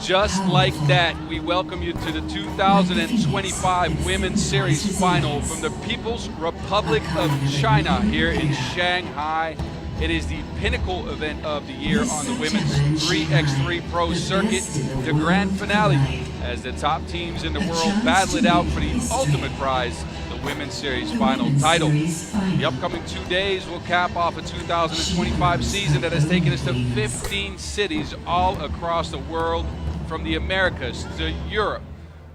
Just like that, we welcome you to the 2025 Women's Series Final from the People's Republic of China here in Shanghai. It is the pinnacle event of the year on the women's 3x3 pro circuit, the grand finale, as the top teams in the world battle it out for the ultimate prize, the Women's Series Final title. The upcoming 2 days will cap off a 2025 season that has taken us to 15 cities all across the world, from the Americas to Europe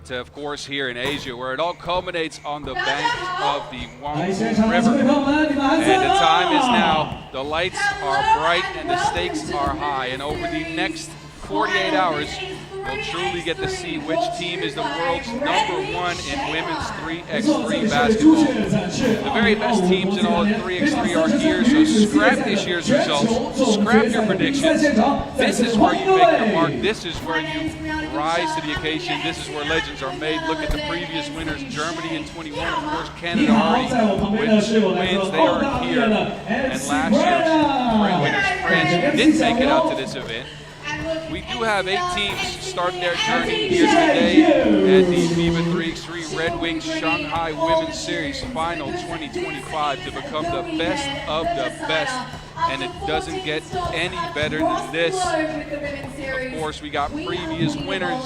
to, of course, here in Asia, where it all culminates on the banks of the Ulaanbaatar River. And the time is now. The lights are bright and the stakes are high. And over the next 48 hours, we'll truly get to see which team is the world's #1 in women's 3x3 basketball. The very best teams in all of 3x3 are here, so scrap this year's results, scrap your predictions. This is where you make your mark. This is where you rise to the occasion. This is where legends are made. Look at the previous winners, Germany in 21, of course, Canada already wins. They are here. And last year's winners, France, didn't make it out to this event. We do have 8 teams starting their journey here today at the FIBA 3x3 Redwings Shanghai Women's Series Final 2025 to become the best of the best. And it doesn't get any better than this. Of course, we got previous winners.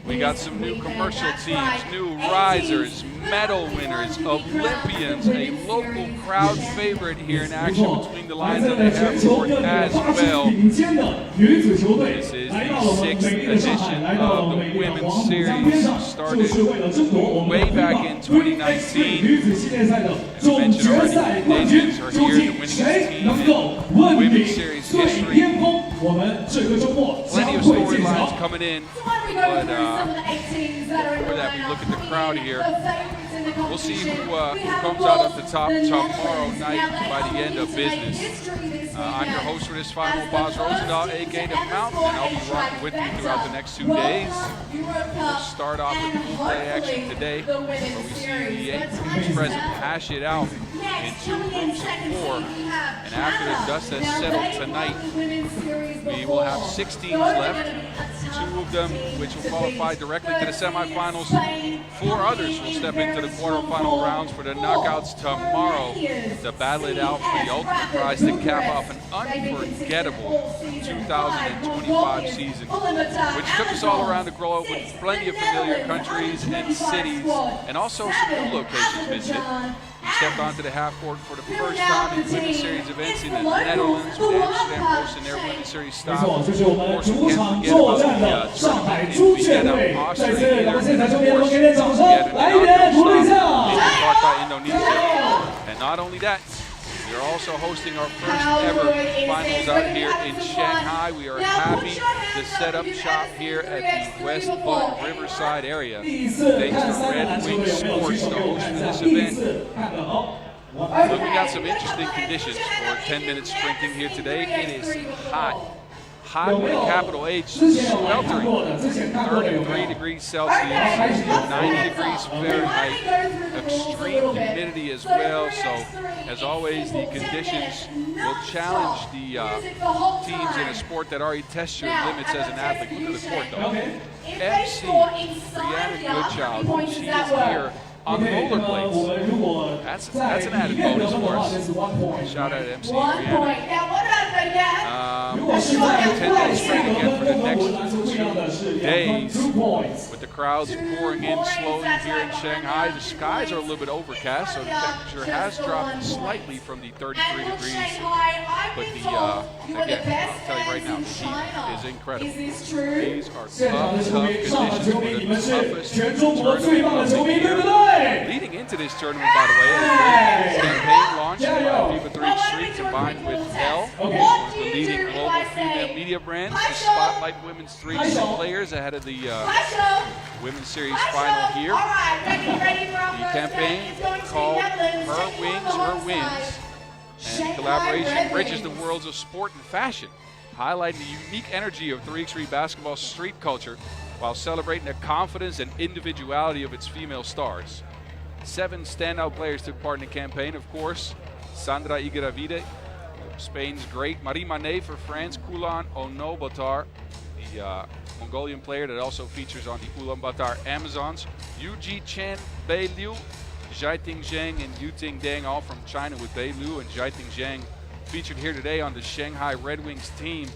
We got some new commercial teams, new risers, medal winners, Olympians, a local crowd favorite here in action between the lines of the half-court as well. This is the 6th edition of the Women's Series, started way back in 2019. As I mentioned already, the Canadians are here, the winningest team in Women's Series history. Plenty of storylines coming in, but before that, we look at the crowd here. We'll see who comes out at the top tomorrow night by the end of business. I'm your host for this final, Boz Rosendahl, a.k.a. The Mountain, and I'll be rocking with you throughout the next 2 days. We'll start off with the play action today, where we see the 8 teams present hash it out in 2 groups of 4. And after the dust has settled tonight, we will have 6 teams left. 2 of them which will qualify directly to the semifinals. 4 others will step into the quarterfinal rounds for the knockouts tomorrow to battle it out for the ultimate prize to cap off an unforgettable 2025 season, which took us all around the globe with plenty of familiar countries and cities, and also some new locations visited. We stepped onto the half court for the first time in Women's Series events in the Netherlands, with Amsterdam hosting their Women's Series style. Of course, we can't forget about the tournament in Vienna, Austria, and of course, we had an inaugural stop in Jakarta, Indonesia. And not only that, we are also hosting our first ever finals out here in Shanghai. We are happy to set up shop here at the West Bund Riverside area, thanks to Redwings Sports, the host of this event. Looking at some interesting conditions for 10-minute sprinting here today. It is hot. Hot with a capital H, sweltering, 33 degrees Celsius, 90 degrees Fahrenheit, extreme humidity as well. So, as always, the conditions will challenge the teams in a sport that already tests your limits as an athlete. Look at the court, though. MC Brianna Goodchild, she is here on rollerblades. That's an added bonus for us. Shout out to MC Brianna. 10-minute sprint again for the next 2 days, with the crowds pouring in slowly here in Shanghai. The skies are a little bit overcast, so the temperature has dropped slightly from the 33 degrees. But again, I'll tell you right now, the heat is incredible. These are tough conditions for the toughest tournament of the year. Leading into this tournament, by the way, a campaign launched by FIBA 3x3 combined with Dell, the leading global female media brands, to spotlight women's 3x3 players ahead of the Women's Series Final here. The campaign called Her Wings, Her Wins, and collaboration bridges the worlds of sport and fashion, highlighting the unique energy of 3x3 basketball street culture while celebrating the confidence and individuality of its female stars. 7 standout players took part in the campaign, of course. Sandra Igueravide, Spain's great, Marie Manet for France, Ulaanbaatar, the Mongolian player that also features on the Ulaanbaatar Amazons. Yuji Chen, Bei Liu, Zhaiting Zhang, and Yuting Deng, all from China, with Bei Liu and Zhaiting Zhang featured here today on the Shanghai Redwings team.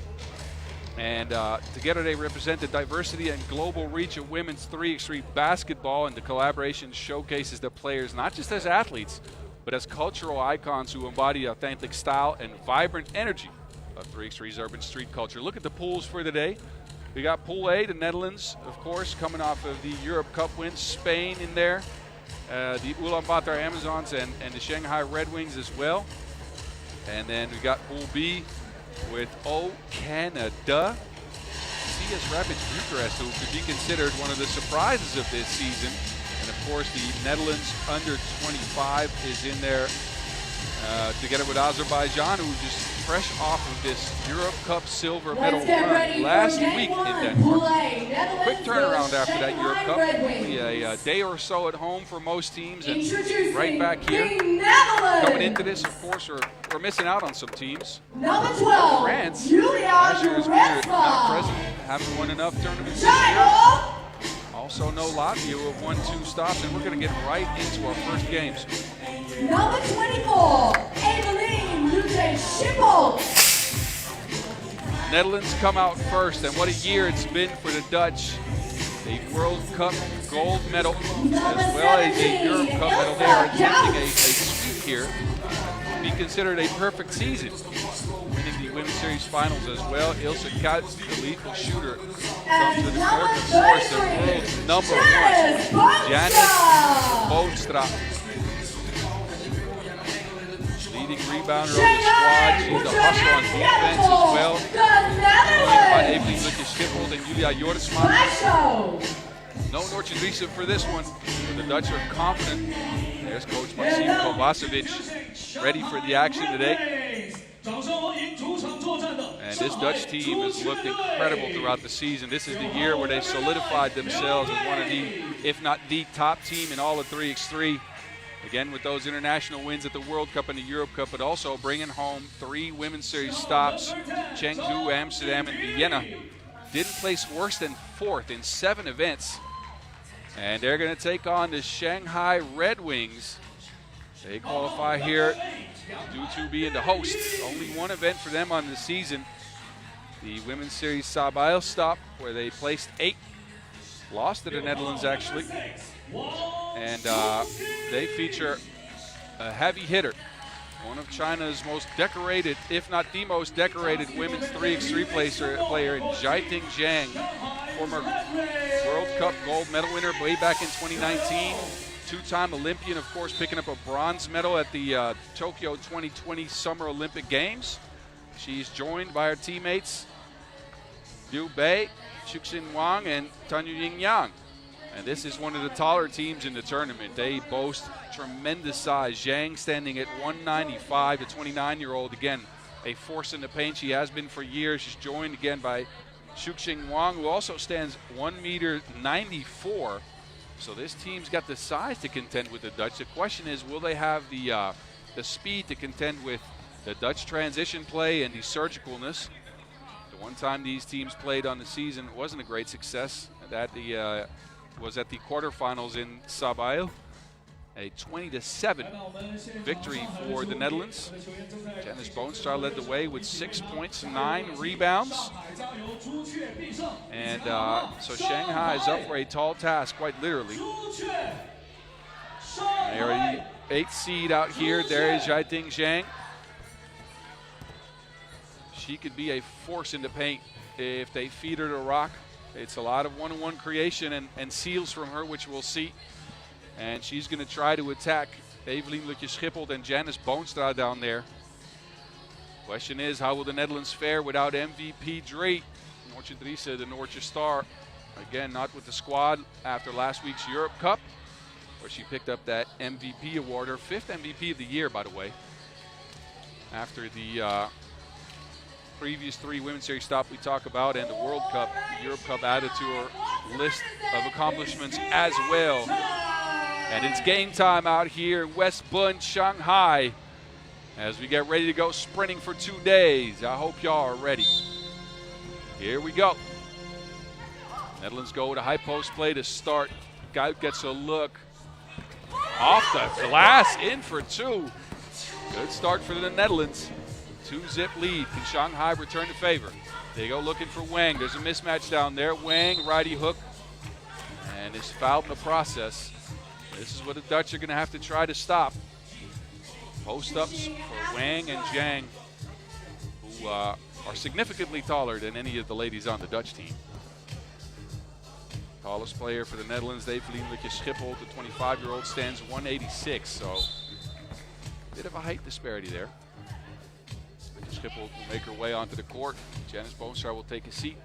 And together they represent the diversity and global reach of women's 3x3 basketball, and the collaboration showcases the players not just as athletes, but as cultural icons who embody authentic style and vibrant energy of 3x3's urban street culture. Look at the pools for today. We got Pool A, the Netherlands, of course, coming off of the Europe Cup win. Spain in there, the Ulaanbaatar Amazons and the Shanghai Redwings as well. And then we got Pool B with Canada, CS Rapids Bucharest, who could be considered one of the surprises of this season. And of course, the Netherlands under 25 is in there together with Azerbaijan, who just fresh off of this Europe Cup silver medal run last week in Denmark. Quick turnaround after that Europe Cup. Only a day or so at home for most teams, and right back here. Coming into this, of course, we're missing out on some teams. Number 12, France, last year's winner, not present, haven't won enough tournaments this year. Also no Latvia, who have won 2 stops, and we're going to get right into our first games. Number 24, Evelien Lutje-Schiphol. Netherlands come out first, and what a year it's been for the Dutch. A World Cup gold medal, as well as a Europe Cup medal. They are attempting a sweep here. Be considered a perfect season. Winning the Women's Series Finals as well. Ilse Katz, the lethal shooter, comes to the court. Of course, the world's #1, Janice Boonstra. Leading rebounder on the squad. She's a hustler on defense as well. Joined by Evelien Lutje-Schiphol and Julia Jorisman. No Noortje Driessen for this one. The Dutch are confident. There's Coach Maxime Kovacevic ready for the action today. And this Dutch team has looked incredible throughout the season. This is the year where they solidified themselves as one of the, if not the top team in all of 3x3. Again, with those international wins at the World Cup and the Europe Cup, but also bringing home 3 Women's Series stops, Chengdu, Amsterdam, and Vienna. Didn't place worse than 4th in 7 events. And they're going to take on the Shanghai Redwings. They qualify here due to being the host. Only 1 event for them on the season. The Women's Series Sabail stop, where they placed 8th. Lost to the Netherlands, actually. And they feature a heavy hitter. One of China's most decorated, if not the most decorated, women's 3x3 player in Zhaiting Zhang, former World Cup gold medal winner way back in 2019. 2-time Olympian, of course, picking up a bronze medal at the Tokyo 2020 Summer Olympic Games. She's joined by her teammates Liu Bei, Xuxin Wang, and Tanyu Ying Yang. And this is one of the taller teams in the tournament. They boast tremendous size. Zhang standing at 195, the 29-year-old. Again, a force in the paint. She has been for years. She's joined again by Xuxin Wang, who also stands 1'94". So this team's got the size to contend with the Dutch. The question is, will they have the speed to contend with the Dutch transition play and the surgicalness? The one time these teams played on the season, it wasn't a great success. That was at the quarterfinals in Sabail. A 20-7 victory for the Netherlands. Janice Boonstra led the way with 6 points, 9 rebounds. And so Shanghai is up for a tall task, quite literally. They are the 8th seed out here. There is Zhaiting Zhang. She could be a force in the paint if they feed her to rock. It's a lot of one-on-one creation and seals from her, which we'll see. And she's going to try to attack Evelien Lutje-Schiphol and Janice Boonstra down there. Question is, how will the Netherlands fare without MVP Dre? Noortje Driessen, the Noortje star. Again, not with the squad after last week's Europe Cup, where she picked up that MVP award, her 5th MVP of the year, by the way. After the previous 3 Women's Series stop we talk about and the World Cup, the Europe Cup added to her list of accomplishments as well. And it's game time out here in West Bund, Shanghai, as we get ready to go sprinting for 2 days. I hope y'all are ready. Here we go. Netherlands go with a high post play to start. Guy gets a look. Off the glass, in for two. Good start for the Netherlands. 2-zip lead. Can Shanghai return the favor? They go looking for Wang. There's a mismatch down there. Wang, righty hook, and is fouled in the process. This is what the Dutch are going to have to try to stop. Post-ups for Wang and Zhang, who are significantly taller than any of the ladies on the Dutch team. Tallest player for the Netherlands, Evelien Schiphol, the 25-year-old, stands 186, so a bit of a height disparity there. Schiphol will make her way onto the court. Janice Boonstra will take a seat.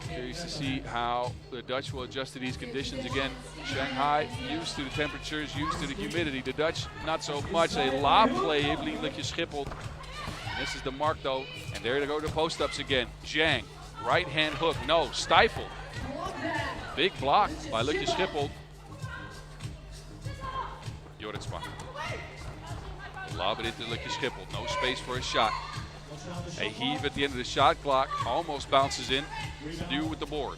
Curious to see how the Dutch will adjust to these conditions. Again, Shanghai used to the temperatures, used to the humidity. The Dutch not so much. A lob play, Evelien Schiphol. This is the mark though, and there they go to post-ups again. Zhang, right hand hook, no, stifle. Big block by Schiphol. Joritsma. Lob it into Schiphol, no space for a shot. A heave at the end of the shot clock, almost bounces in. New with the board.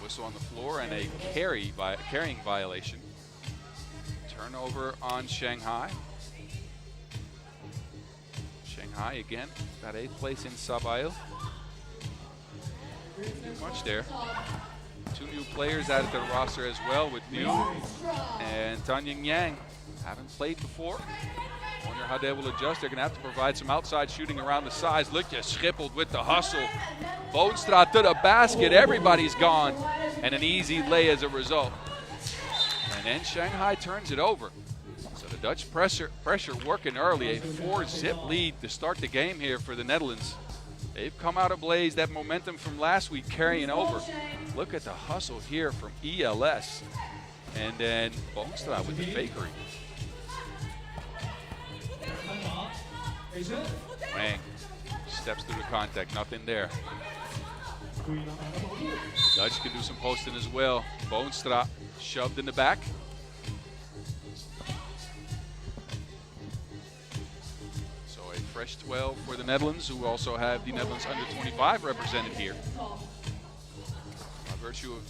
Whistle on the floor and a carrying violation. Turnover on Shanghai. Shanghai again, got 8th place in Sabail. Too much there. 2 new players added to the roster as well with Liu and Tanying Yang. Haven't played before. Wonder how they will adjust. They're going to have to provide some outside shooting around the sides. Look at Schiphol with the hustle. Boonstra to the basket. Everybody's gone. And an easy lay as a result. And then Shanghai turns it over. So the Dutch pressure working early. A 4-zip lead to start the game here for the Netherlands. They've come out ablaze. That momentum from last week carrying over. Look at the hustle here from ELS. And then Boonstra with the fakery. Wang steps through the contact, nothing there. Dutch can do some posting as well. Boonstra shoved in the back. So a fresh 12 for the Netherlands, who also have the Netherlands under 25 represented here. By virtue of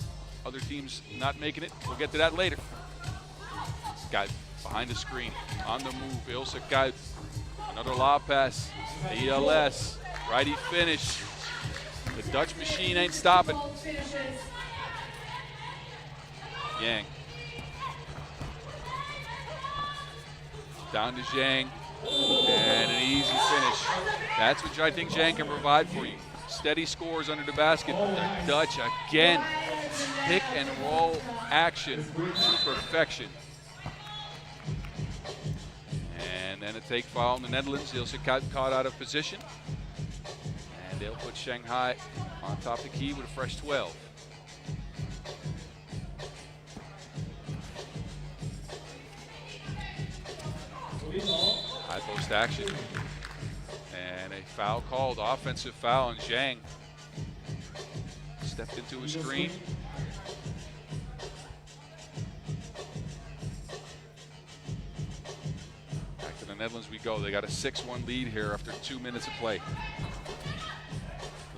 other teams not making it, we'll get to that later. Guy behind the screen, on the move, Ilse Kuit. Another lob pass, ELS, righty finish. The Dutch machine ain't stopping. Yang. Down to Zhang, and an easy finish. That's what I think Zhang can provide for you. Steady scores under the basket. The Dutch again, pick and roll action to perfection. And then a take foul on the Netherlands. Ilse Kuit caught out of position. And they'll put Shanghai on top of the key with a fresh 12. High post action. And a foul called, offensive foul on Zhang. Stepped into a screen. Netherlands we go. They got a 6-1 lead here after 2 minutes of play.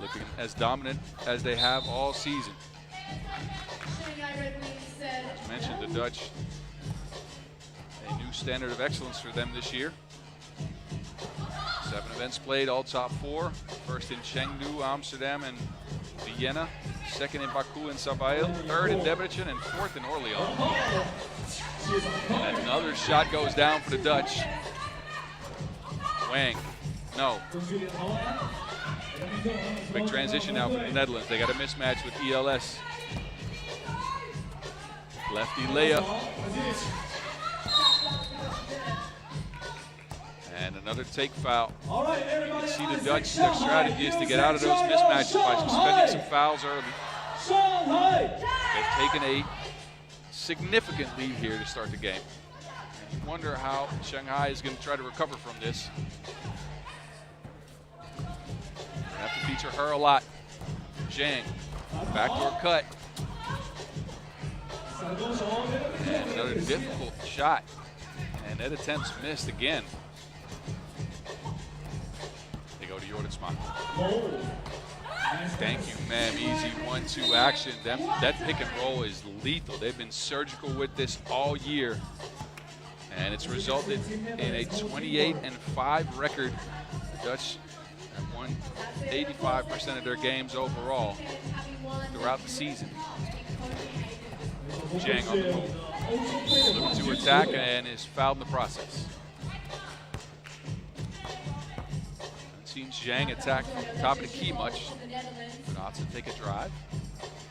Looking as dominant as they have all season. As mentioned, the Dutch, a new standard of excellence for them this year. 7 events played, all top 4. First in Chengdu, Amsterdam, and Vienna. Second in Baku and Sabail. Third in Debrecen, and 4th in Orléans. And another shot goes down for the Dutch. Wang, no. Big transition now for the Netherlands. They got a mismatch with ELS. Lefty layup. And another take foul. You can see the Dutch, their strategy is to get out of those mismatches by spending some fouls early. They've taken a significant lead here to start the game. You wonder how Shanghai is going to try to recover from this. Have to feature her a lot. Zhang, backdoor cut. And another difficult shot. And that attempt's missed again. They go to Joritsma. Thank you, ma'am. Easy 1-2 action. That pick and roll is lethal. They've been surgical with this all year. And it's resulted in a 28-5 record. The Dutch have won 85% of their games overall throughout the season. Zhang on the move. Looking to attack and is fouled in the process. It seems Zhang attacked from the top of the key much. But not to take a drive.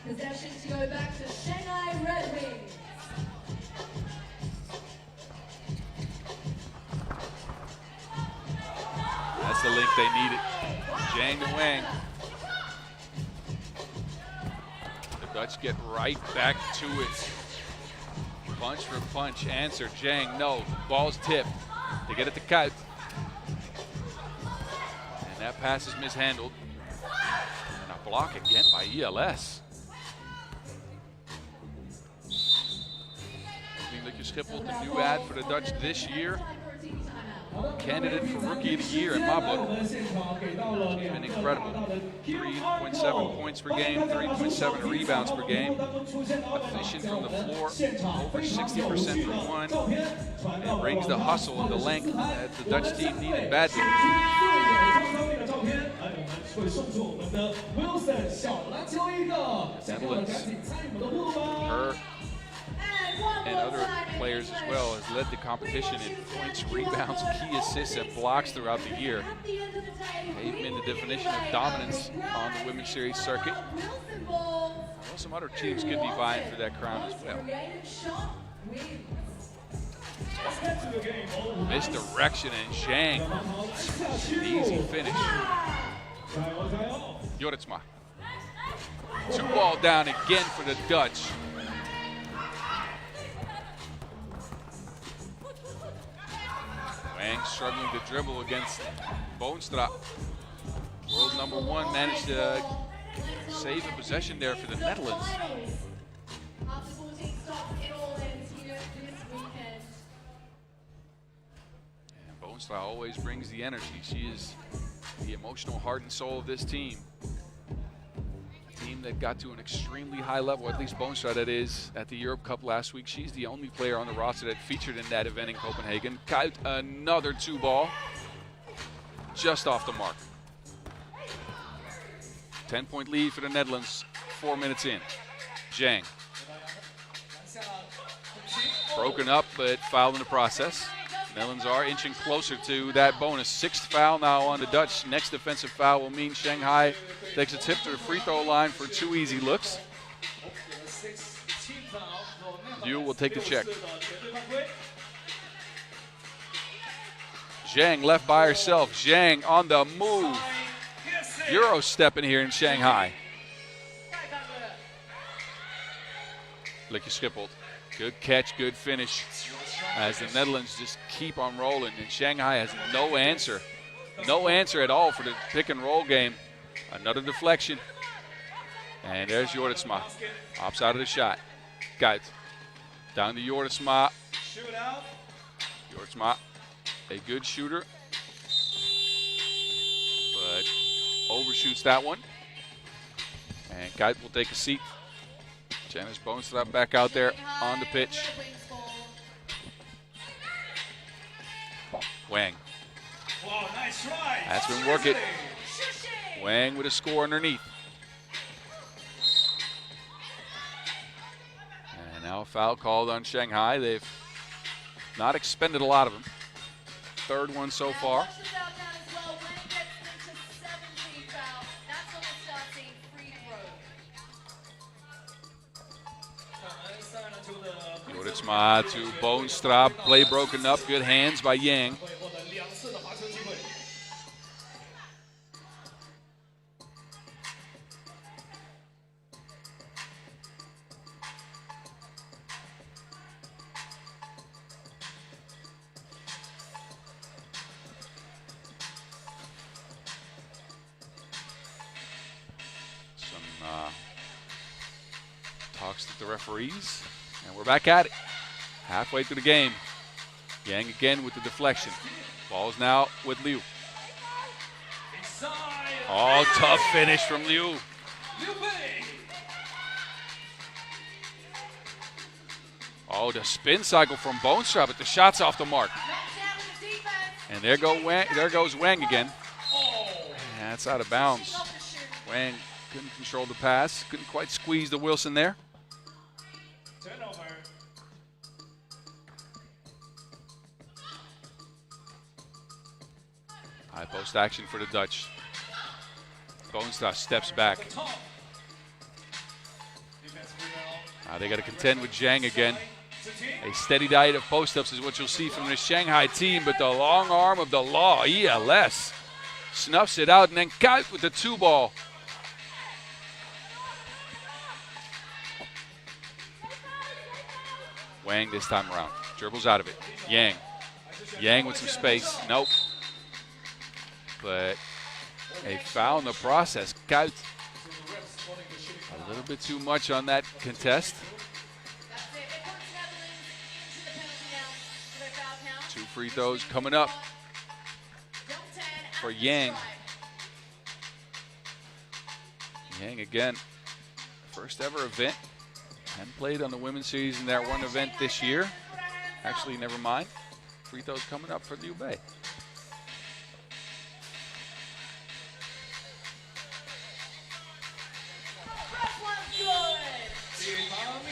Possession to go back to Shanghai Redwings. That's the link they needed. Zhang to Wang. The Dutch get right back to it. Punch for punch. Answer. Zhang, no. Ball's tipped. They get it to Kuyt. And that pass is mishandled. And a block again by ELS. Schiphol, the new ad for the Dutch this year. Candidate for Rookie of the Year in my book. It's been incredible. 3.7 points per game, 3.7 rebounds per game. Efficient from the floor, over 60% from one. And brings the hustle and the length that the Dutch team needed badly. Netherlands, her and other players as well, has led the competition in points, rebounds, key assists, and blocks throughout the year. They've been the definition of dominance on the Women's Series circuit. Well, some other teams could be vying for that crown as well. Misdirection and Zhang. An easy finish. Joritsma. 2-ball down again for the Dutch. Wang struggling to dribble against Boonstra. World number one managed to save a possession there for the Netherlands. And Boonstra always brings the energy. She is the emotional heart and soul of this team. A team that got to an extremely high level, at least Boonstra that is, at the Europe Cup last week. She's the only player on the roster that featured in that event in Copenhagen. Kuyt, another 2-ball, just off the mark. 10-point lead for the Netherlands, 4 minutes in. Zhang. Broken up, but fouled in the process. Netherlands are inching closer to that bonus. 6th foul now on the Dutch. Next defensive foul will mean Shanghai takes a tip to the free throw line for 2 easy looks. Liu will take the check. Zhang left by herself. Zhang on the move. Euro stepping here in Shanghai. Licky Schiphol. Good catch, good finish. As the Netherlands just keep on rolling, and Shanghai has no answer. No answer at all for the pick and roll game. Another deflection. And there's Joritsma. Opts out of the shot. Kuyt. Down to Joritsma. Joritsma, a good shooter, but overshoots that one. And Kuyt will take a seat. Janice Boonstra back out there on the pitch. Wang. That's been working. Wang with a score underneath. And now a foul called on Shanghai. They've not expended a lot of them. 3rd one so far. Joritsma to Boonstra. Play broken up. Good hands by Yang. Talks to the referees, and we're back at it. Halfway through the game. Yang again with the deflection. Ball's now with Liu. Oh, tough finish from Liu. Oh, the spin cycle from Bonestra, but the shot's off the mark. And there goes Wang again. And that's out of bounds. Wang couldn't control the pass, couldn't quite squeeze the Wilson there. Turnover. High post action for the Dutch. Boonstra steps back. Now they got to contend with Zhang again. A steady diet of post-ups is what you'll see from this Shanghai team, but the long arm of the law, ELS, snuffs it out, and then Kaut with the 2-ball. Wang this time around. Dribbles out of it. Yang. Yang with some space. Nope. But a foul in the process. Kaut a little bit too much on that contest. 2 free throws coming up for Yang. Yang again, first ever event. Hadn't played on the women's series in that one event this year. Actually, never mind. Free throws coming up for Liu Bei.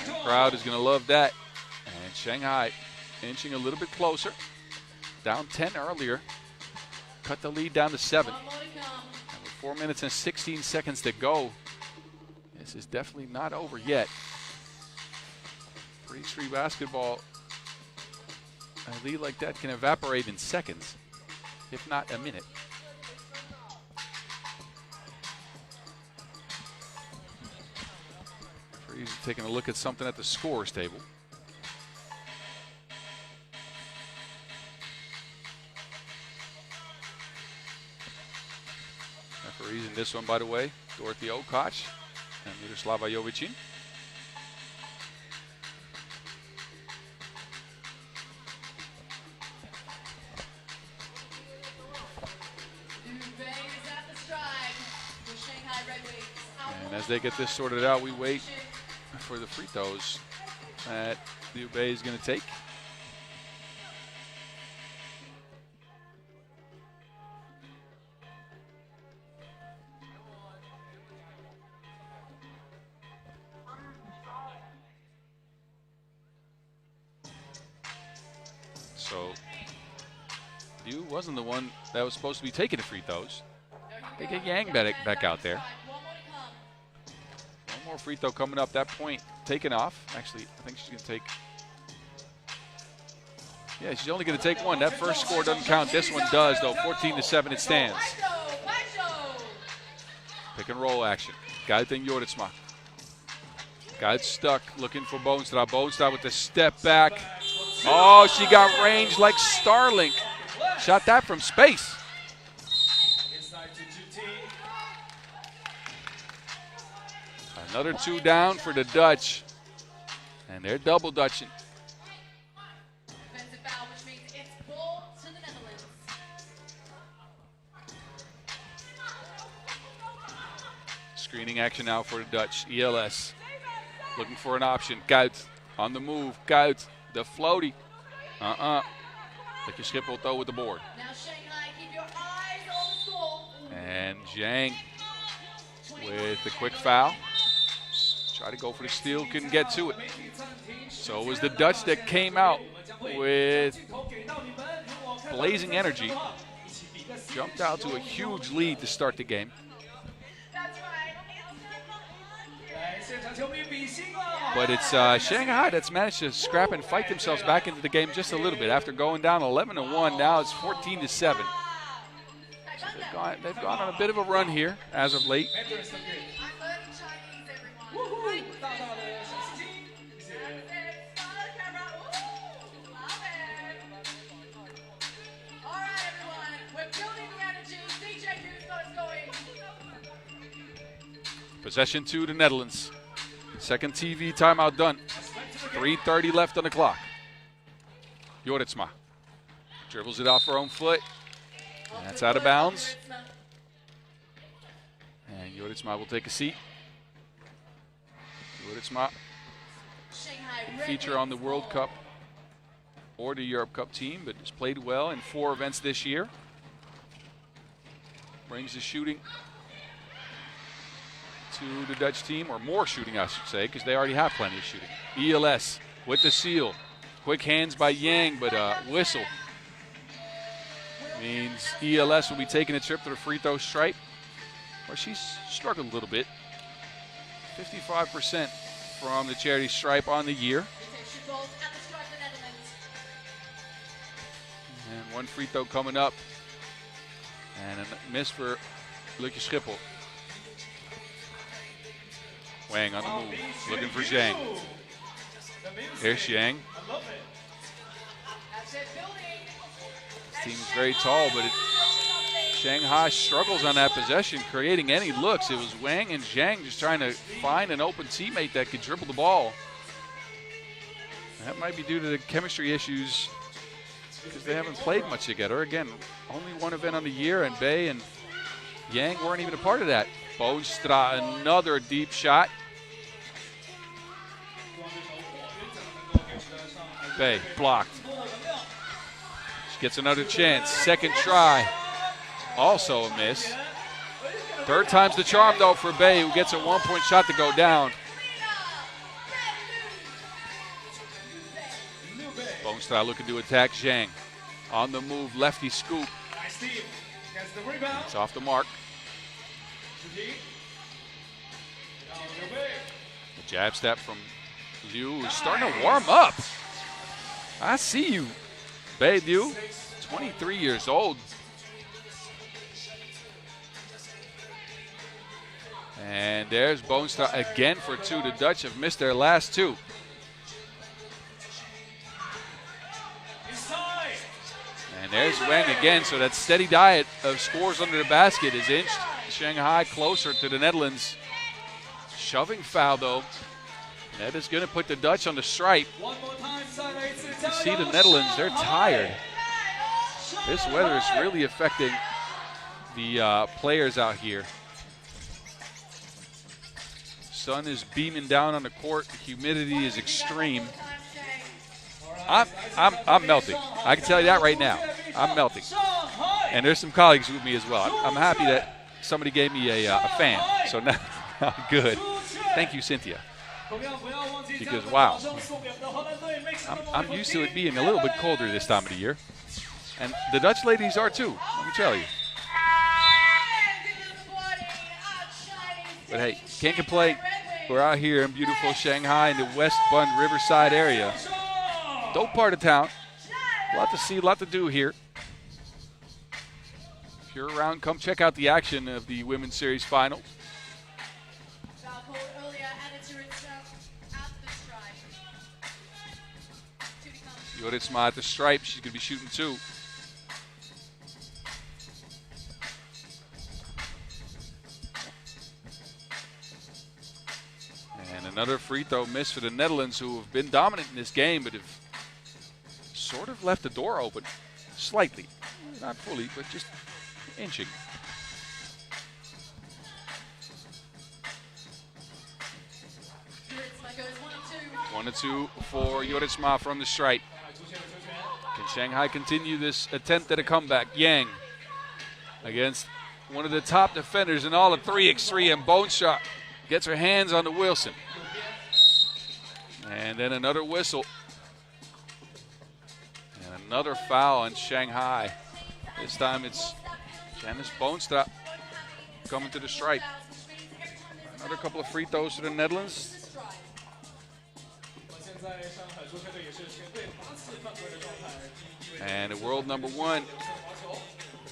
The crowd is going to love that. And Shanghai inching a little bit closer. Down 10 earlier. Cut the lead down to 7. And with 4 minutes and 16 seconds to go, this is definitely not over yet. 3x3 basketball, a lead like that can evaporate in seconds, if not a minute. Referee's taking a look at something at the scores table. Referees in this one, by the way, Dorothy Okoch and Miroslava Jovicin. And as they get this sorted out, we wait for the free throws that Liu Bei is going to take. So Liu wasn't the one that was supposed to be taking the free throws. They get Yang back out there. One more free throw coming up. That point taken off. Actually, I think she's going to take. Yeah, she's only going to take one. That first score doesn't count. This one does, though. 14-7 it stands. Pick and roll action. Gaiten Joritsma. Got stuck looking for Boonstra. Boonstra with the step back. Oh, she got range like Starlink. Shot that from space. Another 2 down for the Dutch. And they're double Dutching. Defensive foul, which means it's ball to the Netherlands. Screening action now for the Dutch. ELS looking for an option. Kaut on the move. Kaut, the floaty. Lekker Schipholto with the board. Now Shanghai, keep your eyes on the score. And Zhang with the quick foul. Tried to go for the steal, couldn't get to it. So it was the Dutch that came out with blazing energy. Jumped out to a huge lead to start the game. But it's Shanghai that's managed to scrap and fight themselves back into the game just a little bit. After going down 11-1, now it's 14-7. So they've gone on a bit of a run here as of late. Possession 2 to Netherlands. Second TV timeout done. 3:30 left on the clock. Joritsma dribbles it off her own foot. And that's out of bounds. Joritsma will take a seat. Joritsma didn't feature on the World Cup or the Europe Cup team, but has played well in 4 events this year. Brings the shooting to the Dutch team, or more shooting, I should say, because they already have plenty of shooting. ELS with the seal. Quick hands by Yang, but whistle means ELS will be taking a trip to the free throw stripe, where she's struggled a little bit. 55% from the charity stripe on the year. And 1 free throw coming up. And a miss for Lucky Schiphol. Wang on the move, looking for Zhang. Here's Zhang. This team's very tall, but Shanghai struggles on that possession, creating any looks. It was Wang and Zhang just trying to find an open teammate that could dribble the ball. That might be due to the chemistry issues, because they haven't played much together. Again, only 1 event on the year, and Bay and Yang weren't even a part of that. Boonstra, another deep shot. Bay blocked. She gets another chance. Second try. Also a miss. 3rd time's the charm, though, for Bay, who gets a 1-point shot to go down. Boonstra looking to attack Zhang. On the move, lefty scoop. It's off the mark. A jab step from Liu, who's starting to warm up. I see you, Bei Liu, 23 years old. And there's Boonstra again for 2. The Dutch have missed their last 2. And there's Wang again, so that steady diet of scores under the basket has inched Shanghai closer to the Netherlands. Shoving foul, though. That is going to put the Dutch on the stripe. You see the Netherlands, they're tired. This weather is really affecting the players out here. Sun is beaming down on the court. The humidity is extreme. I'm melting. I can tell you that right now. I'm melting. And there's some colleagues with me as well. I'm happy that somebody gave me a fan. So now good. Thank you, Cynthia. Because, wow, I'm used to it being a little bit colder this time of the year. And the Dutch ladies are too, let me tell you. But hey, can't complain. We're out here in beautiful Shanghai in the West Bund Riverside area. Dope part of town. A lot to see, a lot to do here. If you're around, come check out the action of the Women's Series Final. Joritsma at the stripe. She's going to be shooting 2. And another free throw miss for the Netherlands, who have been dominant in this game, but have sort of left the door open slightly. Not fully, but just inching. One or two for Joritsma from the stripe. Can Shanghai continue this attempt at a comeback? Yang against one of the top defenders in all of 3x3, and Boonstra gets her hands on the Wilson. And then another whistle. And another foul on Shanghai. This time it's Janice Boonstra coming to the stripe. Another couple of free throws to the Netherlands. And the world number 1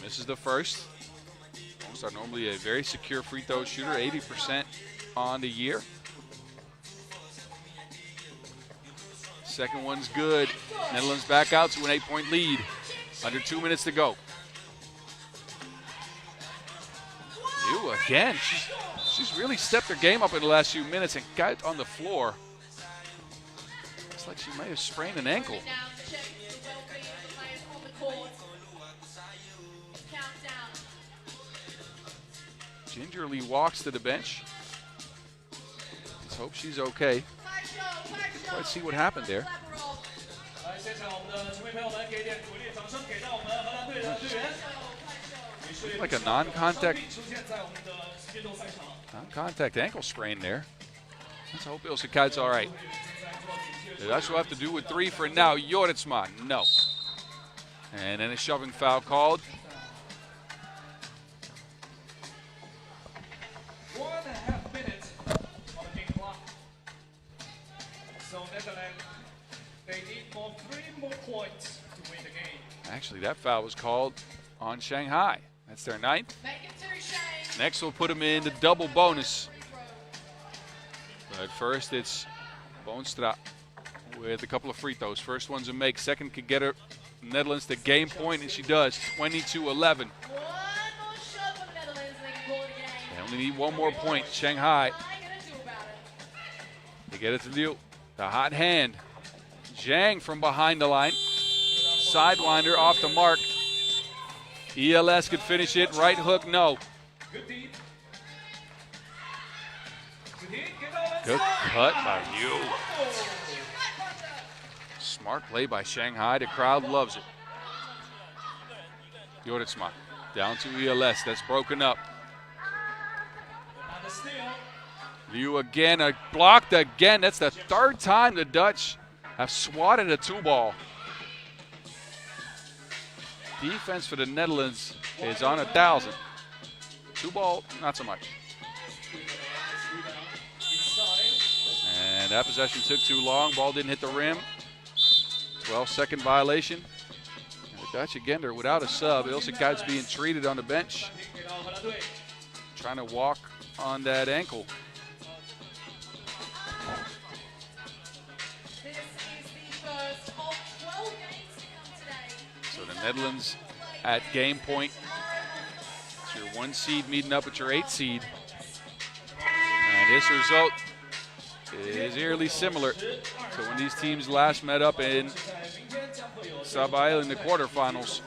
misses the first. Boonstra normally a very secure free throw shooter, 80% on the year. Second one's good. Netherlands back out to an 8-point lead. Under 2 minutes to go. Liu again. She's really stepped her game up in the last few minutes and got on the floor. Looks like she might have sprained an ankle. gingerly walks to the bench. Let's hope she's okay. Didn't quite see what happened there. Like a non-contact ankle sprain there. Let's hope Ilse Kite's all right. That's what we'll have to do with 3 for now. Joritsma, no. And then a shoving foul called. 1.5 minutes on the game clock. So Netherlands, they need 3 more points to win the game. Actually, that foul was called on Shanghai. That's their 9th. Next, we'll put them in the double bonus. But first, it's Boonstra with a couple of free throws. First one's a make. Second could get her Netherlands the game point, and she does. 22-11. They only need 1 more point. Shanghai. They get it to do. The hot hand. Zhang from behind the line. Sidewinder off the mark. ELS could finish it. Right hook, no. Good cut by you. Smart play by Shanghai. The crowd loves it. Joritsma down to ELS. That's broken up. Liu again, blocked again. That's the 3rd time the Dutch have swatted a 2-ball. Defense for the Netherlands is on 1,000. 2-ball, not so much. And that possession took too long. Ball didn't hit the rim. 12-second violation. And the Dutch, again, are without a sub. Ilse Kite's being treated on the bench. Trying to walk on that ankle. So the Netherlands at game point. It's your 1 seed meeting up with your 8 seed. And this result is eerily similar to when these teams last met up in Sabah in the quarterfinals.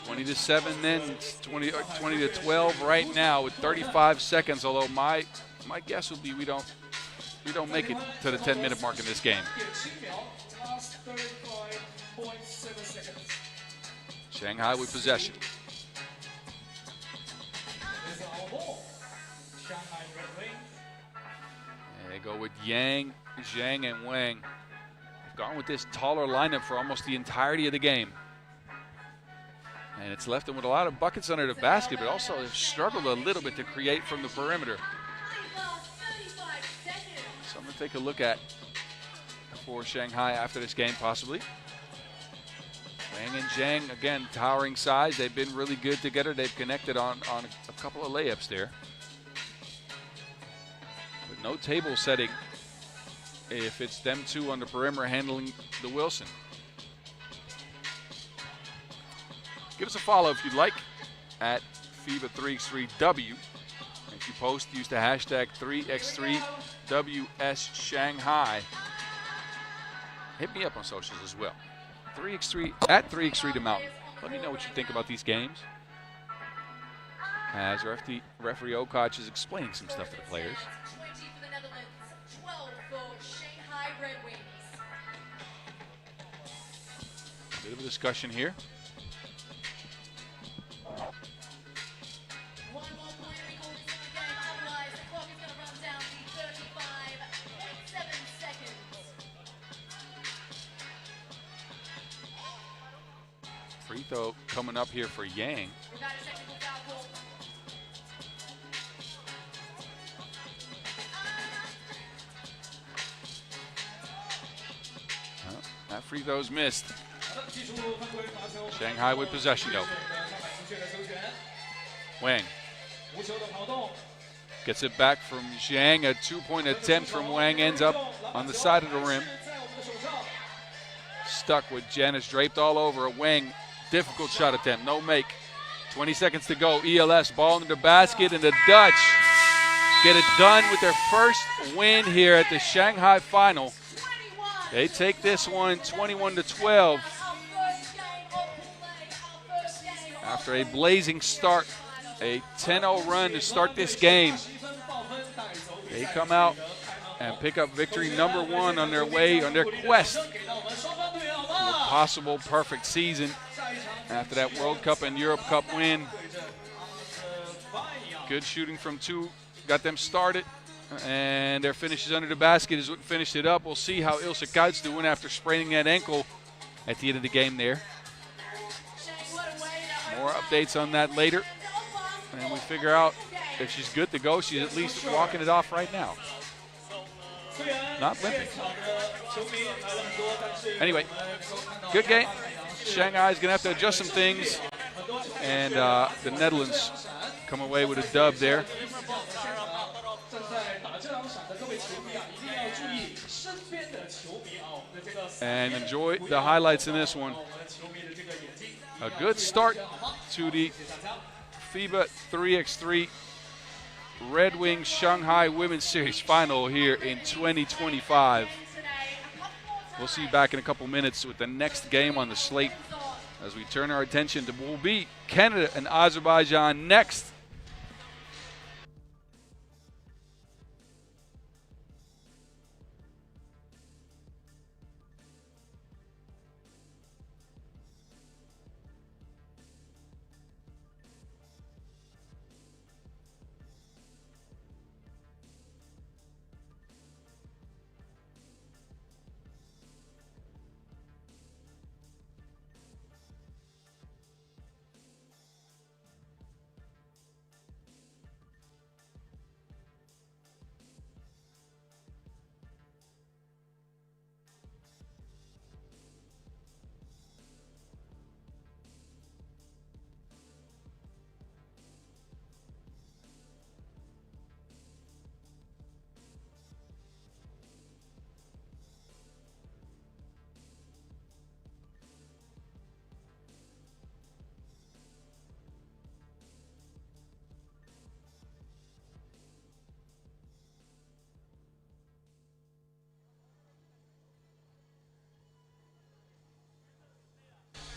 20-7 then, 20-12 right now with 35 seconds, although my guess would be we don't make it to the 10-minute mark in this game. Shanghai with possession. And they go with Yang, Zhang, and Wang. They've gone with this taller lineup for almost the entirety of the game. And it's left them with a lot of buckets under the basket, but also they've struggled a little bit to create from the perimeter. Something to take a look at for Shanghai after this game, possibly. Wang and Zhang, again, towering size. They've been really good together. They've connected on a couple of layups there. But no table setting if it's them 2 on the perimeter handling the Wilson. Give us a follow if you'd like at FIBA 3x3W. If you post, use the hashtag 3x3WSShanghai. Hit me up on socials as well. 3x3 at 3x3 to Mountain. Let me know what you think about these games. As referee Okoch is explaining some stuff to the players. 20 for the Netherlands, 12 for Shanghai Redwings. Bit of a discussion here. One more point recorded in the game, otherwise the clock is going to run down to 35.7 seconds. Free throw coming up here for Yang. Without a technical foul call. That free throw's missed. Shanghai with possession though. Wang gets it back from Zhang. A 2-point attempt from Wang ends up on the side of the rim. Stuck with Janice draped all over a Wang. Difficult shot attempt, no make. 20 seconds to go. ELS ball into the basket, and the Dutch get it done with their first win here at the Shanghai final. They take this one 21-12 after after a blazing start, a 10-0 run to start this game. They come out and pick up victory number 1 on their way, on their quest to a possible perfect season after that World Cup and Europe Cup win. Good shooting from 2 got them started, and their finishes under the basket is what finished it up. We'll see how Ilse Kuit's doing after spraining that ankle at the end of the game there. More updates on that later, and we figure out if she's good to go. She's at least walking it off right now. Not limping. Anyway, good game. Shanghai is going to have to adjust some things, and the Netherlands come away with a dub there. And enjoy the highlights in this one. A good start to the FIBA 3x3 Redwings Shanghai Women's Series final here in 2025. We'll see you back in a couple minutes with the next game on the slate as we turn our attention to will be Canada and Azerbaijan next.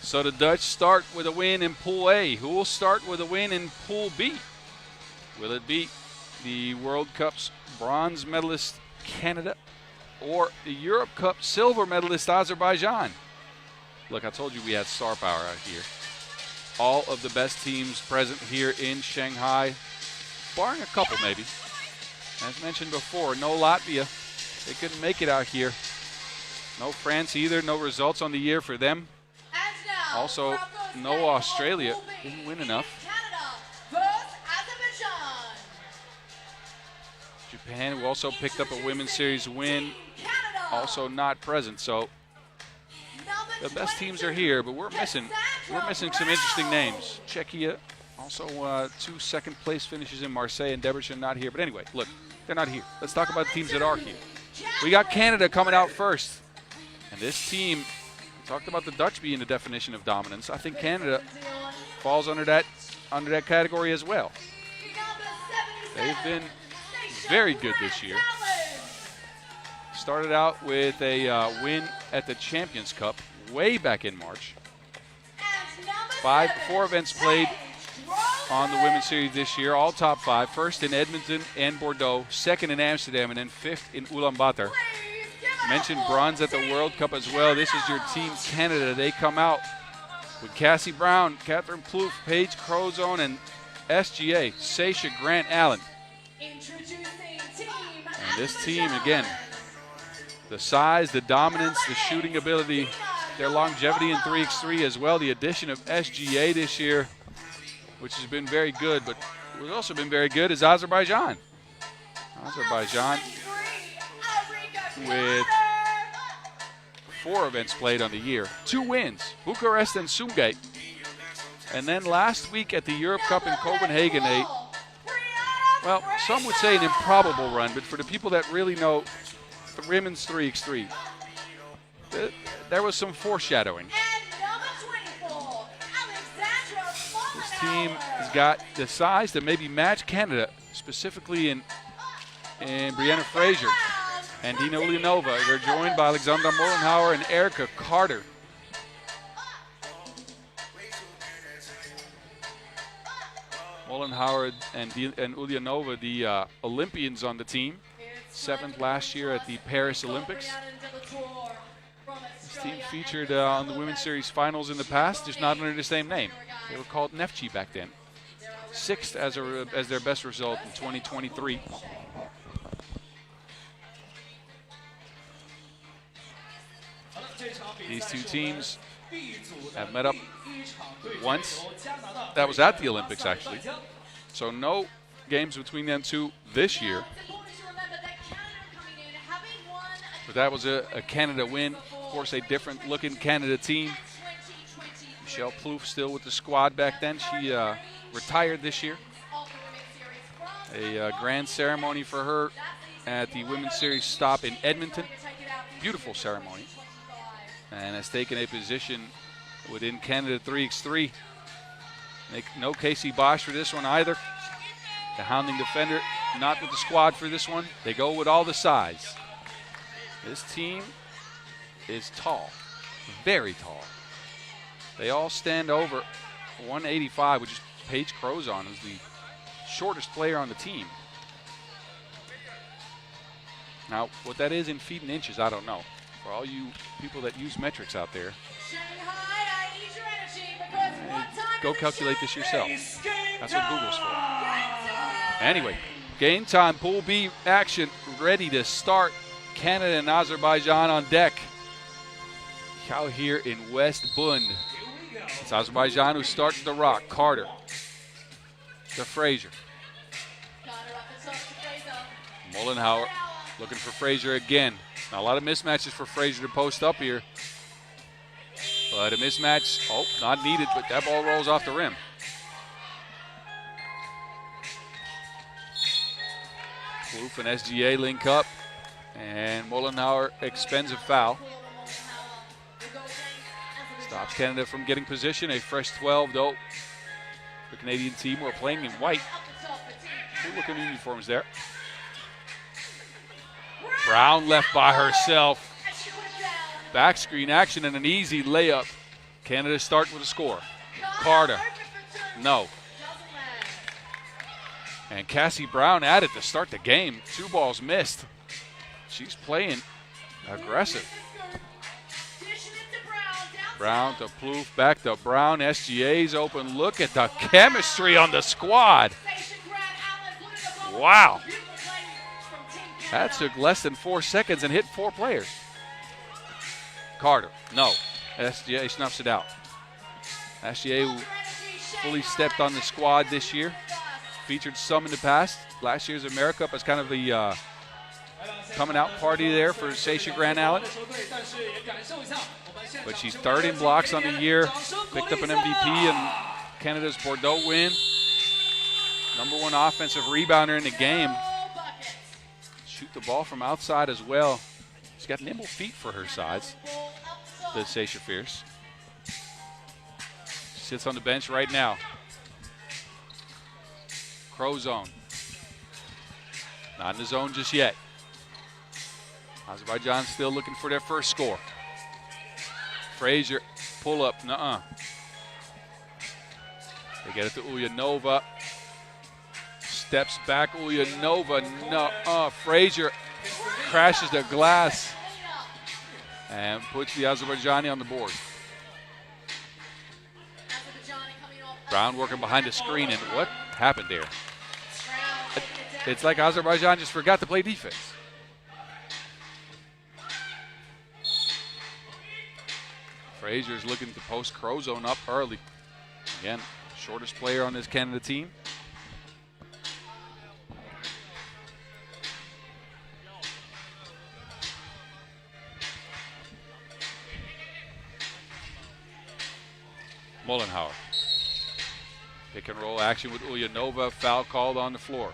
So the Dutch start with a win in Pool A. Who will start with a win in Pool B? Will it be the World Cup's bronze medalist Canada or the Europe Cup silver medalist Azerbaijan? Look, I told you we had star power out here. All of the best teams present here in Shanghai, barring a couple maybe. As mentioned before, no Latvia. They couldn't make it out here. No France either. No results on the year for them. Also, no Australia. Didn't win enough. Japan, who also picked up a Women's Series win, also not present. So the best teams are here, but we're missing some interesting names. Czechia, also 2 second-place finishes in Marseille, and Debrecen not here. But anyway, look, they're not here. Let's talk about the teams that are here. We got Canada coming out first, and this team. Talked about the Dutch being the definition of dominance. I think Canada falls under that category as well. They've been very good this year. Started out with a win at the Champions Cup way back in March. 4 events played on the Women's Series this year, all top 5. First in Edmonton and Bordeaux, second in Amsterdam, and then 5th in Ulaanbaatar. Mentioned bronze at the World Cup as well. This is your team Canada. They come out with Cassie Brown, Catherine Plouffe, Paige Crozone, and SGA, Sasha Grant Allen. And this team, again, the size, the dominance, the shooting ability, their longevity in 3x3 as well. The addition of SGA this year, which has been very good, but what's also been very good is Azerbaijan. Azerbaijan with 4 events played on the year. 2 wins, Bucharest and Sumgait. And then last week at the Europe Cup in Copenhagen, well, some would say an improbable run, but for the people that really know the women's 3x3, there was some foreshadowing. This team has got the size to maybe match Canada, specifically in Brianna Fraser and Dina Ulaanova. They're joined by Alexandra Mollenhauer and Erica Carter. Molenhauer and Ulaanbaatar, the Olympians on the team. 7th last year at the Paris Olympics. This team featured on the Women's Series finals in the past, just not under the same name. They were called Neftchi back then. 6th as their best result in 2023. These two teams have met up once. That was at the Olympics, actually. So no games between them two this year. But that was a Canada win. Of course, a different looking Canada team. Michelle Plouffe still with the squad back then. She retired this year. A grand ceremony for her at the Women's Series stop in Edmonton. Beautiful ceremony. And has taken a position within Canada 3x3. No Casey Bosch for this one either. The hounding defender, not with the squad for this one. They go with all the size. This team is tall, very tall. They all stand over 185, which is Paige Crozon, who's the shortest player on the team. Now, what that is in feet and inches, I don't know. For all you people that use metrics out there, Shanghai, I need your energy because one time go calculate this yourself. That's what Google's for. Anyway, game time, Pool B action ready to start. Canada and Azerbaijan on deck. Out here in West Bund. It's Azerbaijan who starts the rock. Carter to Fraser. Molenhauer looking for Fraser again. Now a lot of mismatches for Fraser to post up here. But a mismatch, not needed, but that ball rolls off the rim. Plouffe and SGA link up. And Molenhauer expends a foul. Stops Canada from getting position. A fresh 12, though. The Canadian team were playing in white. Good looking uniforms there. Brown left by herself. Back screen action and an easy layup. Canada start with a score. Carter, no. And Cassie Brown added to start the game. 2 balls missed. She's playing aggressive. Brown to Plouffe, back to Brown. SGA's open. Look at the chemistry on the squad. Wow. That took less than 4 seconds and hit 4 players. Carter, no. SGA snuffs it out. SGA, who fully stepped on the squad this year, featured some in the past. Last year's America as kind of the coming out party there for Sasha Grant Allen. But she's 3rd in blocks on the year. Picked up an MVP in Canada's Bordeaux win. #1 offensive rebounder in the game. Shoot the ball from outside as well. She's got nimble feet for her size, the Sasha Fierce. She sits on the bench right now. Crow zone. Not in the zone just yet. Azerbaijan still looking for their first score. Fraser, pull up, nuh-uh. They get it to Ulaanbaatar. Steps back, Ulaanbaatar, nuh-uh. Fraser crashes the glass and puts the Azerbaijani on the board. Brown working behind the screen, and what happened there? It's like Azerbaijan just forgot to play defense. Fraser's looking to post Crozone up early. Again, shortest player on this Canada team. Molenhauer. Pick and roll action with Ulaanbaatar. Foul called on the floor.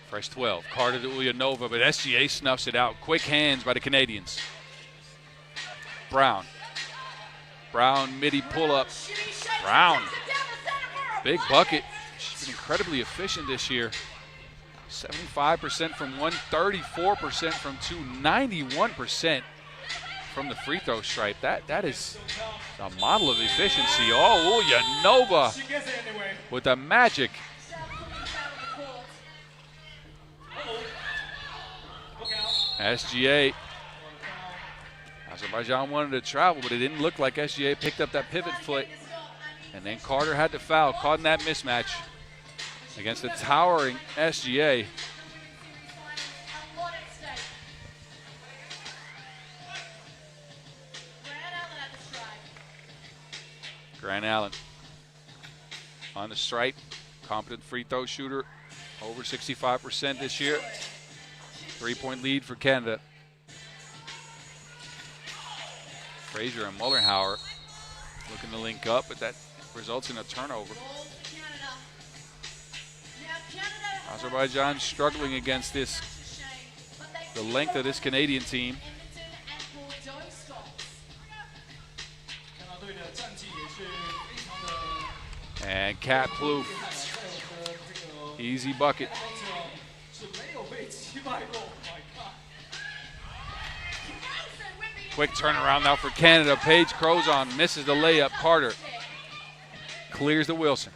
Fresh 12. Carter to Ulaanbaatar, but SGA snuffs it out. Quick hands by the Canadians. Brown. Brown, midi pull-up. Brown. Big bucket. She's been incredibly efficient this year. 75% from one, 34% from two, 91% from the free throw stripe. That is a model of efficiency. Oh, Ulaanbaatar She gets it anyway. with the magic. Look out. SGA. Azerbaijan wanted to travel, but it didn't look like SGA picked up that pivot foot. And then Carter had to foul, caught in that mismatch against the towering SGA. Grant Allen on the stripe, competent free throw shooter, over 65% this year. 3-point lead for Canada. Frazier and Mullenhauer looking to link up, but that results in a turnover. Azerbaijan struggling against the length of this Canadian team. And Cat Plouffe, easy bucket. Quick turnaround now for Canada. Paige Crozon misses the layup. Carter clears to Wilson.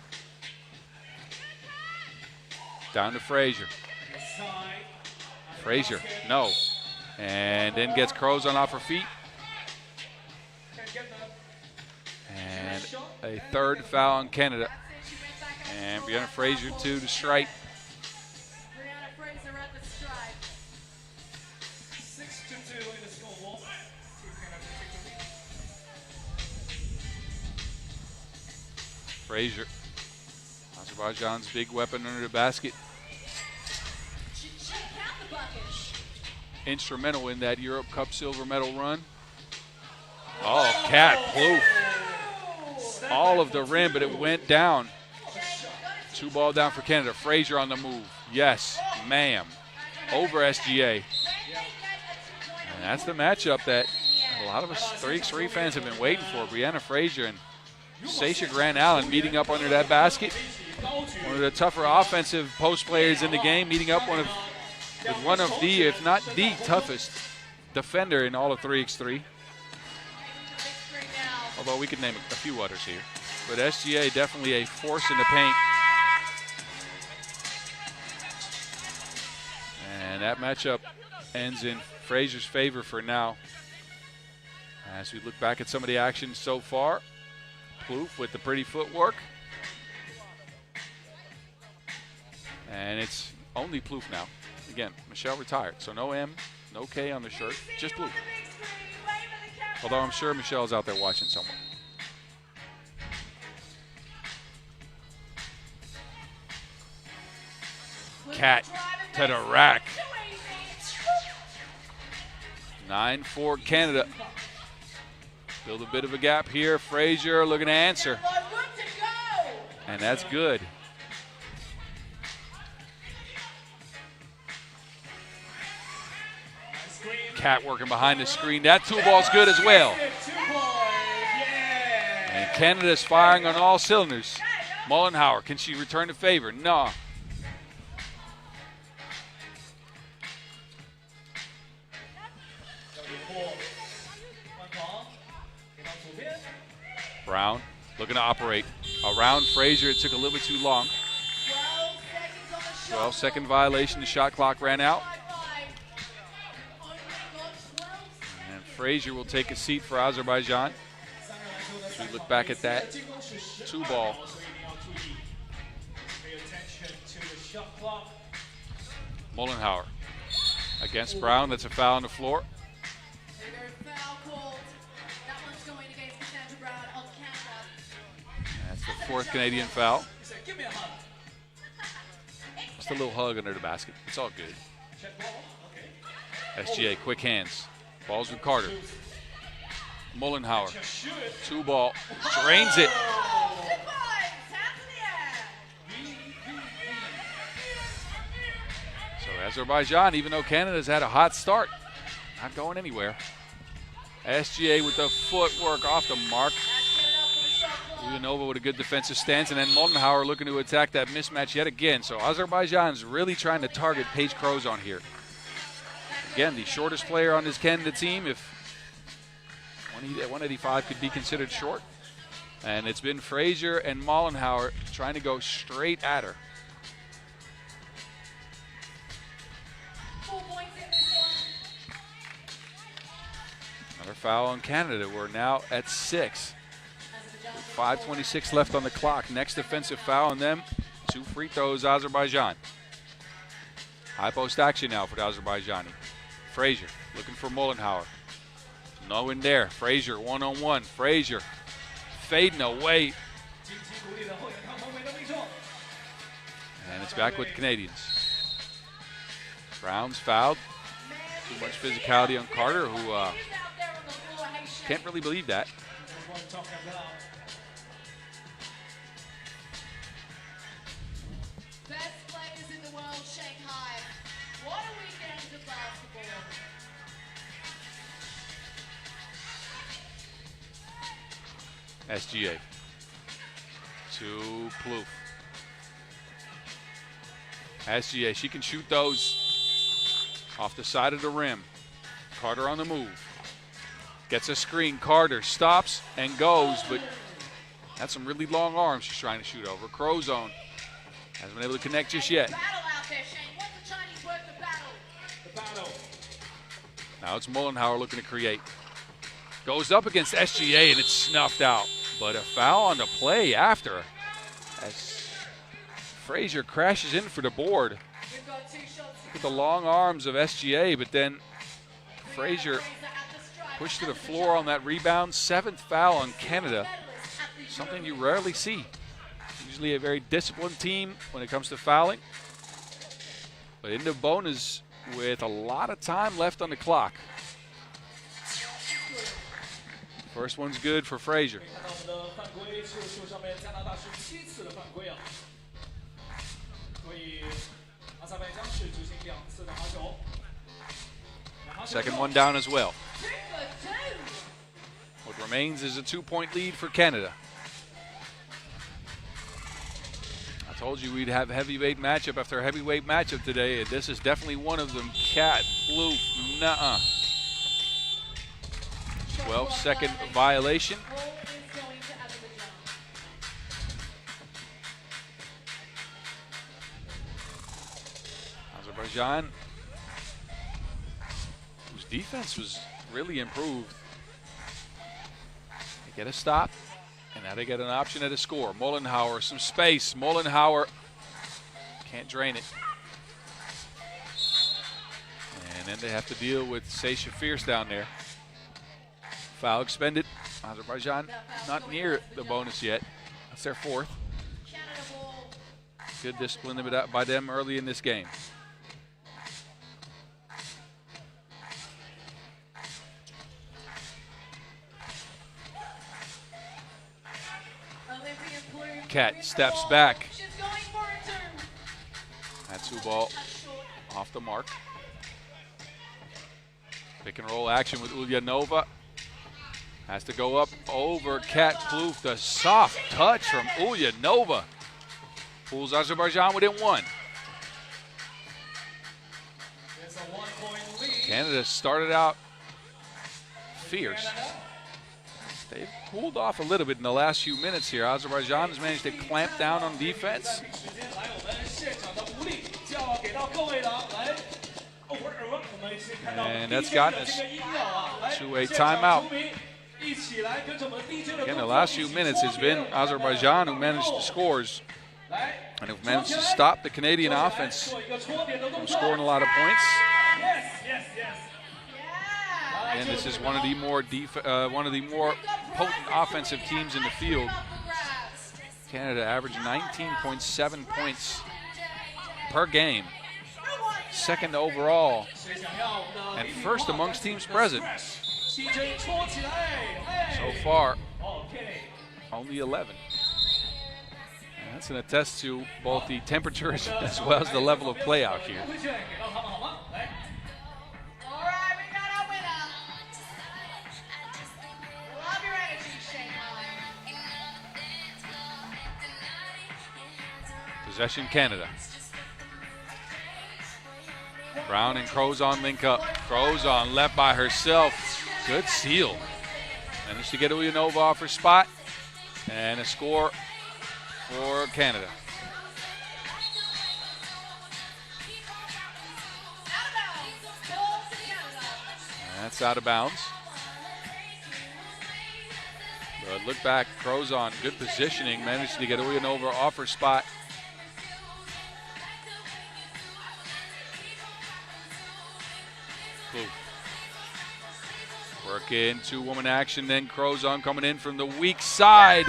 Down to Frazier. Frazier, no. And then gets Crozon off her feet. And a third foul on Canada. And Brianna Frazier to the stripe. Brianna Fraser at the stripe. 6-2 in the scoreboard. Frazier, Azerbaijan's big weapon under the basket. Instrumental in that Europe Cup silver medal run. Oh, Cat Plouffe. All of the rim, but it went down. 2 ball down for Canada. Frazier on the move. Yes, ma'am. Over SGA. And that's the matchup that a lot of us 3x3 fans have been waiting for. Brianna Frazier and Sasha Grant Allen meeting up under that basket. One of the tougher offensive post players in the game, meeting up with one of the, if not the toughest defender in all of 3x3. Although we could name a few others here. But SGA definitely a force in the paint. And that matchup ends in Frazier's favor for now. As we look back at some of the action so far, Plouffe with the pretty footwork. And it's only Plouffe now. Again, Michelle retired, so no M, no K on the shirt, just Plouffe. Although I'm sure Michelle's out there watching somewhere. Cat to the rack. 9-4 Canada. Build a bit of a gap here. Frazier looking to answer. And that's good. Cat working behind the screen. That 2-ball's good as well. And Canada's firing on all cylinders. Mullenhauer, can she return the favor? No. Brown looking to operate around Frazier. It took a little bit too long. 12-second violation. The shot clock ran out. And Frazier will take a seat for Azerbaijan. As we look back at that 2-ball. Mullenhauer against Brown. That's a foul on the floor. That's the 4th Canadian foul. Just a little hug under the basket. It's all good. SGA, quick hands. Balls with Carter. Mullenhauer, 2-ball, drains it. So Azerbaijan, even though Canada's had a hot start, not going anywhere. SGA with the footwork off the mark. Ulaanbaatar with a good defensive stance, and then Moldenhauer looking to attack that mismatch yet again. So Azerbaijan's really trying to target Paige Crozon here. Again, the shortest player on this Canada team, if 185 could be considered short. And it's been Frazier and Moldenhauer trying to go straight at her. 4 points in this one. Another foul on Canada. We're now at 6. 5:26 left on the clock. Next defensive foul on them. 2 free throws, Azerbaijan. High post action now for the Azerbaijani. Frazier looking for Moldenhauer. No in there. Frazier one-on-one. Frazier fading away. And it's back with the Canadians. Brown's fouled. Too much physicality on Carter, who can't really believe that. Best players in the world, Shanghai. What a weekend of basketball. SGA to Plouffe. SGA, she can shoot those off the side of the rim. Carter on the move. Gets a screen. Carter stops and goes, but that's some really long arms she's trying to shoot over. Crozon hasn't been able to connect just yet. Battle out there, Shane. What's the Chinese word for battle? The battle. Now it's Moldenhauer looking to create. Goes up against SGA and it's snuffed out. But a foul on the play after as Frazier crashes in for the board. We've got 2 shots. Look at the long arms of SGA, but then Frazier pushed to the floor on that rebound. 7th foul on Canada. Something you rarely see. Usually a very disciplined team when it comes to fouling. But into bonus with a lot of time left on the clock. First one's good for Frazier. Second one down as well. What remains is a 2-point lead for Canada. I told you we'd have heavyweight matchup after heavyweight matchup today, and this is definitely one of them. Cat, Plouffe, nuh-uh. 12-second violation. Azerbaijan, whose defense was really improved. They get a stop, and now they get an option at a score. Moldenhauer, some space. Moldenhauer can't drain it. And then they have to deal with Seisha Fierce down there. Foul expended. Azerbaijan not near the bonus yet. That's their 4th. Good discipline by them early in this game. Cat steps back. That 2 ball off the mark. Pick and roll action with Ulaanbaatar. Has to go up over Cat Plouffe. The soft touch from Ulaanbaatar pulls Azerbaijan within 1. Canada started out fierce. They've cooled off a little bit in the last few minutes here. Azerbaijan has managed to clamp down on defense. And that's gotten us to a timeout. Again, the last few minutes has been Azerbaijan who managed the scores and who managed to stop the Canadian offense from scoring a lot of points. And this is one of the more potent offensive teams in the field. Canada averaged 19.7 points per game, 2nd overall, and 1st amongst teams present. So far, only 11. And that's going to attest to both the temperatures as well as the level of play out here. Possession Canada. Brown and Crozon link up. Crozon left by herself. Good seal. Managed to get Ulaanbaatar off her spot. And a score for Canada. That's out of bounds. But look back, Crozon, good positioning. Managed to get Ulaanbaatar off her spot. Blue. Work in two-woman action, then Crozon coming in from the weak side.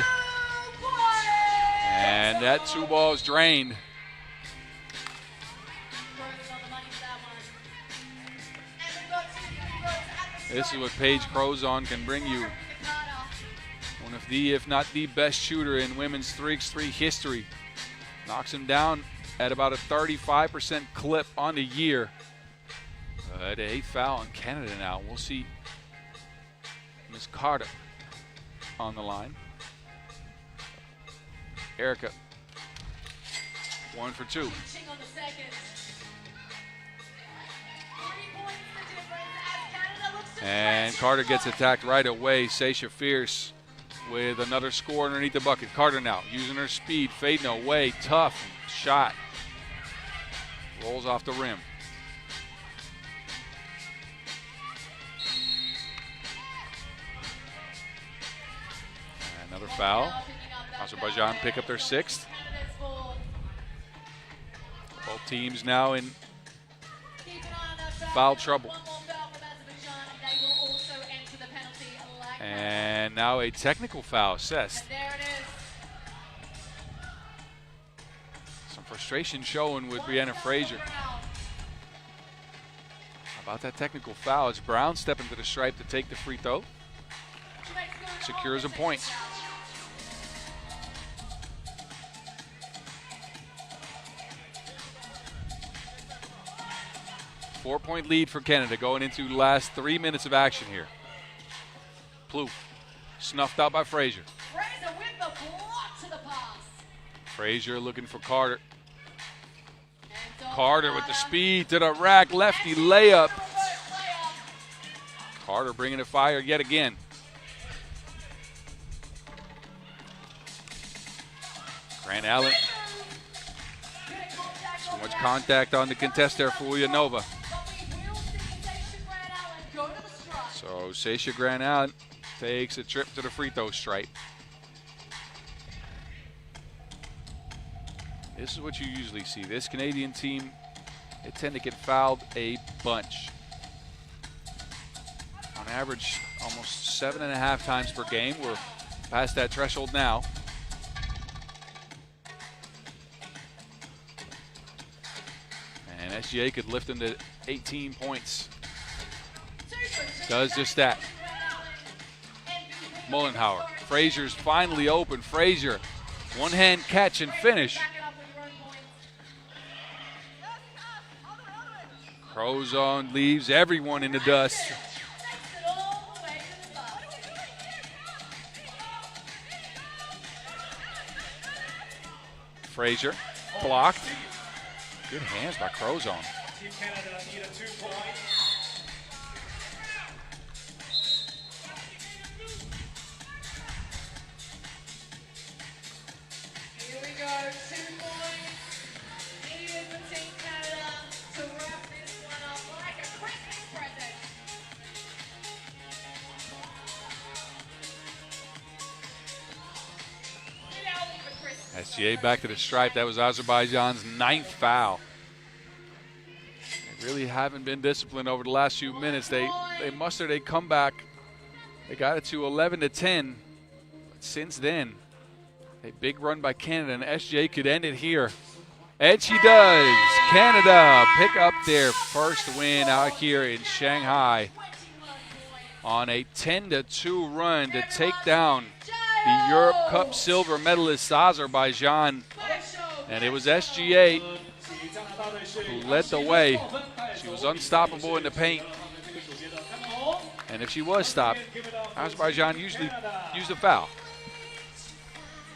And that two balls drained. This is what Paige Crozon can bring you. One of the, if not the best shooter in women's 3x3 history. Knocks him down at about a 35% clip on the year. But a foul on Canada now. We'll see Miss Carter on the line. Erica, 1 for 2. And Carter gets attacked right away. Seisha Fierce with another score underneath the bucket. Carter now using her speed, fading away, tough shot. Rolls off the rim. And another foul. Azerbaijan pick up their 6th. Both teams now in foul trouble. And now a technical foul assessed. Some frustration showing with Brianna Frazier. How about that technical foul? It's Brown stepping to the stripe to take the free throw. Secures a point. Four-point lead for Canada going into the last 3 minutes of action here. Plouffe, snuffed out by Frazier. Frazier with the block to the pass. Frazier looking for Carter. Carter with the speed to the rack, lefty layup. Carter bringing it fire yet again. Grant Allen. So much contact on the contest there for Ulaanbaatar. So Seisha Grant Allen takes a trip to the free throw stripe. This is what you usually see. This Canadian team, they tend to get fouled a bunch. On average, almost 7.5 times per game. We're past that threshold now. And SGA could lift them to 18 points. Does just that. Mullenhauer. Frazier's finally open. Frazier, one-hand catch and finish. Crozon leaves everyone in the dust. Frazier blocked. Good hands by Crozon. Team Canada needed 2 points. Here we go, 2 points needed for Team Canada to wrap this one up like a Christmas present. SGA back to the stripe. That was Azerbaijan's 9th foul. They really haven't been disciplined over the last few minutes. They mustered a comeback. They got it to 11-10. But since then, a big run by Canada, and SGA could end it here. And she does. Canada pick up their first win out here in Shanghai on a 10-2 run to take down the Europe Cup silver medalist Azerbaijan. And it was SGA who led the way. She was unstoppable in the paint. And if she was stopped, Azerbaijan usually used a foul.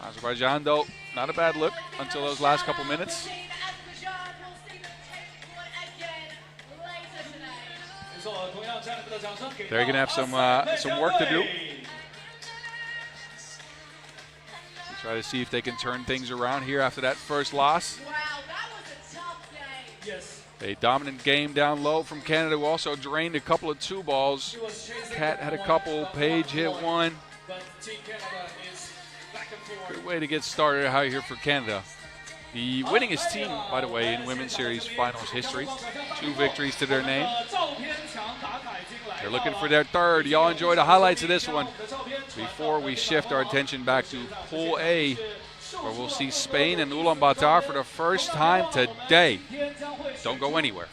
Azerbaijan, though, not a bad look until those last couple minutes. They're going to have some work to do. Try to see if they can turn things around here after that first loss. Wow, that was a tough game. Yes. A dominant game down low from Canada, who also drained a couple of 2 balls. Kat had a couple, Paige hit one. But Team Canada is back and forth. Good way to get started out here for Canada. The winningest team, by the way, in Women's Series Finals history. 2 victories to their name. They're looking for their third. Y'all enjoy the highlights of this one before we shift our attention back to Pool A, where we'll see Spain and Ulaanbaatar for the first time today. Don't go anywhere.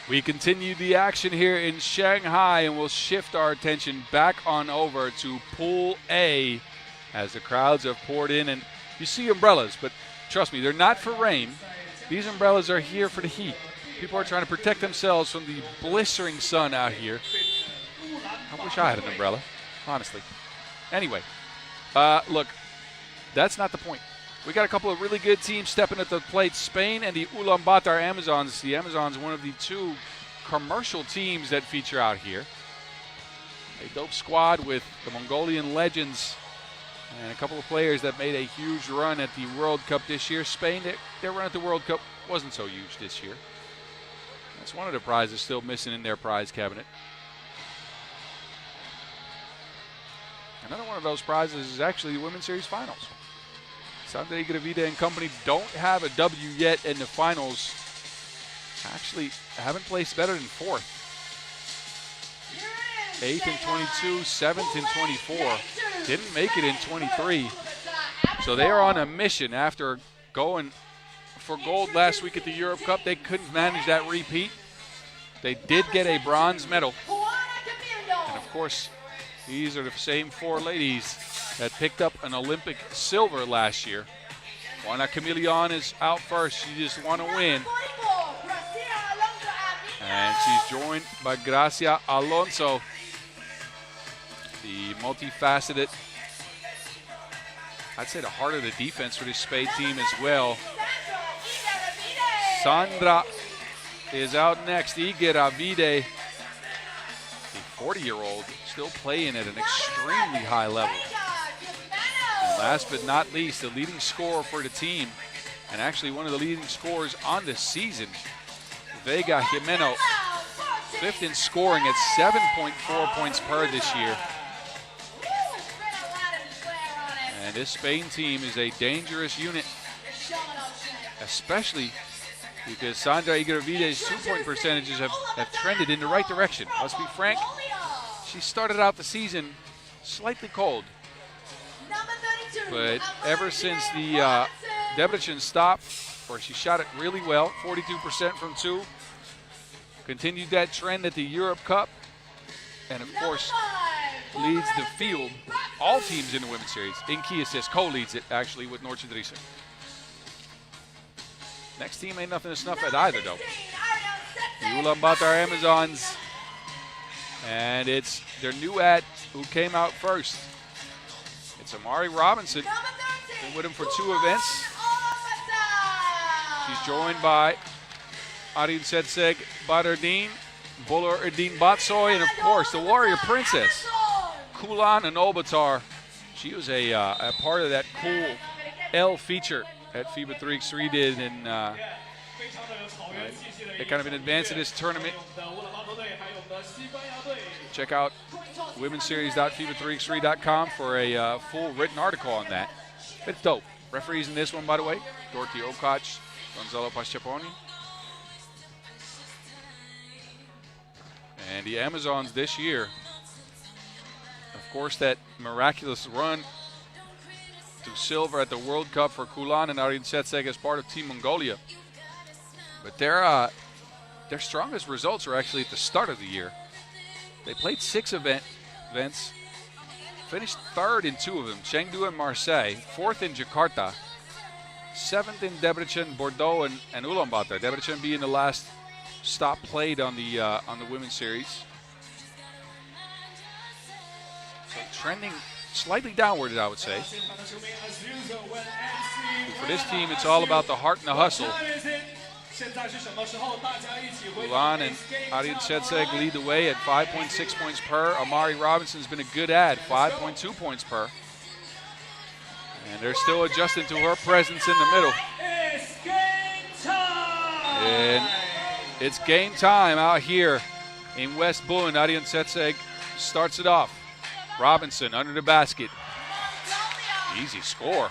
We continue the action here in Shanghai, and we'll shift our attention back on over to Pool A as the crowds have poured in. And you see umbrellas, but trust me, they're not for rain. These umbrellas are here for the heat. People are trying to protect themselves from the blistering sun out here. I wish I had an umbrella, honestly. Anyway, look, that's not the point. We got a couple of really good teams stepping at the plate. Spain and the Ulaanbaatar Amazons. The Amazons, one of the 2 commercial teams that feature out here. A dope squad with the Mongolian legends and a couple of players that made a huge run at the World Cup this year. Spain, their run at the World Cup wasn't so huge this year. That's one of the prizes still missing in their prize cabinet. Another one of those prizes is actually the Women's Series Finals. Sandra Igravide and company don't have a W yet in the finals. Actually, haven't placed better than 4th. 8th in 22, 7th in 24. Didn't make it in 23. So they are on a mission after going for gold last week at the Europe Cup. They couldn't manage that repeat. They did get a bronze medal. And of course, these are the same 4 ladies that picked up an Olympic silver last year. Juana Camilion is out first. She just won a win. And she's joined by Gracia Alonso, the multifaceted, I'd say the heart of the defense for this Spain team as well. Sandra is out next. Igravide, a 40-year-old, still playing at an extremely high level. And last but not least, the leading scorer for the team, and actually one of the leading scorers on the season, Vega Jimeno, 5th in scoring at 7.4 points per this year. And this Spain team is a dangerous unit, especially because Sandra Igravide's 2-point percentages have trended in the right direction. Let's be frank, she started out the season slightly cold. But ever since the Debrecen stop, where she shot it really well, 42% from 2, continued that trend at the Europe Cup, and of course leads the field, all teams in the Women's Series, in key assists, co-leads it actually with Noortje Driessen. Next team ain't nothing to snuff at either though. The Ulaanbaatar Amazons, and it's their new ad who came out first. It's Amari Robinson, been with him for 2 events. She's joined by Arin Setseg, Badardin, Buller Erdin Batsoy, and of course the Warrior Princess, Ulaanbaatar. She was a part of that cool L feature that FIBA 3x3 did, and they kind of in advance of this tournament. Check out womenseries.fiba3x3.com for a full written article on that. It's dope. Referees in this one, by the way, Dorothy Okach, Gonzalo Paschaponi. And the Amazons this year, of course, that miraculous run to silver at the World Cup for Kulan and Arin Setseg as part of Team Mongolia. But their strongest results were actually at the start of the year. They played 6 events, finished 3rd in 2 of them, Chengdu and Marseille, 4th in Jakarta, 7th in Debrecen, Bordeaux, and Ulaanbaatar. Debrecen being the last stop played on the women's series. So trending slightly downward, I would say. For this team, it's all about the heart and the hustle. Ulan and Arin Setseg lead the way at 5.6 points per. Amari Robinson's been a good ad, 5.2 points per. And they're still adjusting to her presence in the middle. And it's game time out here in West Bund. Arin Setseg starts it off. Robinson under the basket. Easy score.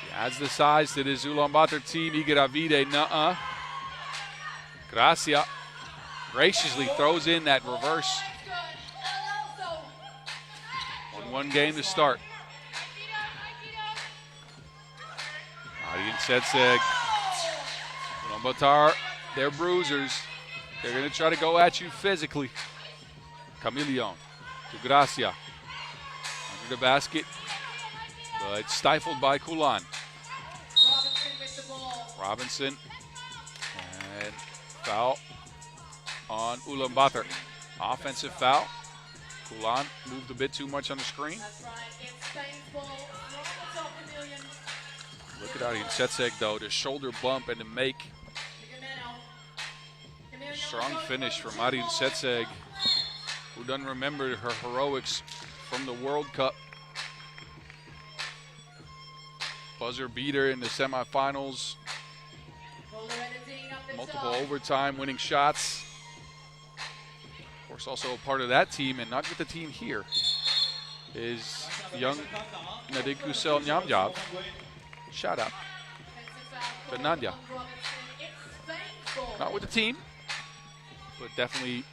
He adds the size to this Ulaanbaatar team. Igravide, nuh-uh. Gracia graciously throws in that reverse. 1-1 game to start. Arin Setseg, Ulaanbaatar, they're bruisers. They're going to try to go at you physically. Chameleon to Gracia. Under the basket, but stifled by Kulan. Robinson. And foul on Ulaanbaatar. Offensive foul. Kulan moved a bit too much on the screen. Look at Arin Setseg, though. The shoulder bump and the make. Strong finish from Arin Setseg, who doesn't remember her heroics from the World Cup. Buzzer beater in the semifinals. Multiple overtime winning shots. Of course, also a part of that team, and not with the team here, is young Nadikusel Nyamjab. Shout out to Nadia. Not with the team, but definitely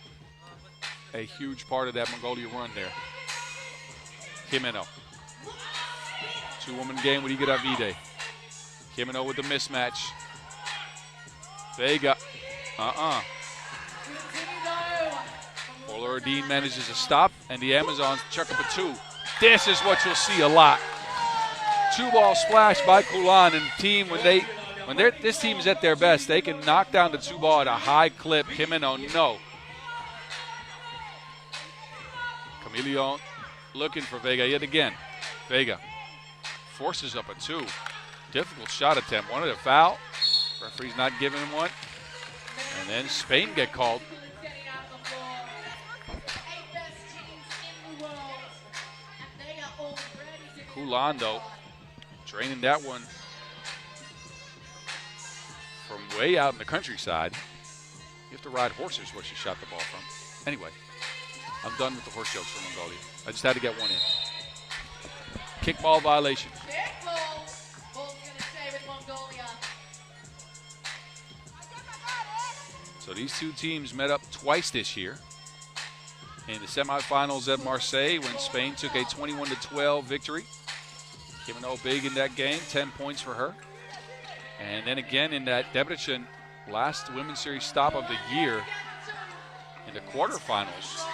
a huge part of that Mongolia run there. Jimeno. 2-woman game with Igravide. Jimeno with the mismatch. Vega. Buller Erdin manages to stop, and the Amazons chuck up a 2. This is what you'll see a lot. 2-ball splash by Kulan, and the team, when this team is at their best, they can knock down the 2-ball at a high clip. Jimeno, no. Chameleon looking for Vega yet again. Vega forces up a 2. Difficult shot attempt. Wanted a foul. Referee's not giving him one. And then Spain get called. Kulan, though, draining that one from way out in the countryside. You have to ride horses where she shot the ball from. Anyway, I'm done with the horse jokes from Mongolia. I just had to get one in. Kickball violation. So these two teams met up twice this year. In the semifinals at Marseille when Spain took a 21-12 victory. Jimeno big in that game, 10 points for her. And then again in that Debrecen last women's series stop of the year in the quarterfinals.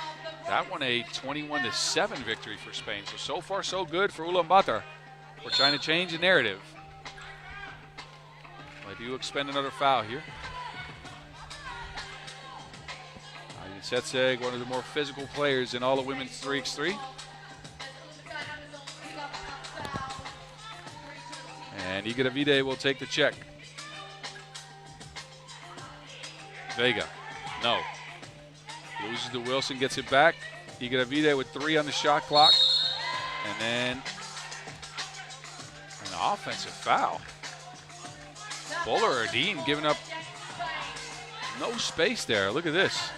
That one a 21-7 victory for Spain. So far so good for Ulaanbaatar. We're trying to change the narrative. I do expend another foul here. Setseg, one of the more physical players in all of women's 3x3. And And Igravide will take the check. Vega, no. Loses to Wilson, gets it back. Igravide with 3 on the shot clock. And then an offensive foul. Bowler Erdine giving up no space there. Look at this.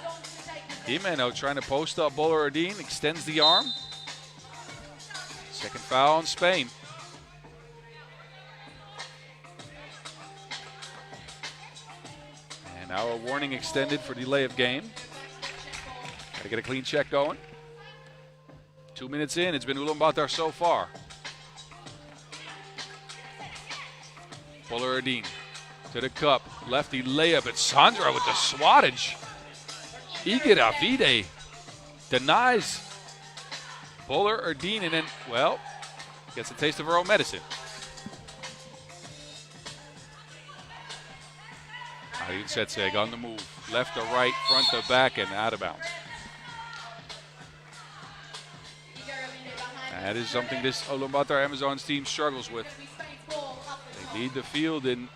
Jimeno trying to post up Bowler Erdine, extends the arm. Second foul on Spain. And now a warning extended for delay of game. Got to get a clean check going. 2 minutes in, it's been Ulaanbaatar so far. Bowler Erdine to the cup. Lefty layup. It's Sandra with the swattage. Igravide denies Bowler Erdine, and then, well, gets a taste of her own medicine. Arjen Setseg on the move. Left to right, front to back, and out of bounds. That is something this Ulaanbaatar Amazons team struggles with. They lead the field in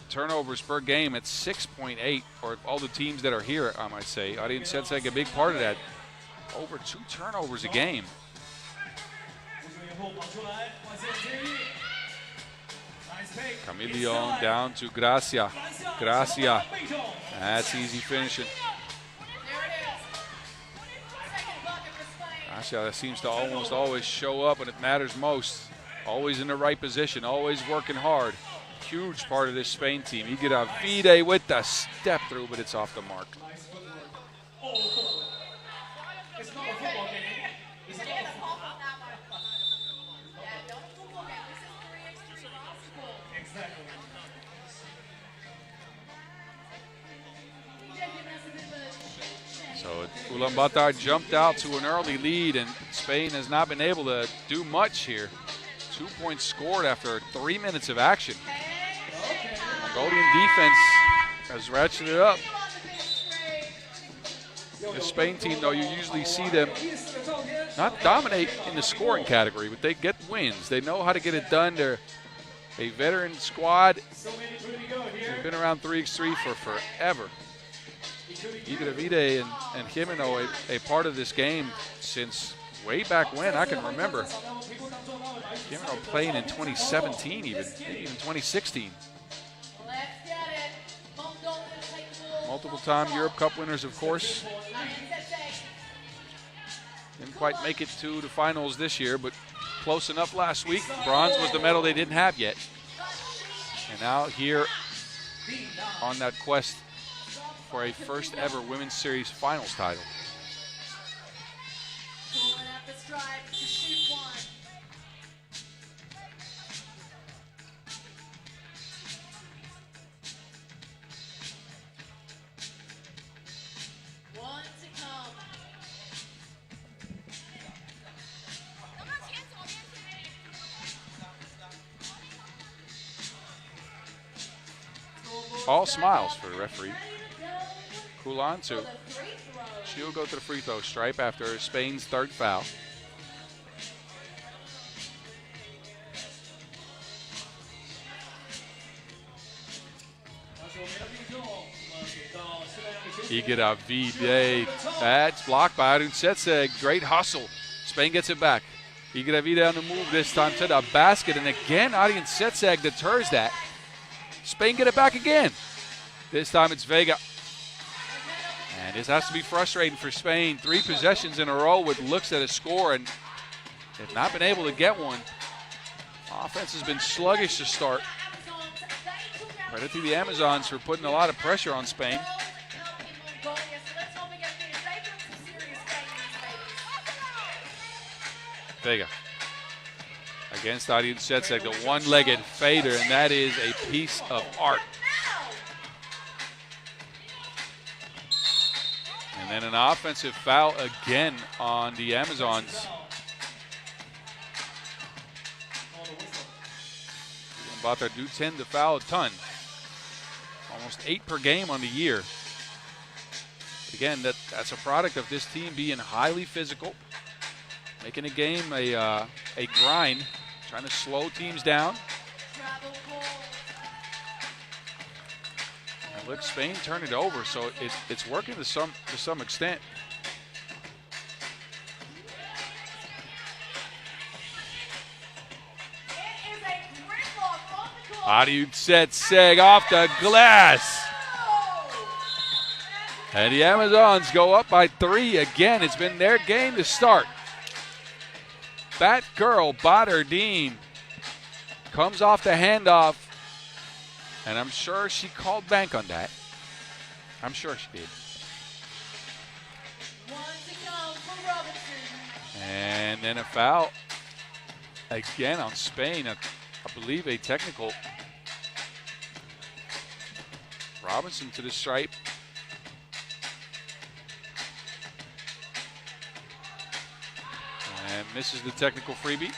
turnovers per game at 6.8, or all the teams that are here, I might say. Arjen Setseg a big part of that. Over 2 turnovers a game. Camillion down to Gracia. Gracia. That's easy finishing. Gracia seems to almost always show up when it matters most. Always in the right position, always working hard. Huge part of this Spain team. Igravide with the step through, but it's off the mark. So Ulaanbaatar jumped out to an early lead, and Spain has not been able to do much here. 2 points scored after 3 minutes of action. Mongolian defense has ratcheted it up. The Spain team, though, you usually see them not dominate in the scoring category, but they get wins. They know how to get it done. They're a veteran squad. They've been around 3x3 for forever. Igravide and Jimeno a part of this game since way back when. I can remember Jimeno playing in 2017, maybe even 2016. Multiple-time Europe Cup winners, of course. Didn't quite make it to the finals this year, but close enough last week. Bronze was the medal they didn't have yet. And now here on that quest for a first ever Women's Series Finals title. All smiles for the referee. Kulan too. She'll go to the free throw stripe after Spain's third foul. Igravide. That's blocked by Arjen Setseg. Great hustle. Spain gets it back. Igravide on the move this time to the basket. And again, Arjen Setseg deters that. Spain get it back again. This time it's Vega. And this has to be frustrating for Spain. 3 possessions in a row with looks at a score, and they've not been able to get one. Offense has been sluggish to start. Credit to the Amazons for putting a lot of pressure on Spain. Vega against Arjen Setseg, the one-legged fader, and that is a piece of art. And then an offensive foul again on the Amazons. Ulaanbaatar do tend to foul a ton. Almost 8 per game on the year. Again, that's a product of this team being highly physical, making a game a grind, trying to slow teams down. And look, Spain turned it over, so it's working to some extent. How do you set Seg off the glass? And the Amazons go up by 3 again. It's been their game to start. Bat girl, Ulaanbaatar comes off the handoff. And I'm sure she called bank on that. I'm sure she did. And then a foul again on Spain. I believe a technical. Robinson to the stripe. And misses the technical freebie.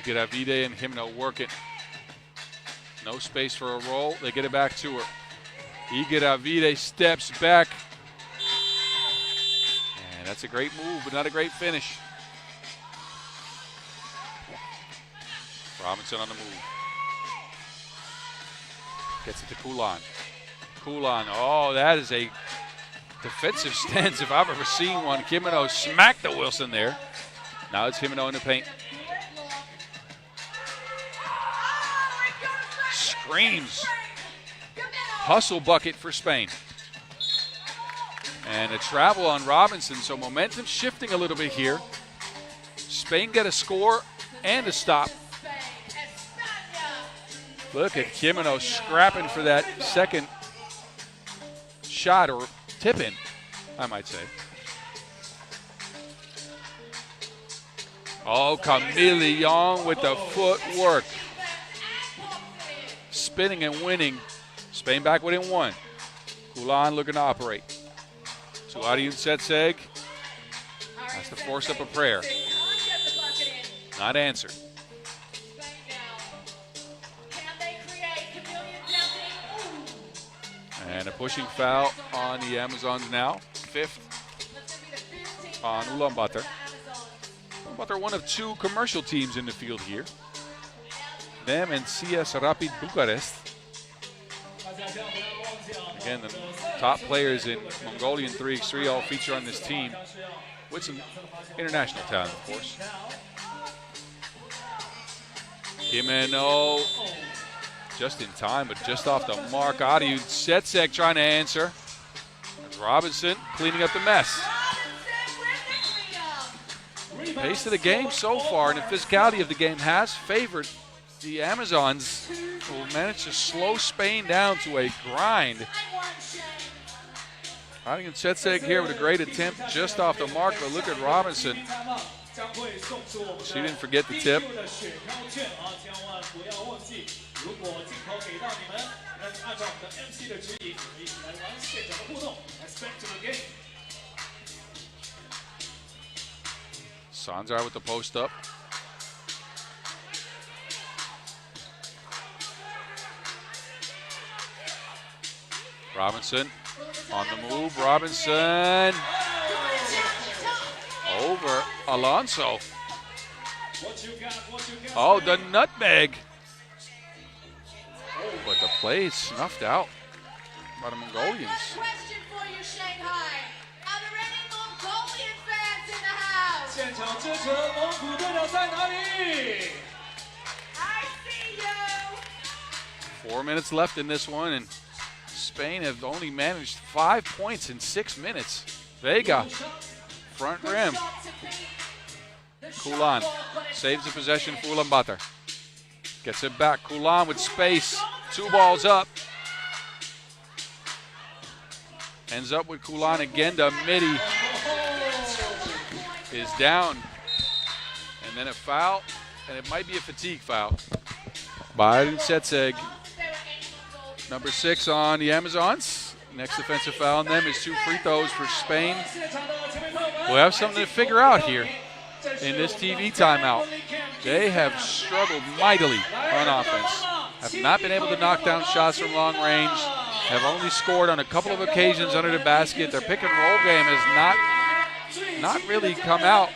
Avide and Himno work it. No space for a roll. They get it back to her. Avide steps back. And that's a great move, but not a great finish. Robinson on the move. Gets it to Kulan. Kulan, oh, that is a defensive stance if I've ever seen one. Himno smacked the Wilson there. Now it's Himno in the paint. Screams. Hustle bucket for Spain. And a travel on Robinson, so momentum shifting a little bit here. Spain get a score and a stop. Look at Himno scrapping for that second shot, or tip-in, I might say. Oh, Camille Young with the footwork. Spinning and winning. Spain back within 1. Kulan looking to operate. Suadiun Setseg has to force up a prayer. Not answered. And a pushing foul on the Amazons now. 5th on Ulaanbaatar. Ulaanbaatar, one of 2 commercial teams in the field here. Them and CS Rapid Bucharest. Again, the top players in Mongolian 3x3 all feature on this team, with some international talent, of course. Himno just in time, but just off the mark. Adiu Setseg trying to answer. Robinson cleaning up the mess. Pace of the game so far and the physicality of the game has favored the Amazons, who will manage to slow Spain down to a grind. Adiu Setseg here with a great attempt just off the mark, but look at Robinson. She didn't forget the tip. Sanzar with the post up. Robinson on the move. Robinson over Alonso. Oh, the nutmeg. But the play is snuffed out by the Mongolians. Question for you, Shanghai. Are there any Mongolian fans in the house? I see you. 4 minutes left in this one, and Spain have only managed 5 points in 6 minutes. Vega, front rim. Kulan saves the possession for Ulaanbaatar. Gets it back. Kulan with space. 2 balls up. Ends up with Kulan again. The midi is down. And then a foul, and it might be a fatigue foul by Setseg. Number 6 on the Amazons. Next offensive foul on them is 2 free throws for Spain. We'll have something to figure out here in this TV timeout. They have struggled mightily on offense. Have not been able to knock down shots from long range. have only scored on a couple of occasions under the basket. Their pick and roll game has not really come out.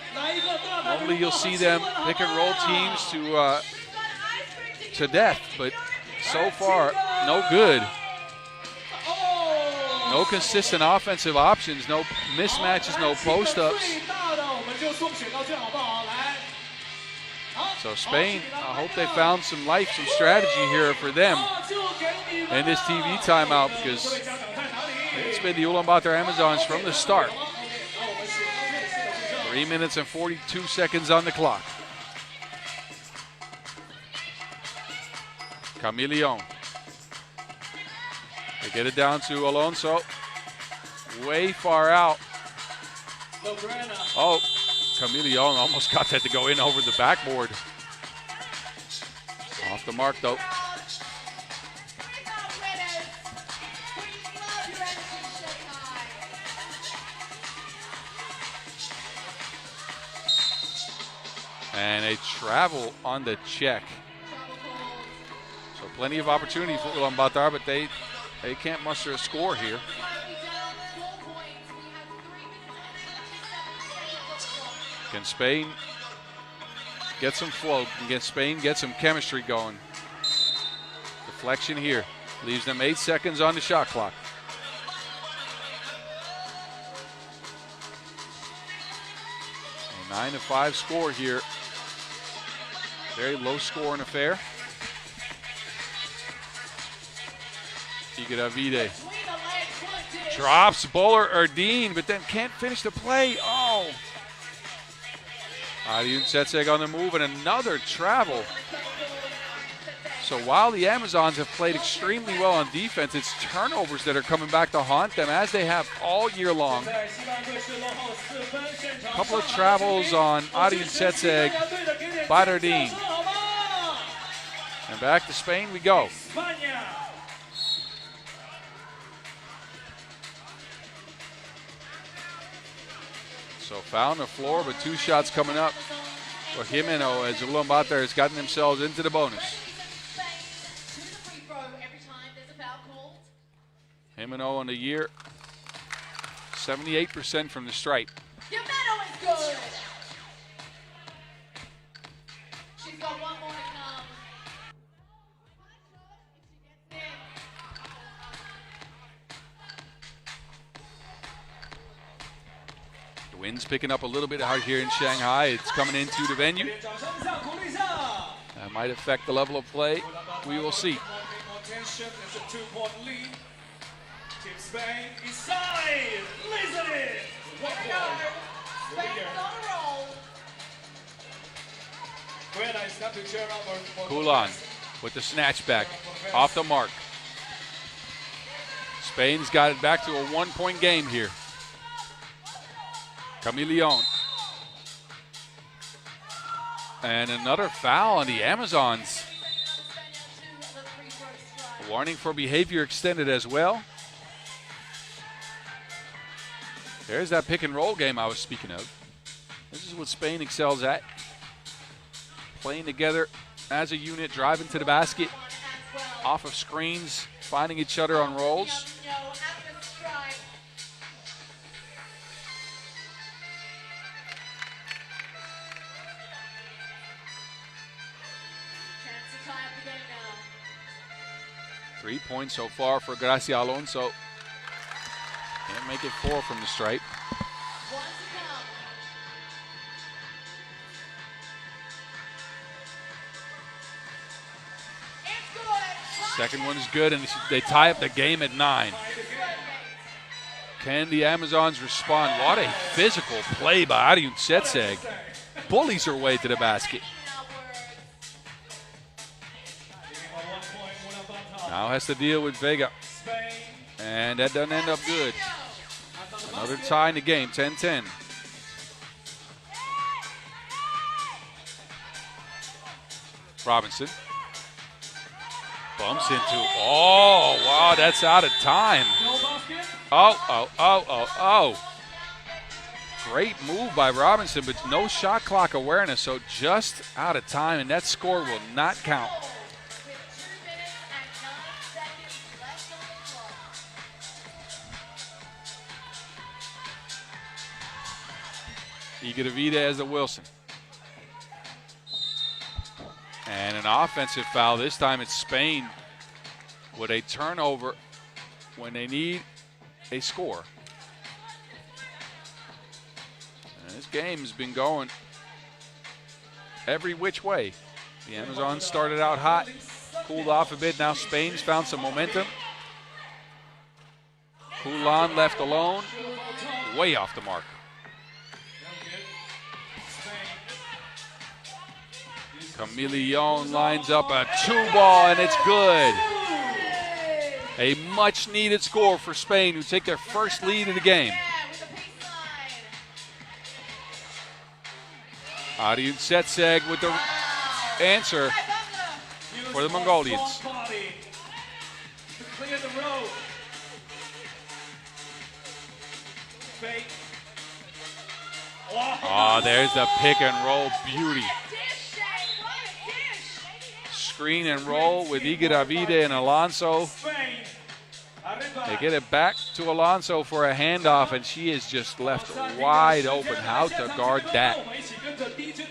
Normally you'll see them pick and roll teams to death, but so far, no good. No consistent offensive options, no mismatches, no post-ups. So Spain, I hope they found some life, some strategy here for them in this TV timeout, because it's been the Ulaanbaatar Amazons from the start. 3 minutes and 42 seconds on the clock. Camilleon. They get it down to Alonso. Way far out. Oh, Camilleon almost got that to go in over the backboard. Off the mark, though. And a travel on the check. So plenty of opportunity for Ulaanbaatar, but they can't muster a score here. Can Spain get some flow? Can Spain get some chemistry going? Deflection here. Leaves them 8 seconds on the shot clock. A 9-5 score here. Very low scoring affair. Davide drops bowler Erdine, but then can't finish the play. Oh. Ulaanbaatar on the move, and another travel. So while the Amazons have played extremely well on defense, it's turnovers that are coming back to haunt them, as they have all year long. A couple of travels on Ulaanbaatar by Erdine. And back to Spain we go. So foul on the floor, but 2 shots coming up for Jimeno as Ulaanbaatar has gotten themselves into the bonus. Jimeno on the year, 78% from the stripe. Jimeno is good. She's got one more to come. The wind's picking up a little bit out here in Shanghai. It's coming into the venue. That might affect the level of play. We will see. Kulan with the snatch back. Off the mark. Spain's got it back to a 1-point game here. Camilleon. And another foul on the Amazons. A warning for behavior extended as well. There's that pick and roll game I was speaking of. This is what Spain excels at. Playing together as a unit, driving to the basket, off of screens, finding each other on rolls. Three points so far for Gracia Alonso. Can't make it 4 from the stripe. Second one's good, and they tie up the game at 9. Can the Amazons respond? What a physical play by Ulaanbaatar. Bullies her way to the basket. Now has to deal with Vega. And that doesn't end up good. Another tie in the game, 10-10. Robinson. Bumps into, oh, wow, that's out of time. Oh. Great move by Robinson, but no shot clock awareness, so just out of time, and that score will not count. Igedavide as the Wilson. And an offensive foul. This time it's Spain with a turnover when they need a score. And this game has been going every which way. The Amazons started out hot, cooled off a bit. Now Spain's found some momentum. Ulan left alone, way off the mark. Camilion lines up a 2-ball, and it's good. A much-needed score for Spain, who take their first lead of the game. Ariyun Setseg with the answer for the Mongolians. Oh, there's the pick and roll beauty. Screen and roll with Igedavide and Alonso. They get it back to Alonso for a handoff, and she is just left wide open. How to guard that?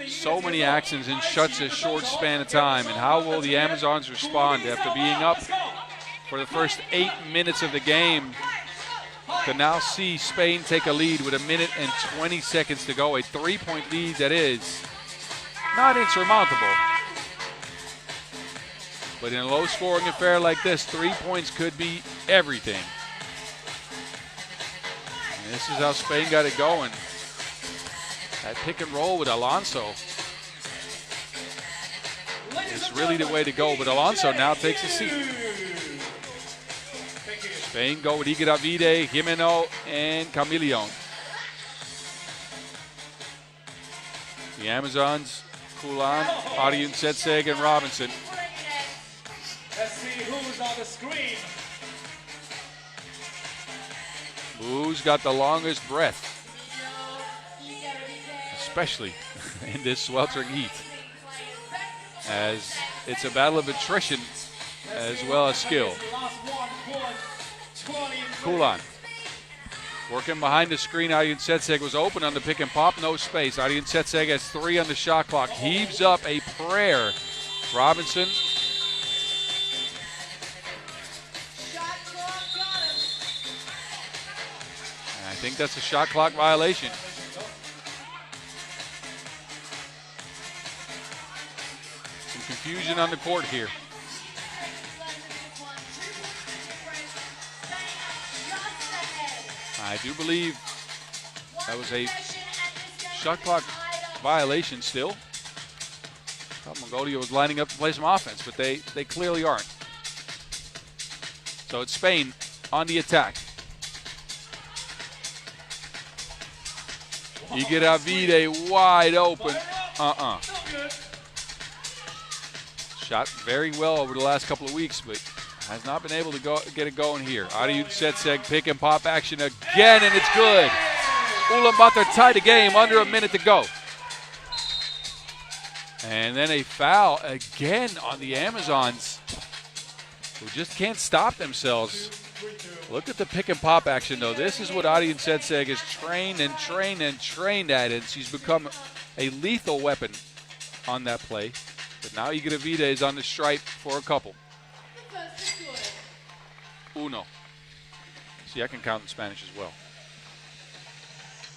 So many actions in such a short span of time, and how will the Amazons respond after being up for the first 8 minutes of the game to now see Spain take a lead with 1 minute and 20 seconds to go, a 3-point lead that is not insurmountable. But in a low-scoring affair like this, 3 points could be everything. And this is how Spain got it going. That pick and roll with Alonso is really the way to go. But Alonso now takes a seat. Spain go with Igedavide, Jimeno, and Camilion. The Amazons, Ulan, Ariyun Setseg, and Robinson. Let's see who's on the screen. Who's got the longest breath? Especially in this sweltering heat. As it's a battle of attrition as well as skill. Ulan working behind the screen. Ariyun Setseg was open on the pick and pop, no space. Ariyun Setseg has 3 on the shot clock. Heaves up a prayer. Robinson. I think that's a shot clock violation. Some confusion on the court here. I do believe that was a shot clock violation still. I thought Mongolia was lining up to play some offense, but they clearly aren't. So it's Spain on the attack. Igedavide wide open. Shot very well over the last couple of weeks, but has not been able to get it going here. Ariyun Setseg pick and pop action again, and it's good. Ulaanbaatar tied the game, under 1 minute to go. And then a foul again on the Amazons, who just can't stop themselves. Look at the pick and pop action, though. This is what Ariyun Setseg has trained and trained and trained at, and she's become a lethal weapon on that play. But now Igedavide is on the stripe for a couple. Uno. See, I can count in Spanish as well.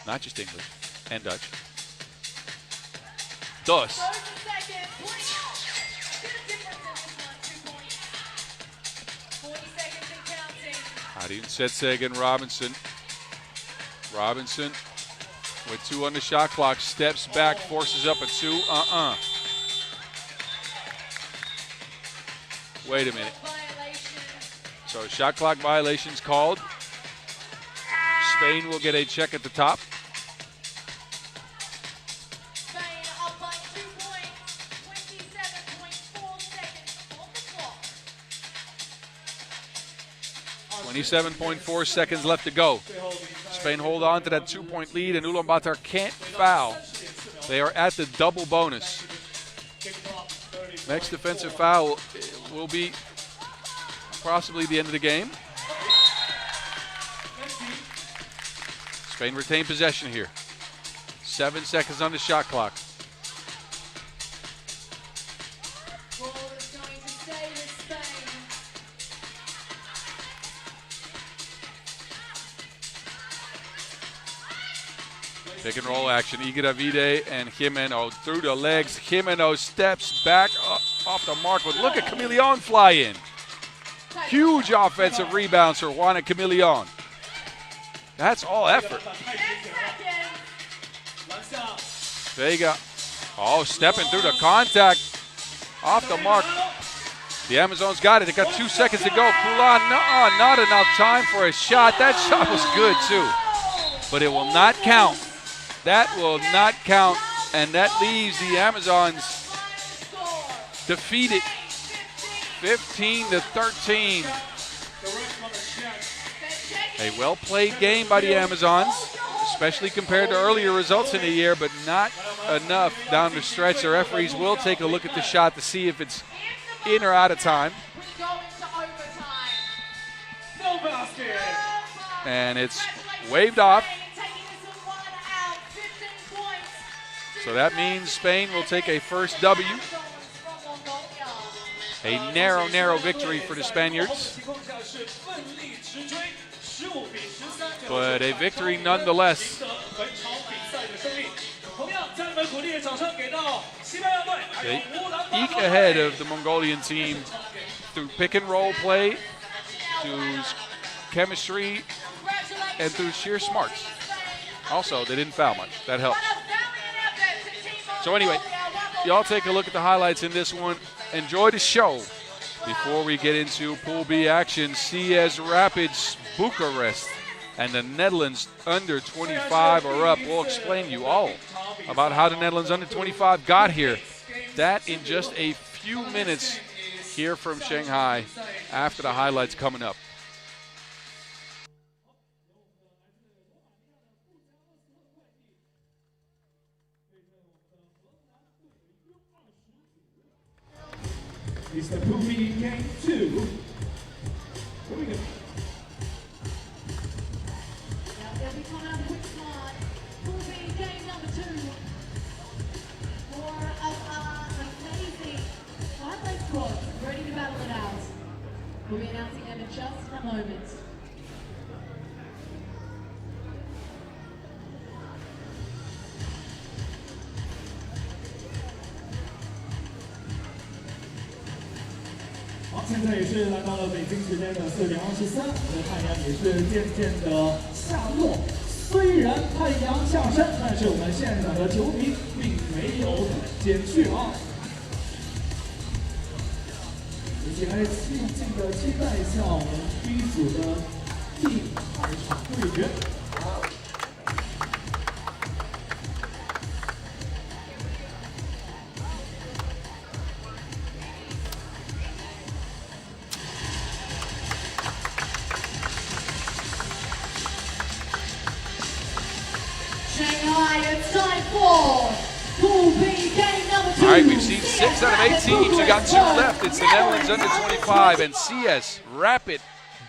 Not just English and Dutch. Dos. Ariyun Setseg and Robinson. Robinson with 2 on the shot clock, steps back, forces up a 2. Wait a minute. So shot clock violations called. Spain will get a check at the top. Spain up by 2 points, 27.4 seconds on the clock. 27.4 seconds left to go. Spain hold on to that 2-point lead, and Ulaanbaatar can't foul. They are at the double bonus. Next defensive foul will be possibly the end of the game. Spain retain possession here. 7 seconds on the shot clock. Ball is going to stay with Spain. Pick and roll action. Igravide and Jimeno through the legs. Jimeno steps back off the mark, but look at Camilleon fly in. Huge offensive rebounds for Juana Camilleon. That's all effort. 10 seconds. Vega, stepping through the contact. Off the mark. The Amazons got it. They got 2 seconds to go. Poulan, not enough time for a shot. That shot was good too, but it will not count. That will not count, and that leaves the Amazons defeated 15-13. A well-played game by the Amazons, especially compared to earlier results in the year, but not enough down the stretch. The referees will take a look at the shot to see if it's in or out of time. We go into overtime. No basket. And it's waved off. So that means Spain will take a first W. A narrow victory for the Spaniards, but a victory nonetheless. They eke ahead of the Mongolian team through pick and roll play, through chemistry, and through sheer smarts. Also, they didn't foul much. That helps. So anyway, y'all take a look at the highlights in this one. Enjoy the show. Before we get into Pool B action, CS Rapids Bucharest and the Netherlands under 25 are up. We'll explain to you all about how the Netherlands under 25 got here. That in just a few minutes here from Shanghai after the highlights coming up. It's the Pool B game 2. Here we go. Every time quick slide. Pool B game number 2. More of our amazing highlight squad ready to battle it out. We'll be announcing them in just a moment. 现在也是来到了北京时间的4点23，我们的太阳也是渐渐的下落。虽然太阳下山，但是我们现场的球迷并没有减去啊！一起来静静的期待一下我们 B 组的第2场对决。 Shanghai, it's time for Pool B game number 2. All right, we've seen 6 out of 8 teams. We got 2 left. It's the Netherlands under 25 and CS Rapid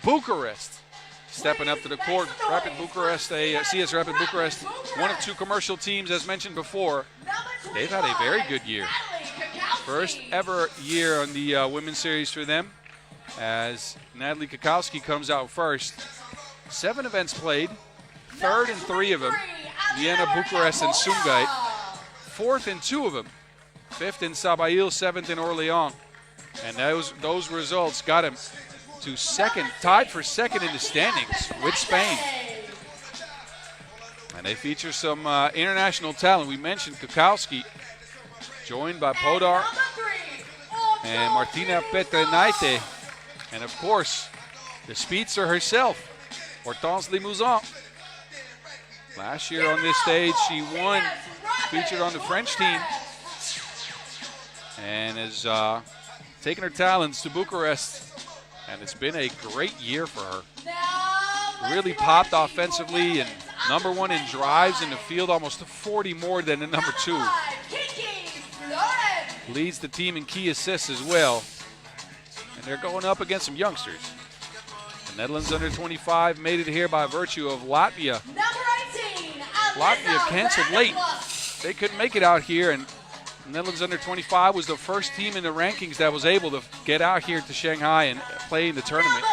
Bucharest stepping up to the court. Rapid Bucharest, CS Rapid Bucharest, one of 2 commercial teams, as mentioned before. They've had a very good year. First ever year on the women's series for them, as Natalie Kakowski comes out first. 7 events played, 3rd in 3 of them. Vienna, Bucharest, and Shanghai. 4th in 2 of them. 5th in Sabail, 7th in Orléans. And those results got him to second, tied for second in the standings with Spain. And they feature some international talent. We mentioned Kakowski, joined by Podar and Martina Petrenaite. And of course, the speedster herself, Hortense Limousin. Last year on this stage, she won, featured on the French team, and has taken her talents to Bucharest, and it's been a great year for her. Really popped offensively and #1 in drives in the field, almost 40 more than the #2. Leads the team in key assists as well, and they're going up against some youngsters. The Netherlands under 25 made it here by virtue of Latvia. Latvia canceled late they couldn't make it out here, and the Netherlands under 25 was the first team in the rankings that was able to get out here to Shanghai and play in the tournament.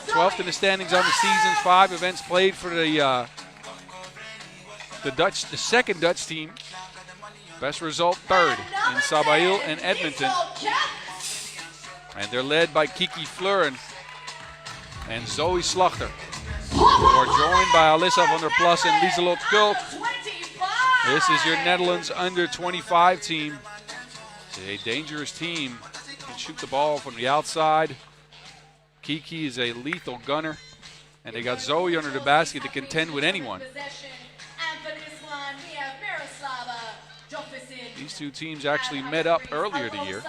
12th in the standings on the season, 5 events played for the second Dutch team. Best result, 3rd in Sabail and Edmonton. And they're led by Kiki Fleuren and Zoe Slachter, who are joined by Alyssa van der Plas and Lieselot Kulk. This is your Netherlands under 25 team. It's a dangerous team. Can shoot the ball from the outside. Kiki is a lethal gunner. And they got Zoe under the basket to contend with anyone. These two teams actually met up earlier the year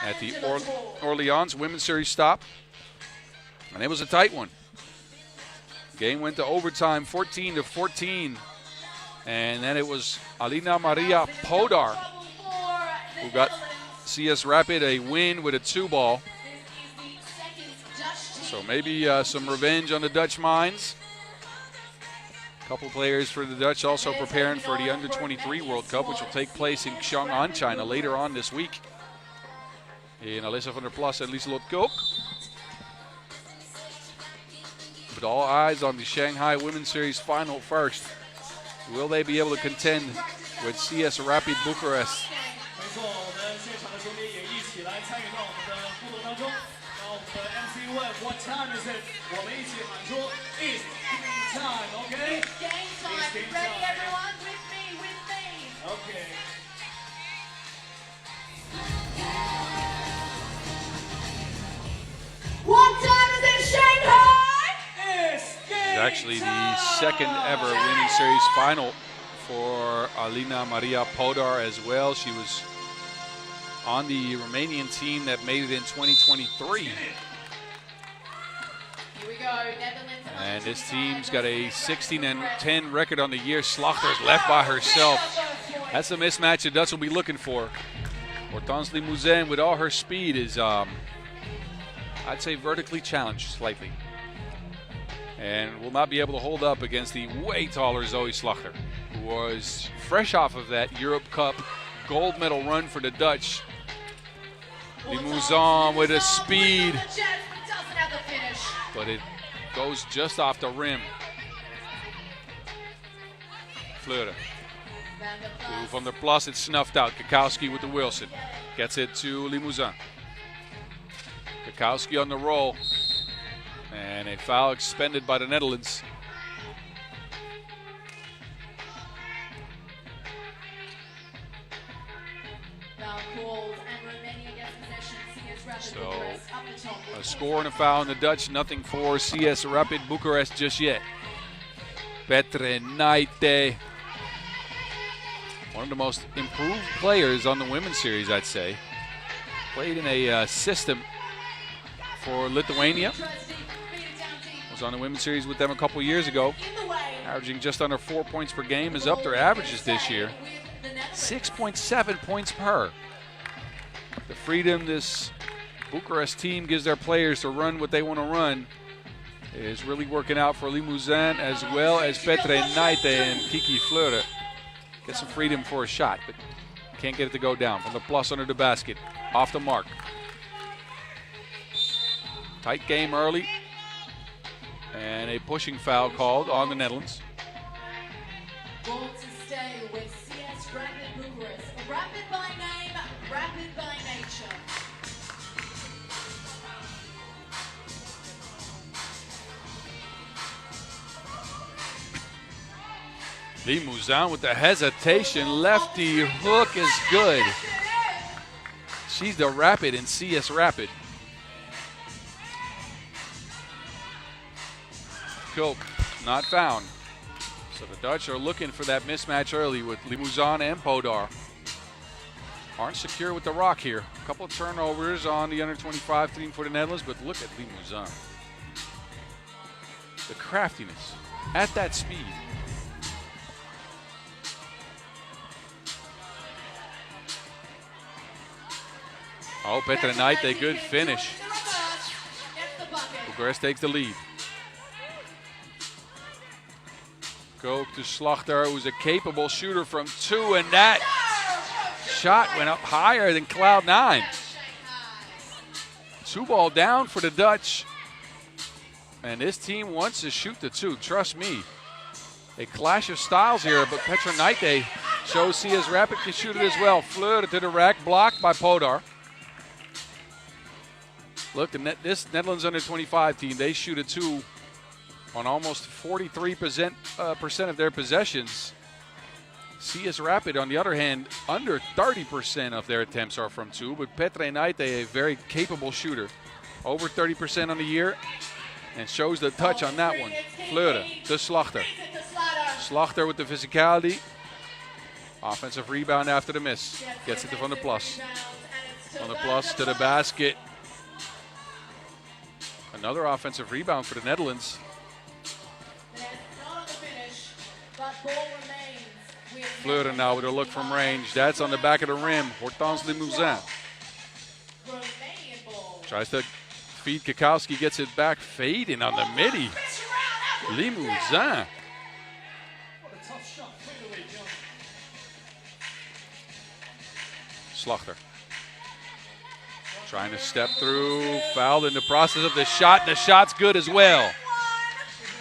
at the Orleans Women's Series stop. And it was a tight one. Game went to overtime, 14-14. And then it was Alina Maria Podar who got CS Rapid a win with a 2-ball. So maybe some revenge on the Dutch minds. A couple players for the Dutch also preparing for the Under-23 World Cup, which will take place in Shanghai, China, later on this week. In Alyssa van der Plas and Lieselot Kulk. But all eyes on the Shanghai Women's Series final first. Will they be able to contend with CS Rapid Bucharest? What time is it? 我们一起喊出 It's game time, okay? It's game time. Ready, everyone? With me, with me. Okay. What time is it, Shanghai? It's game It's actually the time. second ever Women's Series final for Alina Maria Podar as well. She was on the Romanian team that made it in 2023. And this team's got a 16-10 record on the year. Slachter's left by herself. That's a mismatch the Dutch will be looking for. Hortense Limousin, with all her speed, is, I'd say, vertically challenged slightly. And will not be able to hold up against the way taller Zoe Slachter, who was fresh off of that Europe Cup gold medal run for the Dutch. Limousin with a speed, but it goes just off the rim. Fleuren. Van der Plas, it's snuffed out. Kakowski with the Wilson. Gets it to Limousin. Kakowski on the roll. And a foul expended by the Netherlands. So, a score and a foul on the Dutch. Nothing for CS Rapid Bucharest just yet. Petre Naite. One of the most improved players on the Women's Series, I'd say. Played in a system for Lithuania. Was on the Women's Series with them a couple years ago. Averaging just under 4 points per game. Is up their averages this year. 6.7 points per. The freedom this Bucharest team gives their players to run what they want to run is really working out for Limousin as well as Petre Naite and Kiki Fleuren. Get some freedom for a shot, but can't get it to go down. From the plus under the basket, off the mark. Tight game early, and a pushing foul called on the Netherlands. Born to stay with CS Rapid Bucharest. Rapid by name, rapid by nature. Limousin with the hesitation. Lefty hook is good. She's the Rapid in CS Rapid. Kulk not found. So the Dutch are looking for that mismatch early with Limousin and Podar. Aren't secure with the rock here. A couple of turnovers on the under-25 team for the Netherlands, but look at Limousin. The craftiness at that speed. Oh, Petre Naite, a good finish. Bucharest takes the lead. Go to Slachter, who's a capable shooter from 2, and that shot went up higher than Cloud9. 2-ball down for the Dutch. And this team wants to shoot the 2, trust me. A clash of styles here, but Petronaite shows CS Rapid can shoot it as well. Fleur to the rack, blocked by Podar. Look, this Netherlands under-25 team, they shoot a 2 on almost 43% of their possessions. CS Rapid, on the other hand, under 30% of their attempts are from 2, but Petronaite, a very capable shooter. Over 30% on the year, and shows the touch on that one. Fleur to Slachter. Slachter with the physicality. Offensive rebound after the miss. Gets it to Van der Plas. Van der Plas to the basket. Another offensive rebound for the Netherlands. Fleur now with a look from range. That's on the back of the rim. Hortense Limousin tries to feed Kakowski, gets it back, fading on the midi. Limousin. Slachter trying to step through, fouled in the process of the shot, and the shot's good as well.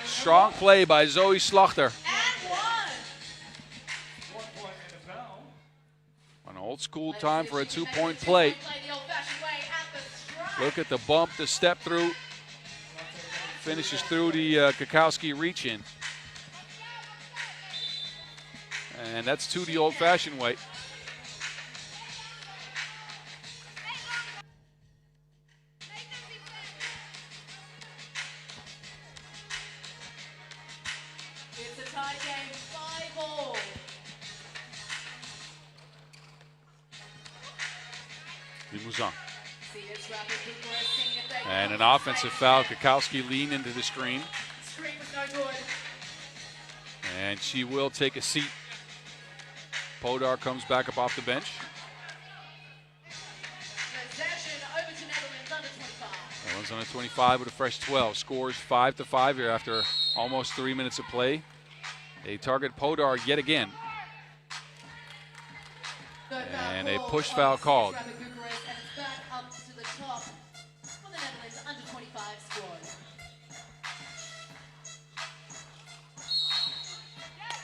Strong play by Zoe Slachter. An old school time for a 2-point play. Look at the bump, the step through. Finishes through the Kakowski reach in. And that's 2 the old-fashioned way. It's a tie game, 5-all. Limousin. And an offensive foul. Kakowski leaned into the screen. And she will take a seat. Podar comes back up off the bench. Netherlands under 25 with a fresh 12. Scores 5-5 here after almost 3 minutes of play. They target Podar yet again. And a push foul called.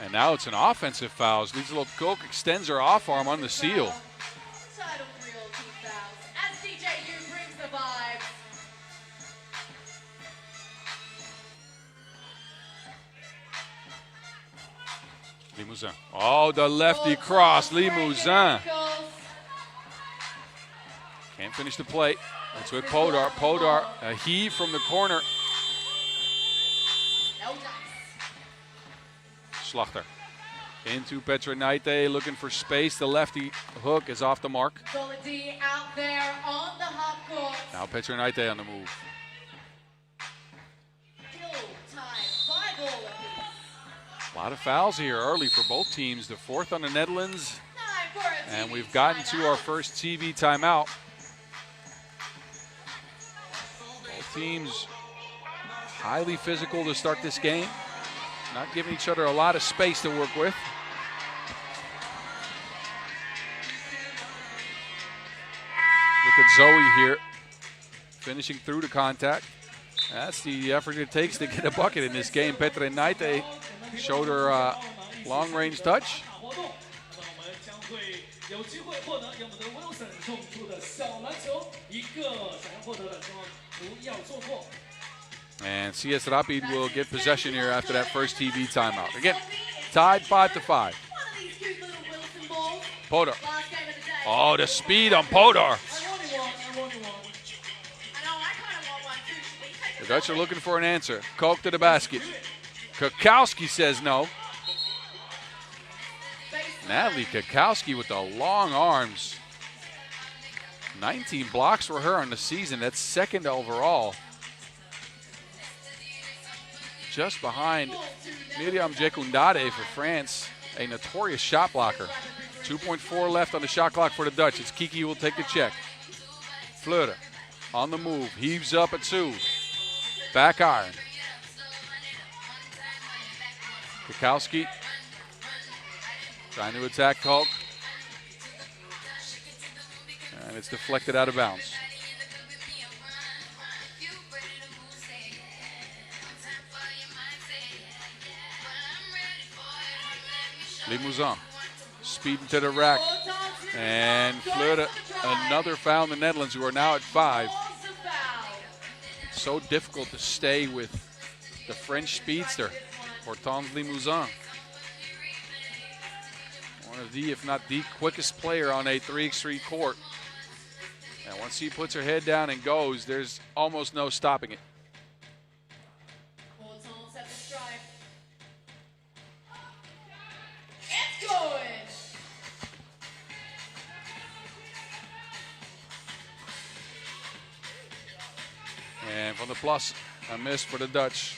And now it's an offensive foul. Lieselot Koch extends her off arm on the seal. Title 3 all team fouls as DJU brings the vibes. Limousin. Oh, the lefty cross. Limousin. Can't finish the play. It's with Podar. Podar, a heave from the corner. Slachter into Petronaite, looking for space. The lefty hook is off the mark. Solidi out there on the half court. Now Petronaite on the move. Still tied, 5-all apiece. A lot of fouls here early for both teams. The 4th on the Netherlands. And we've gotten to our first TV timeout. Both teams highly physical to start this game. Not giving each other a lot of space to work with. Look at Zoe here, finishing through the contact. That's the effort it takes to get a bucket in this game. Petronaite showed her long-range touch. And CS Rapid will get possession here after that first TV timeout. Again, tied 5-5. Podar. Oh, the speed on Podar. The Dutch are looking for an answer. Koch to the basket. Kakowski says no. Natalie Kakowski with the long arms. 19 blocks for her on the season. That's 2nd overall. Just behind Miriam Jekundade for France, a notorious shot blocker. 2.4 left on the shot clock for the Dutch. It's Kiki who will take the check. Fleur on the move, heaves up at 2. Back iron. Kukowski trying to attack Hulk. And it's deflected out of bounds. Limousin speeding to the rack. And Fleur, another foul in the Netherlands, who are now at 5. So difficult to stay with the French speedster, Hortense Limousin. One of the, if not the quickest player on a 3x3 court. And once he puts her head down and goes, there's almost no stopping it. And from the plus, a miss for the Dutch.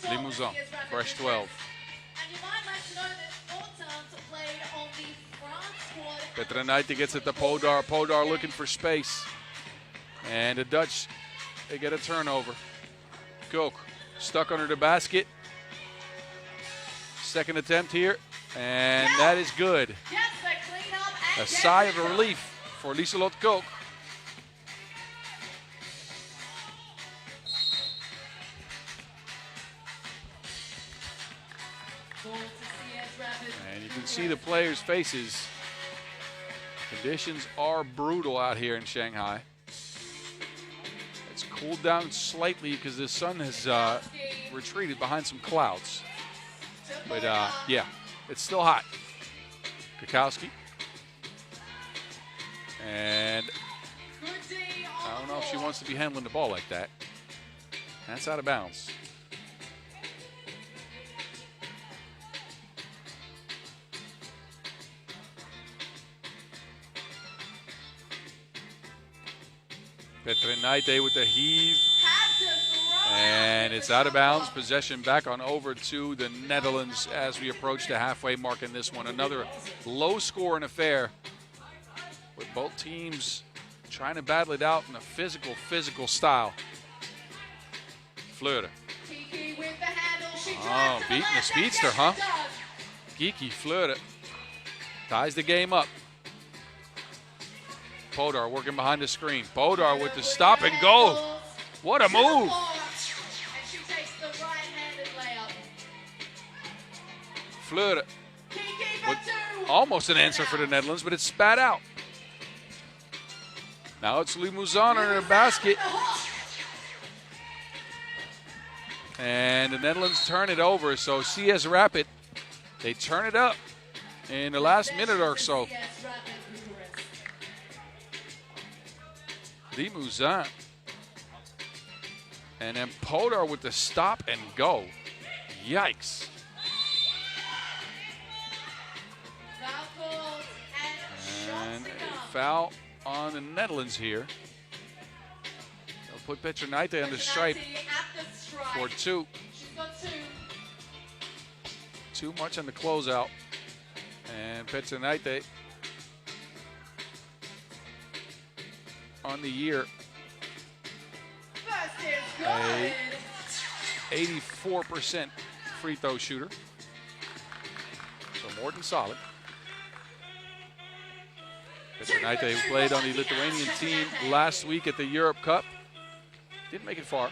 Limousin, fresh 12. Petrenaite gets it to Podar. Podar looking for space. And the Dutch, they get a turnover. Koch stuck under the basket. Second attempt here, and that is good. A sigh of relief for Lieselot Koch. And you can see the players' faces. Conditions are brutal out here in Shanghai. It's cooled down slightly because the sun has retreated behind some clouds. But yeah, it's still hot. Kukowski. And I don't know if she wants to be handling the ball like that. That's out of bounds. Petrenaite with the heave. And it's out of bounds. Possession back on over to the Netherlands as we approach the halfway mark in this one. Another low-scoring affair with both teams trying to battle it out in a physical style. Fleur. Oh, beating the speedster, huh? Kiki Fleur ties the game up. Podar working behind the screen. Podar with the stop and go. What a move. Fleur with almost an answer for the Netherlands, but it's spat out. Now it's Limousin under the basket. And the Netherlands turn it over, so CS Rapid, they turn it up in the last minute or so. Limousin. And then Podar with the stop and go. Yikes. And a foul on the Netherlands here. They'll put Petrenaite on the stripe for 2. Too much on the closeout. And Petrenaite on the year. A 84% free throw shooter. So more than solid. Petrenaite, who played on the Lithuanian team last week at the Europe Cup. Didn't make it far.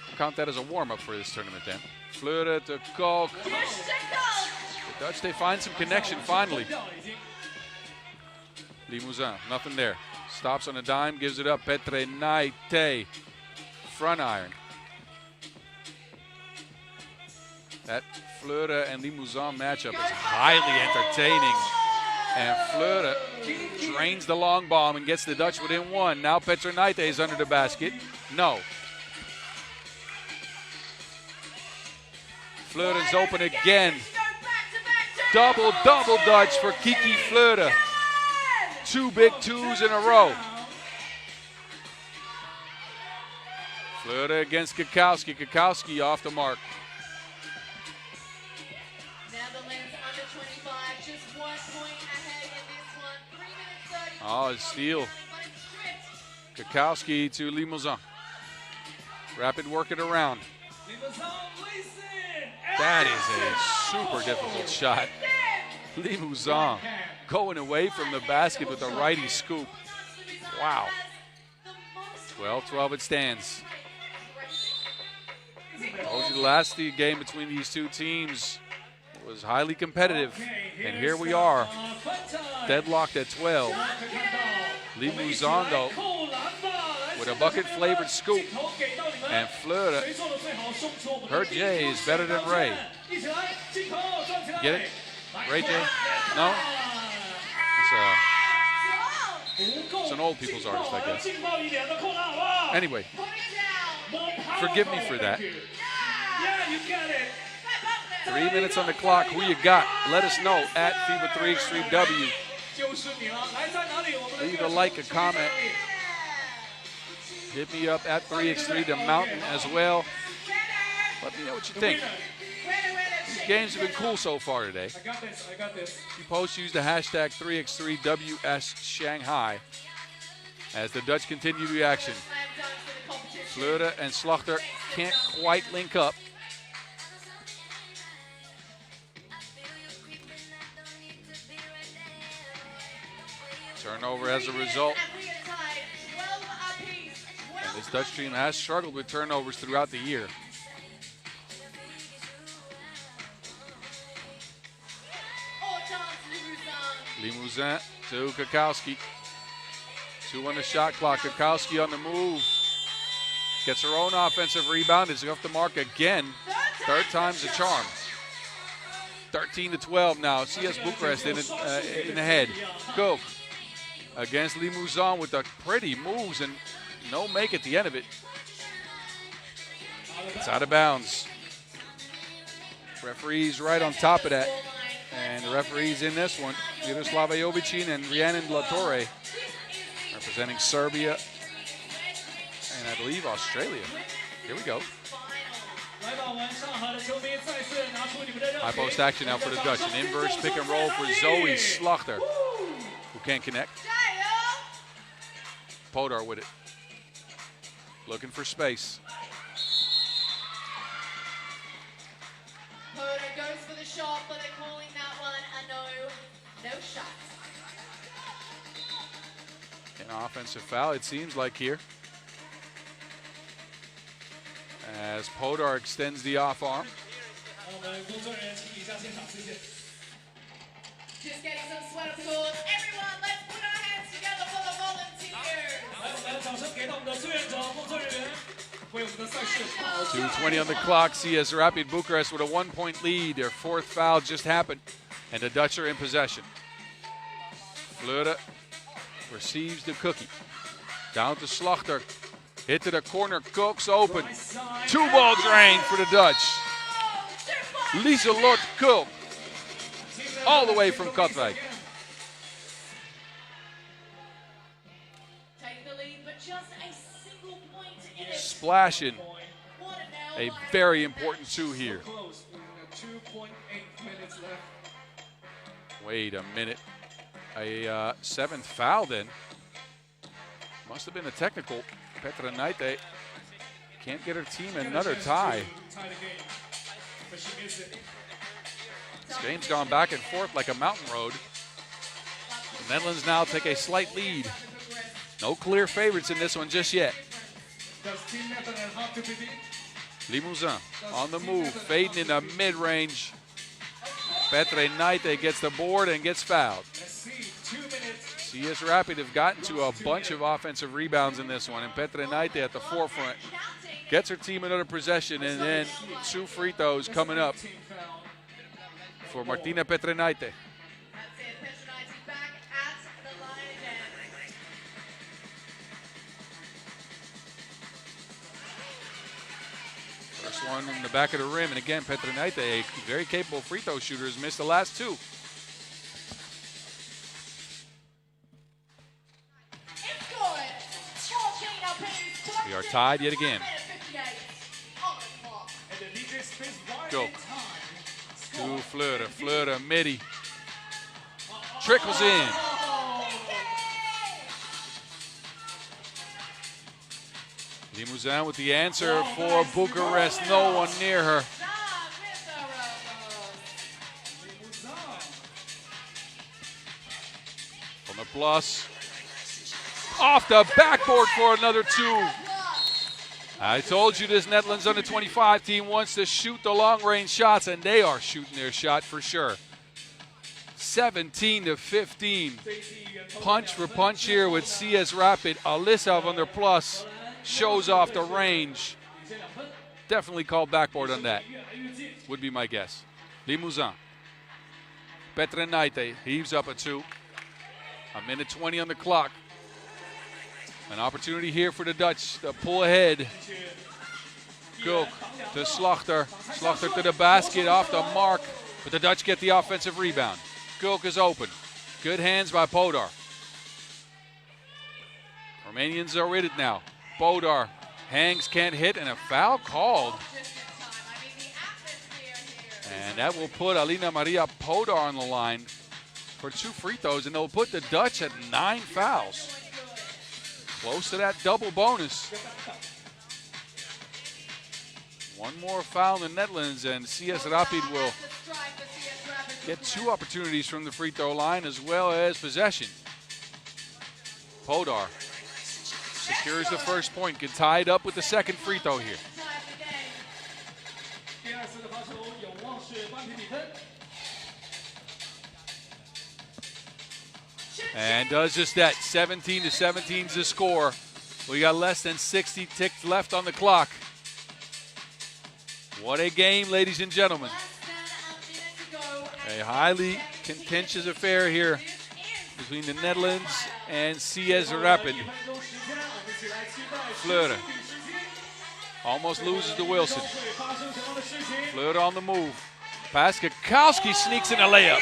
We'll count that as a warm-up for this tournament then. Fleur to Koch. The Dutch, they find some connection finally. Limousin, nothing there. Stops on a dime, gives it up. Petrenaite, front iron. That Fleur and Limousin matchup is highly entertaining. And Fleur drains the long bomb and gets the Dutch within 1. Now Petrenaite is under the basket. No. Fleur is open again. Double Dutch for Kiki Fleur. 2 big 2s in a row. Fleur against Kukowski. Kukowski off the mark. 25, just 1 point ahead in this one. 3 minutes 30. Oh, it's steal. Kakowski to Limousin. Rapid work it around. That is a super difficult shot. Limousin going away from the basket with a righty scoop. Wow. 12-12 it stands. Told you the last game between these two teams was highly competitive. And here we are, deadlocked at 12. Limousin, though, with a bucket-flavored scoop. And Fleur, her J is better than Ray. Get it? Ray J? No? It's an old people's artist, I guess. Anyway, forgive me for that. 3 minutes on the clock. Who you got? Let us know at FIBA 3x3W. Leave a like, a comment. Hit me up at 3x3 The Mountain as well. Let me know what you think. These games have been cool so far today. I got this. You post, use the hashtag 3x3WS Shanghai as the Dutch continue the action. Fleur and Slachter can't quite link up. Turnover as a result. And this Dutch team has struggled with turnovers throughout the year. Limousin to Kakowski. 2 on the shot clock. Kakowski on the move. Gets her own offensive rebound. Is off the mark again. Third time's a charm. 13-12 now. CS Bucharest in the head. Go against Limousin with the pretty moves and no make at the end of it. It's out of bounds. Referee's right on top of that. And the referees in this one, Miroslava Jovicin and Rhiannon Latorre, representing Serbia and I believe Australia. Here we go. High post action now for the Dutch. An inverse pick and roll for Zoe Slachter, who can't connect. Podar with it. Looking for space. Podar goes for the shot, but they're calling that one a no shot. An offensive foul, it seems like here. As Podar extends the off arm. Just getting some sweat up court. Everyone, let's put our hands together for the volunteers. 2:20 on the clock. CS Rapid Bucharest with a 1-point lead. Their fourth foul just happened, and the Dutch are in possession. Fleur receives the cookie. Down to Slachter. Hit to the corner. Cooks open. 2-ball drain for the Dutch. Lieselot Kook. All the way from Katwijk. Take the lead, but just a single point in it. Splashing. A very important 2 here. Wait a minute. A 7th foul then. Must have been a technical. Petra Naite can't get her team another tie. This game's gone back and forth like a mountain road. The Netherlands now take a slight lead. No clear favorites in this one just yet. Limousin on the move, fading in the mid-range. Petra Naite gets the board and gets fouled. CS Rapid have gotten to a bunch of offensive rebounds in this one, and Petra Naite at the forefront gets her team another possession, and then 2 free throws coming up for Martina Petra Naite. That's it, Petra Naite back at the line again. First one in the back of the rim, and again, Petra Naite, a very capable free throw shooter, has missed the last 2. We are tied yet again. Go to Fleur. Fleur, midi. Trickles in. Limousin with the answer for Bucharest. No one near her. From the plus. Off the backboard for another 2. I told you this Netherlands under-25 team wants to shoot the long-range shots, and they are shooting their shot for sure. 17-15. Punch for punch here with CS Rapid. Alissa on their plus shows off the range. Definitely called backboard on that, would be my guess. Limousin. Petrenaite heaves up a 2. A minute 20 on the clock. An opportunity here for the Dutch to pull ahead. Kulk to Slachter. Slachter to the basket, off the mark. But the Dutch get the offensive rebound. Kulk is open. Good hands by Podar. Romanians are with it now. Podar hangs, can't hit, and a foul called. And that will put Alina Maria Podar on the line for 2 free throws, and they'll put the Dutch at 9 fouls. Close to that double bonus. One more foul in the Netherlands, and CS Rapid will get 2 opportunities from the free throw line as well as possession. Podar secures the first point, get tied up with the second free throw here. And does just that. 17-17 is the score. We got less than 60 ticks left on the clock. What a game, ladies and gentlemen. A highly contentious affair here between the Netherlands and CS Rapid. Fleur almost loses to Wilson. Fleur on the move. Paskakowski sneaks in a layup.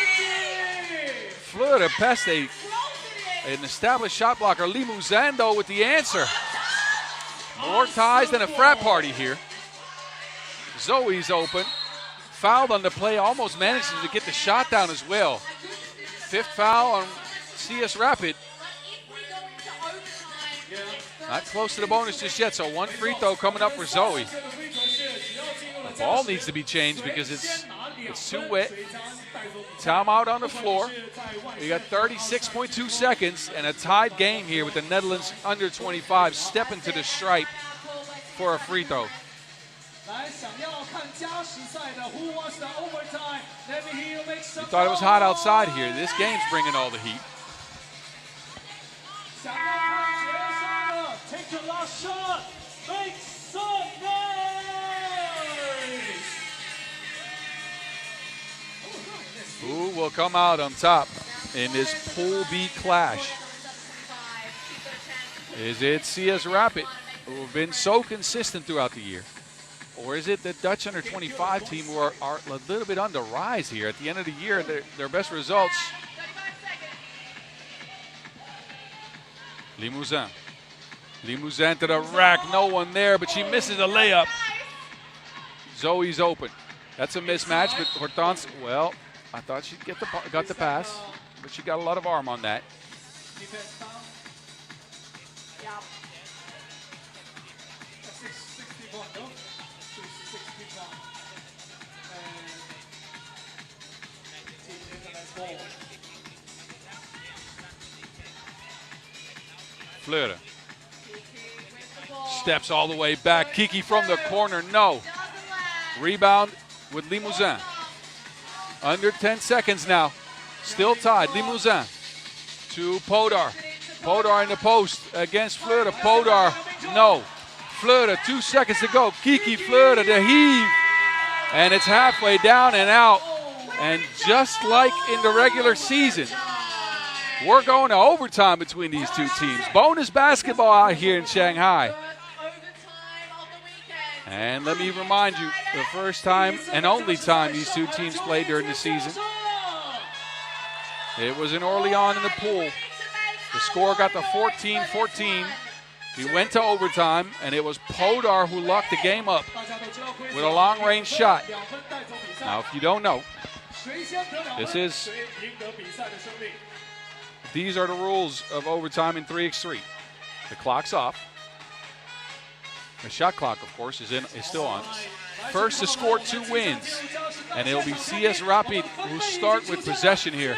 Fleur past an established shot blocker. Limousin, though, with the answer. More ties than a frat party here. Zoe's open. Fouled on the play, almost manages to get the shot down as well. 5th foul on CS Rapid. Not close to the bonus just yet, so 1 free throw coming up for Zoe. The ball needs to be changed because it's too wet. Timeout on the floor. We got 36.2 seconds and a tied game here with the Netherlands under 25 stepping to the stripe for a free throw. You thought it was hot outside here. This game's bringing all the heat. Take your last shot. Make some noise. Who will come out on top in this Pool B clash? Is it CS Rapid, who have been so consistent throughout the year? Or is it the Dutch under-25 team who are a little bit on the rise here? At the end of the year, their best results. Limousin. Limousin to the rack, no one there, but she misses a layup. Zoe's open. That's a mismatch, but Hortense, well, I thought she got the pass, but she got a lot of arm on that. Fleur. Steps all the way back. Kiki from the corner, no. Rebound with Limousin. Under 10 seconds now. Still tied. Limousin to Podar. Podar in the post against Fleur. Podar, no. Fleur, 2 seconds to go. Kiki Fleur to heave. And it's halfway down and out. And just like in the regular season, we're going to overtime between these two teams. Bonus basketball out here in Shanghai. And let me remind you, the first time and only time these two teams played during the season, it was in Orléans in the pool. The score got to 14-14. We went to overtime, and it was Podar who locked the game up with a long-range shot. Now, if you don't know, These are the rules of overtime in 3x3. The clock's off. The shot clock, of course, is still on. First to score 2 wins, and it'll be CS Rapid who start with possession here.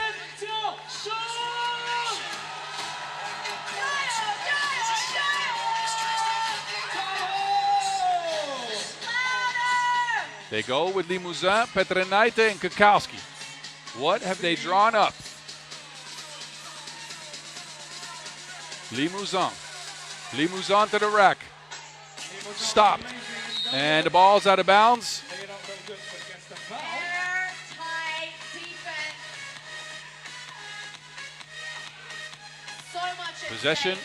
They go with Limousin, Petrenaite, and Kakowski. What have they drawn up? Limousin. Limousin to the rack. Stopped. And the ball's out of bounds. Possession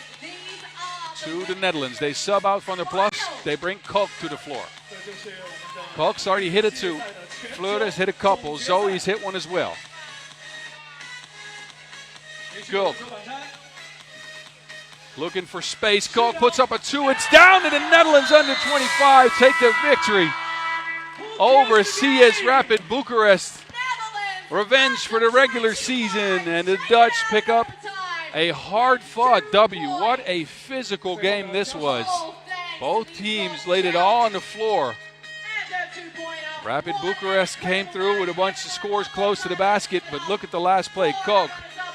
to the Netherlands. They sub out from the plus. They bring Kok to the floor. Kok's already hit a 2. Fleurs hit a couple. Zoe's hit one as well. Kok looking for space. Kok puts up a 2. It's down to the Netherlands under 25. Take the victory over CS Rapid Bucharest. Revenge for the regular season, and the Dutch pick up a hard-fought W. What a physical game this was. Both teams laid it all on the floor. Rapid Bucharest came through with a bunch of scores close to the basket, but look at the last play. Kok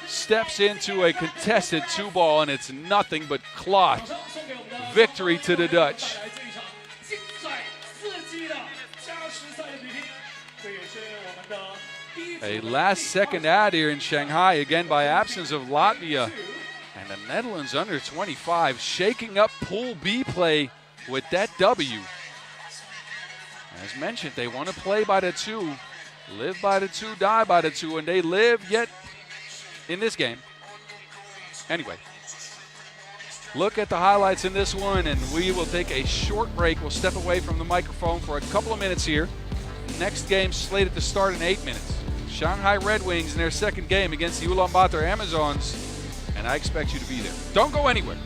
steps into a contested 2-ball, and it's nothing but cloth. Victory to the Dutch. A last-second ad here in Shanghai, again by absence of Latvia. And the Netherlands under 25 shaking up Pool B play with that W. As mentioned, they want to play by the 2, live by the 2, die by the 2, and they live yet in this game. Anyway, look at the highlights in this one, and we will take a short break. We'll step away from the microphone for a couple of minutes here. Next game slated to start in 8 minutes. Shanghai Redwings in their second game against the Ulaanbaatar Amazons, and I expect you to be there. Don't go anywhere.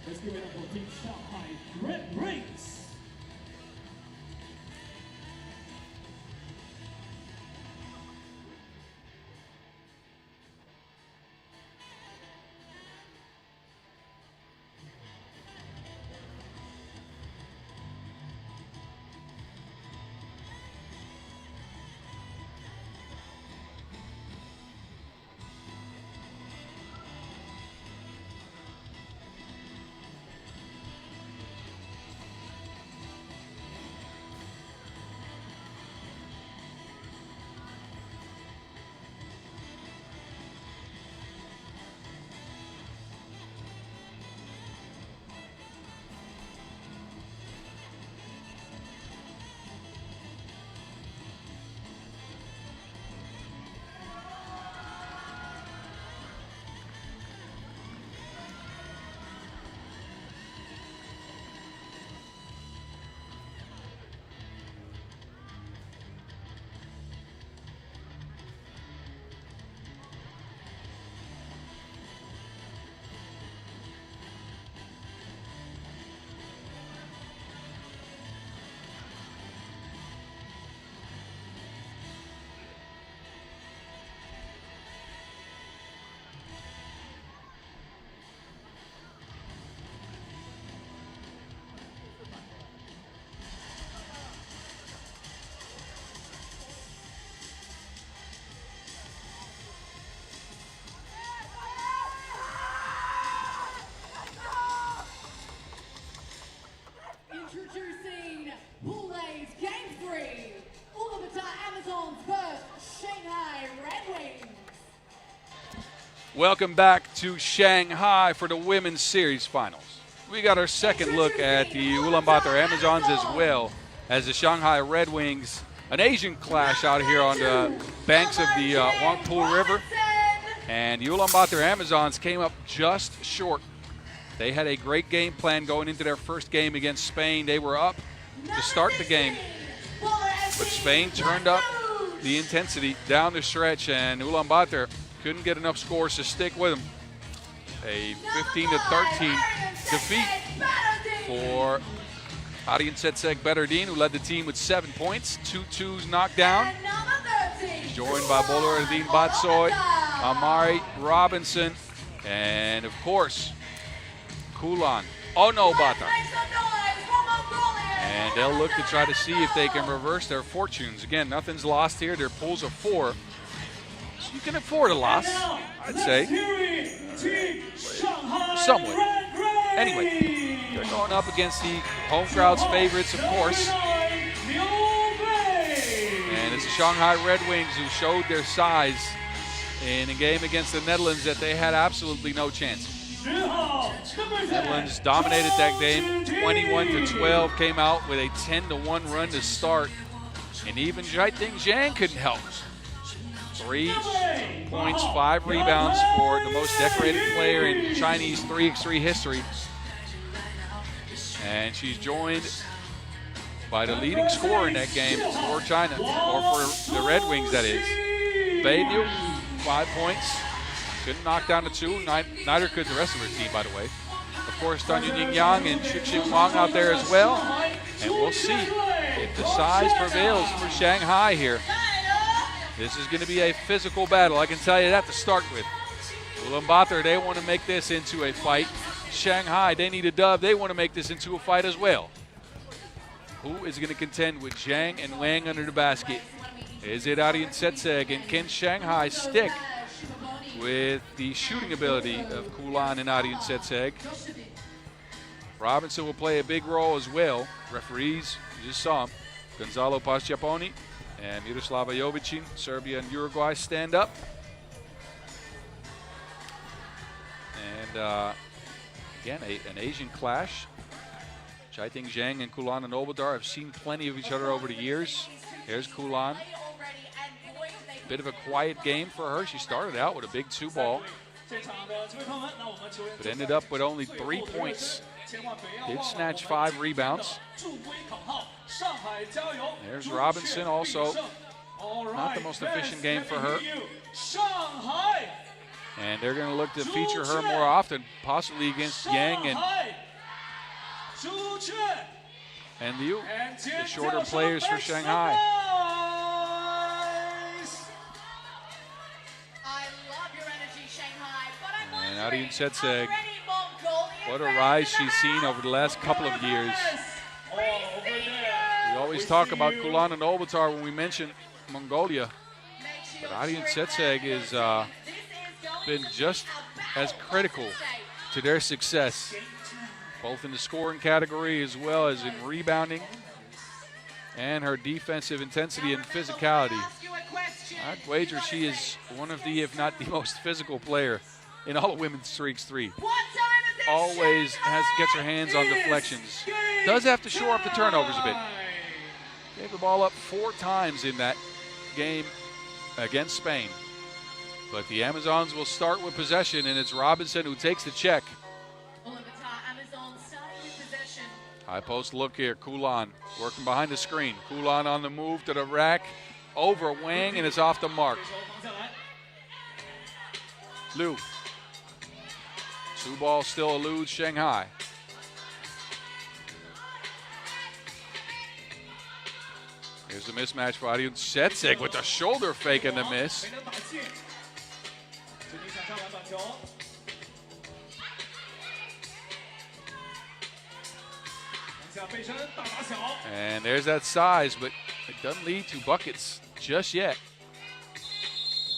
Let's give it up for Team Shanghai Redwings. 1 Welcome back to Shanghai for the Women's Series Finals. We got our second look at the Ulaanbaatar Amazons as well as the Shanghai Redwings. An Asian clash out here on the banks of the Huangpu River. And the Ulaanbaatar Amazons came up just short. They had a great game plan going into their first game against Spain. They were up to start the game, but Spain turned up the intensity down the stretch, and Ulaanbaatar couldn't get enough scores to stick with them. A 15-13 defeat for Arjen Setsek Bernardin, who led the team with 7 points, 2 twos knocked down. He's joined by Boloerdien Batsoy, Amari Robinson, and of course, Ulaanbaatar. And they'll look to try to see if they can reverse their fortunes. Again, nothing's lost here. Their pools of 4. So you can afford a loss, I'd say. Somewhat. Anyway, they're going up against the home crowd's favorites, of course. And it's the Shanghai Redwings who showed their size in a game against the Netherlands that they had absolutely no chance. The Netherlands dominated that game, 21-12, came out with a 10-1 run to start. And even Jiting Zhang couldn't help. 3 points, 5 rebounds for the most decorated player in Chinese 3x3 history. And she's joined by the leading scorer in that game for China, or for the Red Wings, that is. Beidou, 5 points. Couldn't knock down the 2. Neither could the rest of her team, by the way. Of course, Tanya Ningyang and Xixing Wang out there as well. And we'll see if the size prevails for Shanghai here. This is going to be a physical battle, I can tell you that to start with. Ulaanbaatar, they want to make this into a fight. Shanghai, they need a dub. They want to make this into a fight as well. Who is going to contend with Zhang and Wang under the basket? Is it Arjen Setsek, and can Shanghai stick with the shooting ability of Kulan and Arjen Setsek? Robinson will play a big role as well. Referees, you just saw him, Gonzalo Pasciaponi and Miroslava Jovicin, Serbia and Uruguay, stand up. And again, an Asian clash. Jiting Zhang and Ulaanbaatar have seen plenty of each other over the years. Here's Kulan. Bit of a quiet game for her. She started out with a big 2-ball, but ended up with only 3 points. Did snatch 5 rebounds. There's Robinson, also not the most efficient game for her. And they're going to look to feature her more often, possibly against Yang and Liu, the shorter players for Shanghai. And Arjen Setsek, what a rise she's seen over the last couple of years. We always talk about Ulaanbaatar when we mention Mongolia, but Arjen Setsek has been just as critical to their success, both in the scoring category as well as in rebounding and her defensive intensity and physicality. I'd wager she is one of the, if not the most physical player in all of women's 3x3. Always gets her hands on deflections. Does have to shore up the turnovers a bit. Gave the ball up 4 times in that game against Spain. But the Amazons will start with possession, and it's Robinson who takes the check. High post look here. Kulan working behind the screen. Kulan on the move to the rack. Over Wang, and it's off the mark. Liu. 2-ball still eludes Shanghai. Here's a mismatch for Arjen Setsek with the shoulder fake and the miss. And there's that size, but it doesn't lead to buckets just yet.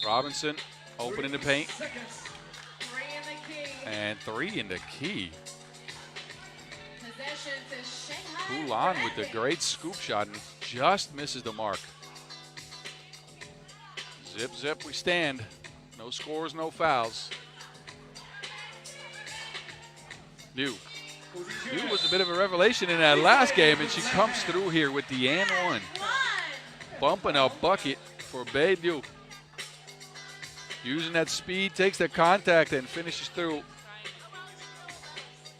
Robinson opening the paint. And 3 in the key. Kulan with the great scoop shot and just misses the mark. Zip, zip, we stand. No scores, no fouls. Liu was a bit of a revelation in that last game, and she comes through here with the and one. Bumping a bucket for Bei Liu. Using that speed, takes the contact, and finishes through.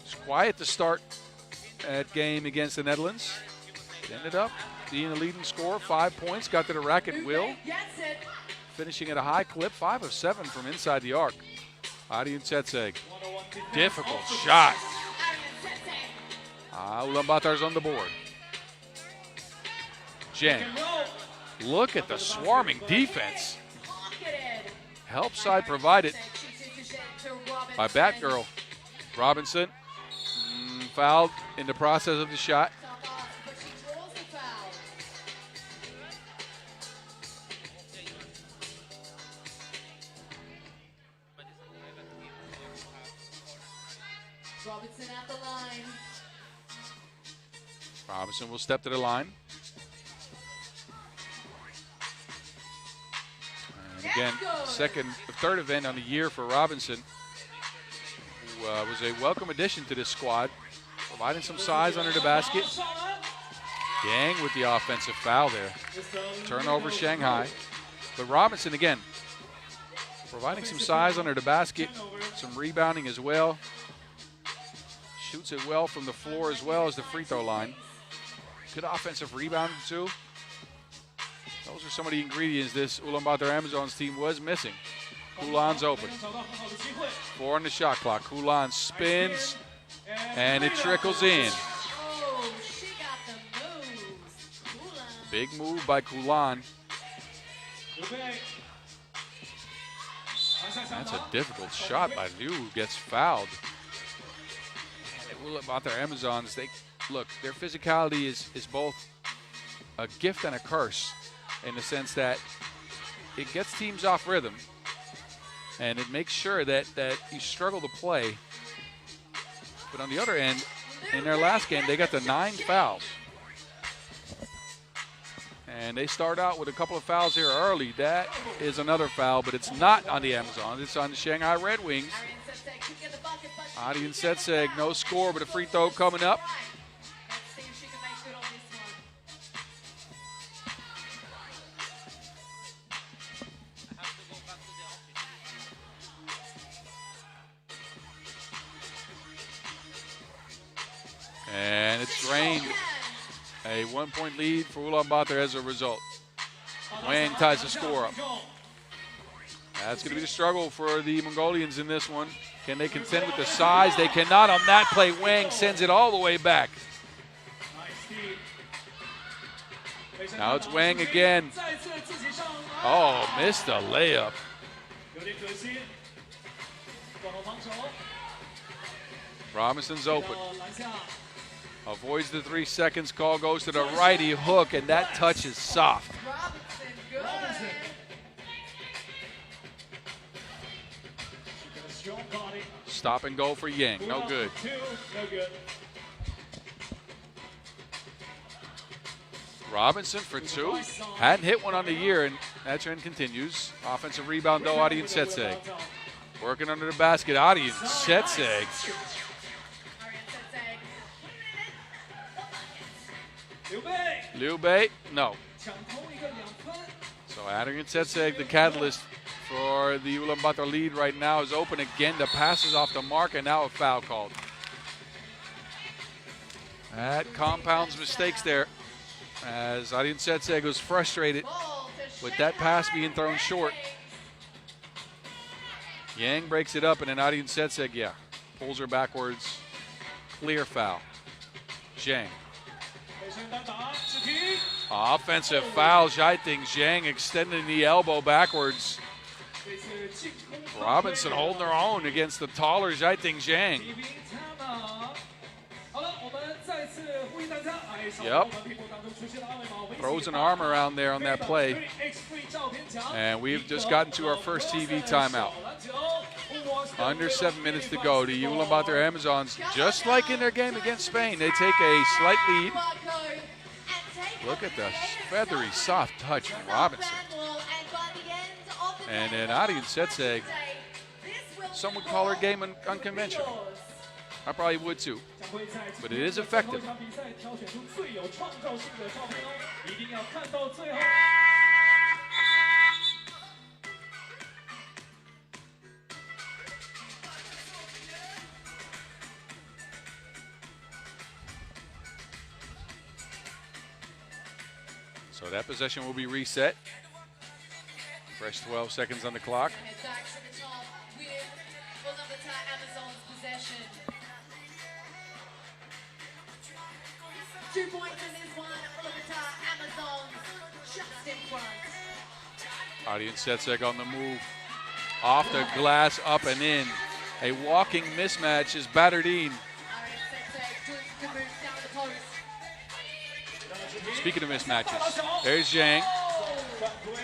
It's quiet to start that game against the Netherlands. Ended up being the leading scorer, 5 points, got to the rack at will. Finishing at a high clip, 5 of 7 from inside the arc. Arian Setseg, difficult shot. Ulaanbaatar's on the board. Jen, look at the swarming defense. Help side provided by Batgirl. Robinson fouled in the process of the shot. Robinson at the line. Robinson will step to the line. And again, third event on the year for Robinson, who was a welcome addition to this squad, providing some size under the basket. Yang with the offensive foul there. Turnover Shanghai. But Robinson, again, providing some size under the basket, some rebounding as well. Shoots it well from the floor as well as the free throw line. Good offensive rebounding too. Those are some of the ingredients this Ulaanbaatar Amazons team was missing. Kulan's open. 4 on the shot clock. Kulan spins, and it trickles in. Oh, she got the moves. Big move by Kulan. That's a difficult shot by Liu, who gets fouled. Ulaanbaatar Amazons, their physicality is both a gift and a curse, in the sense that it gets teams off rhythm and it makes sure that you struggle to play. But on the other end, in their last game, they got the 9 fouls. And they start out with a couple of fouls here early. That is another foul, but it's not on the Amazons. It's on the Shanghai Redwings. Arian Setseg, no score, but a free throw coming up. Let's see if she can make good on this one. And it's drained. A 1-point lead for Ulaanbaatar as a result. Wang ties the score up. That's going to be the struggle for the Mongolians in this one. Can they contend with the size? They cannot on that play. Wang sends it all the way back. Now it's Wang again. Oh, missed a layup. Robinson's open. Avoids the 3 seconds call, goes to the righty hook, and that touch is soft. Robinson, good. Stop and go for Yang, no good. Robinson for 2. Hadn't hit one on the year, and that trend continues. Offensive rebound, though, Arian Setseg. Working under the basket, Arian Setseg. Liu Bei, no. So Arian Setseg, the catalyst for the Ulaanbaatar lead right now, is open again. The pass is off the mark, and now a foul called. That compounds mistakes there, as Arian Setseg was frustrated with that pass being thrown short. Yang breaks it up, and then Arian Setseg, pulls her backwards. Clear foul. Zhang. Offensive foul. Zhaiting Zhang extending the elbow backwards. Robinson holding her own against the taller Zhaiting Zhang. Yep. Throws an arm around there on that play. And we've just gotten to our first TV timeout. Under 7 minutes to go. The Ulaanbaatar Amazons, just like in their game against Spain, they take a slight lead. Look at the feathery, soft touch from Robinson. And then Arian Setseg, some would call her game unconventional. I probably would too. But it is effective. So that possession will be reset. Fresh 12 seconds on the clock. Head back to the top with Ulaanbaatar Amazon's possession. 2 points in this one. Ulaanbaatar Amazons just in front. Adian Setseg on the move. Off the glass, up and in. A walking mismatch is Batterdine. Good move down the post. Speaking of mismatches, there's Zhang.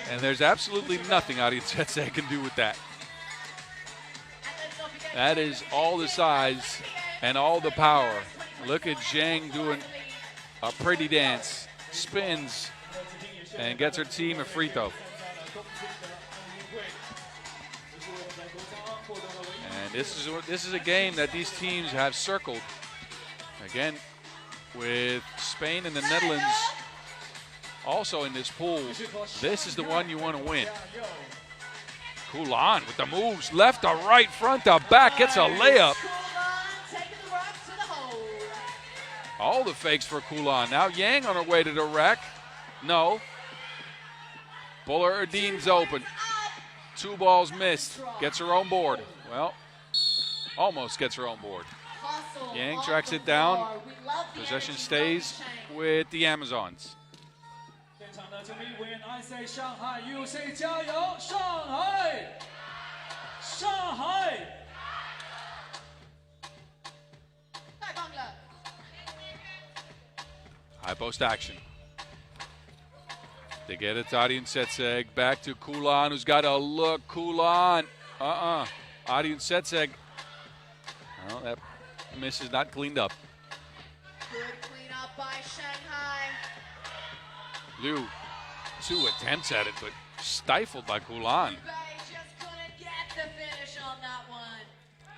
And there's absolutely nothing Adian Setseg can do with that. That is all the size and all the power. Look at Zhang doing a pretty dance. Spins and gets her team a free throw. And this is a game that these teams have circled. Again, with Spain and the Netherlands also in this pool, this is the one you want to win. Kulan with the moves, left to right, front to back, gets a layup. All the fakes for Kulan. Now Yang on her way to the rack. No. Buller Erdeen's open. 2 balls missed. Gets her own board. Well, almost gets her own board. Yang tracks it down. Possession stays with the Amazons. When I say Shanghai, you say 加油 Shanghai! Shanghai! High post action. They get it to Adian Setseg. Back to Kulan, who's got a look. Kulan. Adian Setseg. Well, that miss is not cleaned up. Good cleanup by Shanghai. Liu, 2 attempts at it, but stifled by Kulan. Just couldn't get the finish on that one.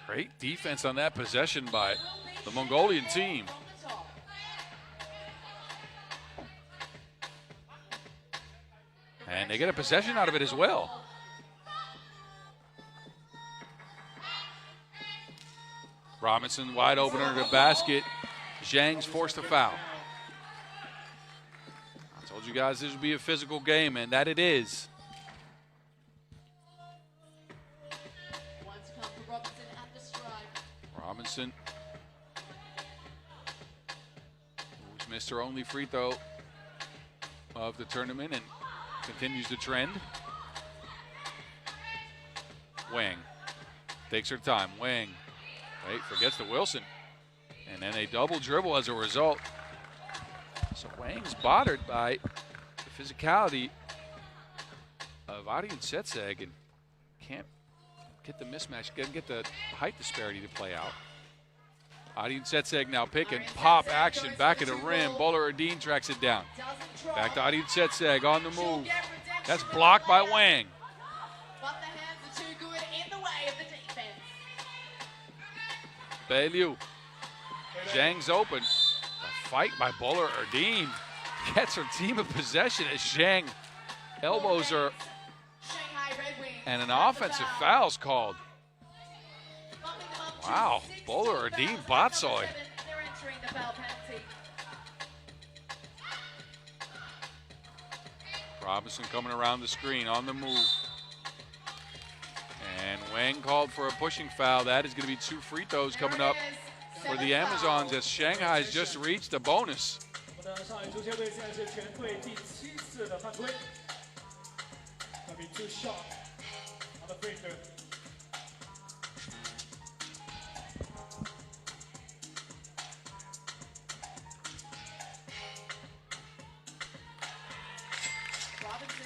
Great defense on that possession by the Mongolian team. And they get a possession out of it as well. Robinson wide open under the basket. Zhang's forced a foul. I told you guys this would be a physical game, and that it is. Robinson, who's missed her only free throw of the tournament and continues the trend. Wang takes her time. Wang, wait, forgets the Wilson. And then a double dribble as a result. So Wang's bothered by the physicality of Adian Setseg and can't get the mismatch, can't get the height disparity to play out. Adian Setseg now pick and pop action back at the rim. Buller Erdeen tracks it down. Back to Adian Setseg on the move. That's blocked by Wang. But the hands are too good in the way of the defense. Liu. Zhang's open. A fight by Buller Erdeen. Gets her team a possession as Zhang elbows her. Shanghai Redwings. And an offensive foul's called. Wow, Buller Erdeen Batsoy. They're entering the foul penalty. Robinson coming around the screen on the move. And Wang called for a pushing foul. That is going to be 2 free throws coming up for the Amazons as Shanghai has just reached a bonus. Robinson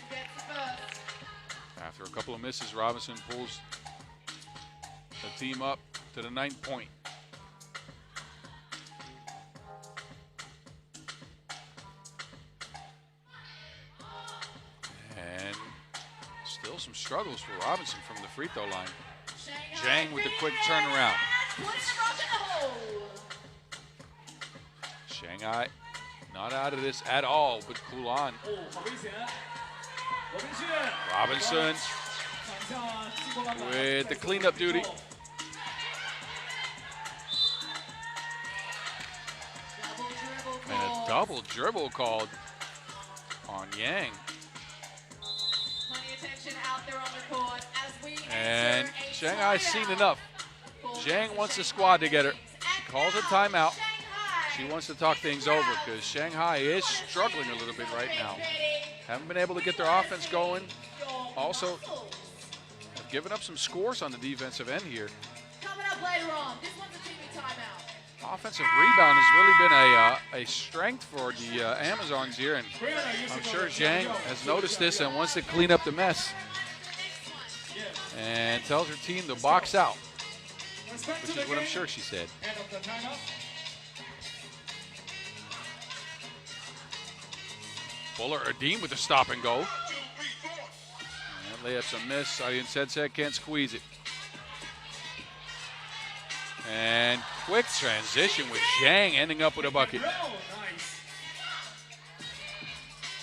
gets the first. After a couple of misses, Robinson pulls the team up to the 9th point. And still some struggles for Robinson from the free throw line. Zhang with a quick turnaround. Shanghai not out of this at all, but Ulaanbaatar. 哦，好危险！罗宾逊， Robinson 场下进攻篮板 with the cleanup duty. And a double dribble called on Yang. Plenty of tension out there on the court as we And enter a Shanghai's seen timeout enough. for Zhang wants the Shanghai squad together. Redwings. She calls a And now, timeout. Shanghai She wants to talk things over because Shanghai is struggling a little bit right now. Haven't been able to get their offense going. Also, have given up some scores on the defensive end here. Coming up later on, this one's a TV timeout. Offensive rebound has really been a strength for the Amazons here, and I'm sure Zhang has noticed this and wants to clean up the mess and tells her team to box out, which is what I'm sure she said. End of the timeout. Buller Erdem with a stop and go. And layup's a miss. Adian Sensei can't squeeze it. And quick transition with Zhang ending up with a bucket. Nice.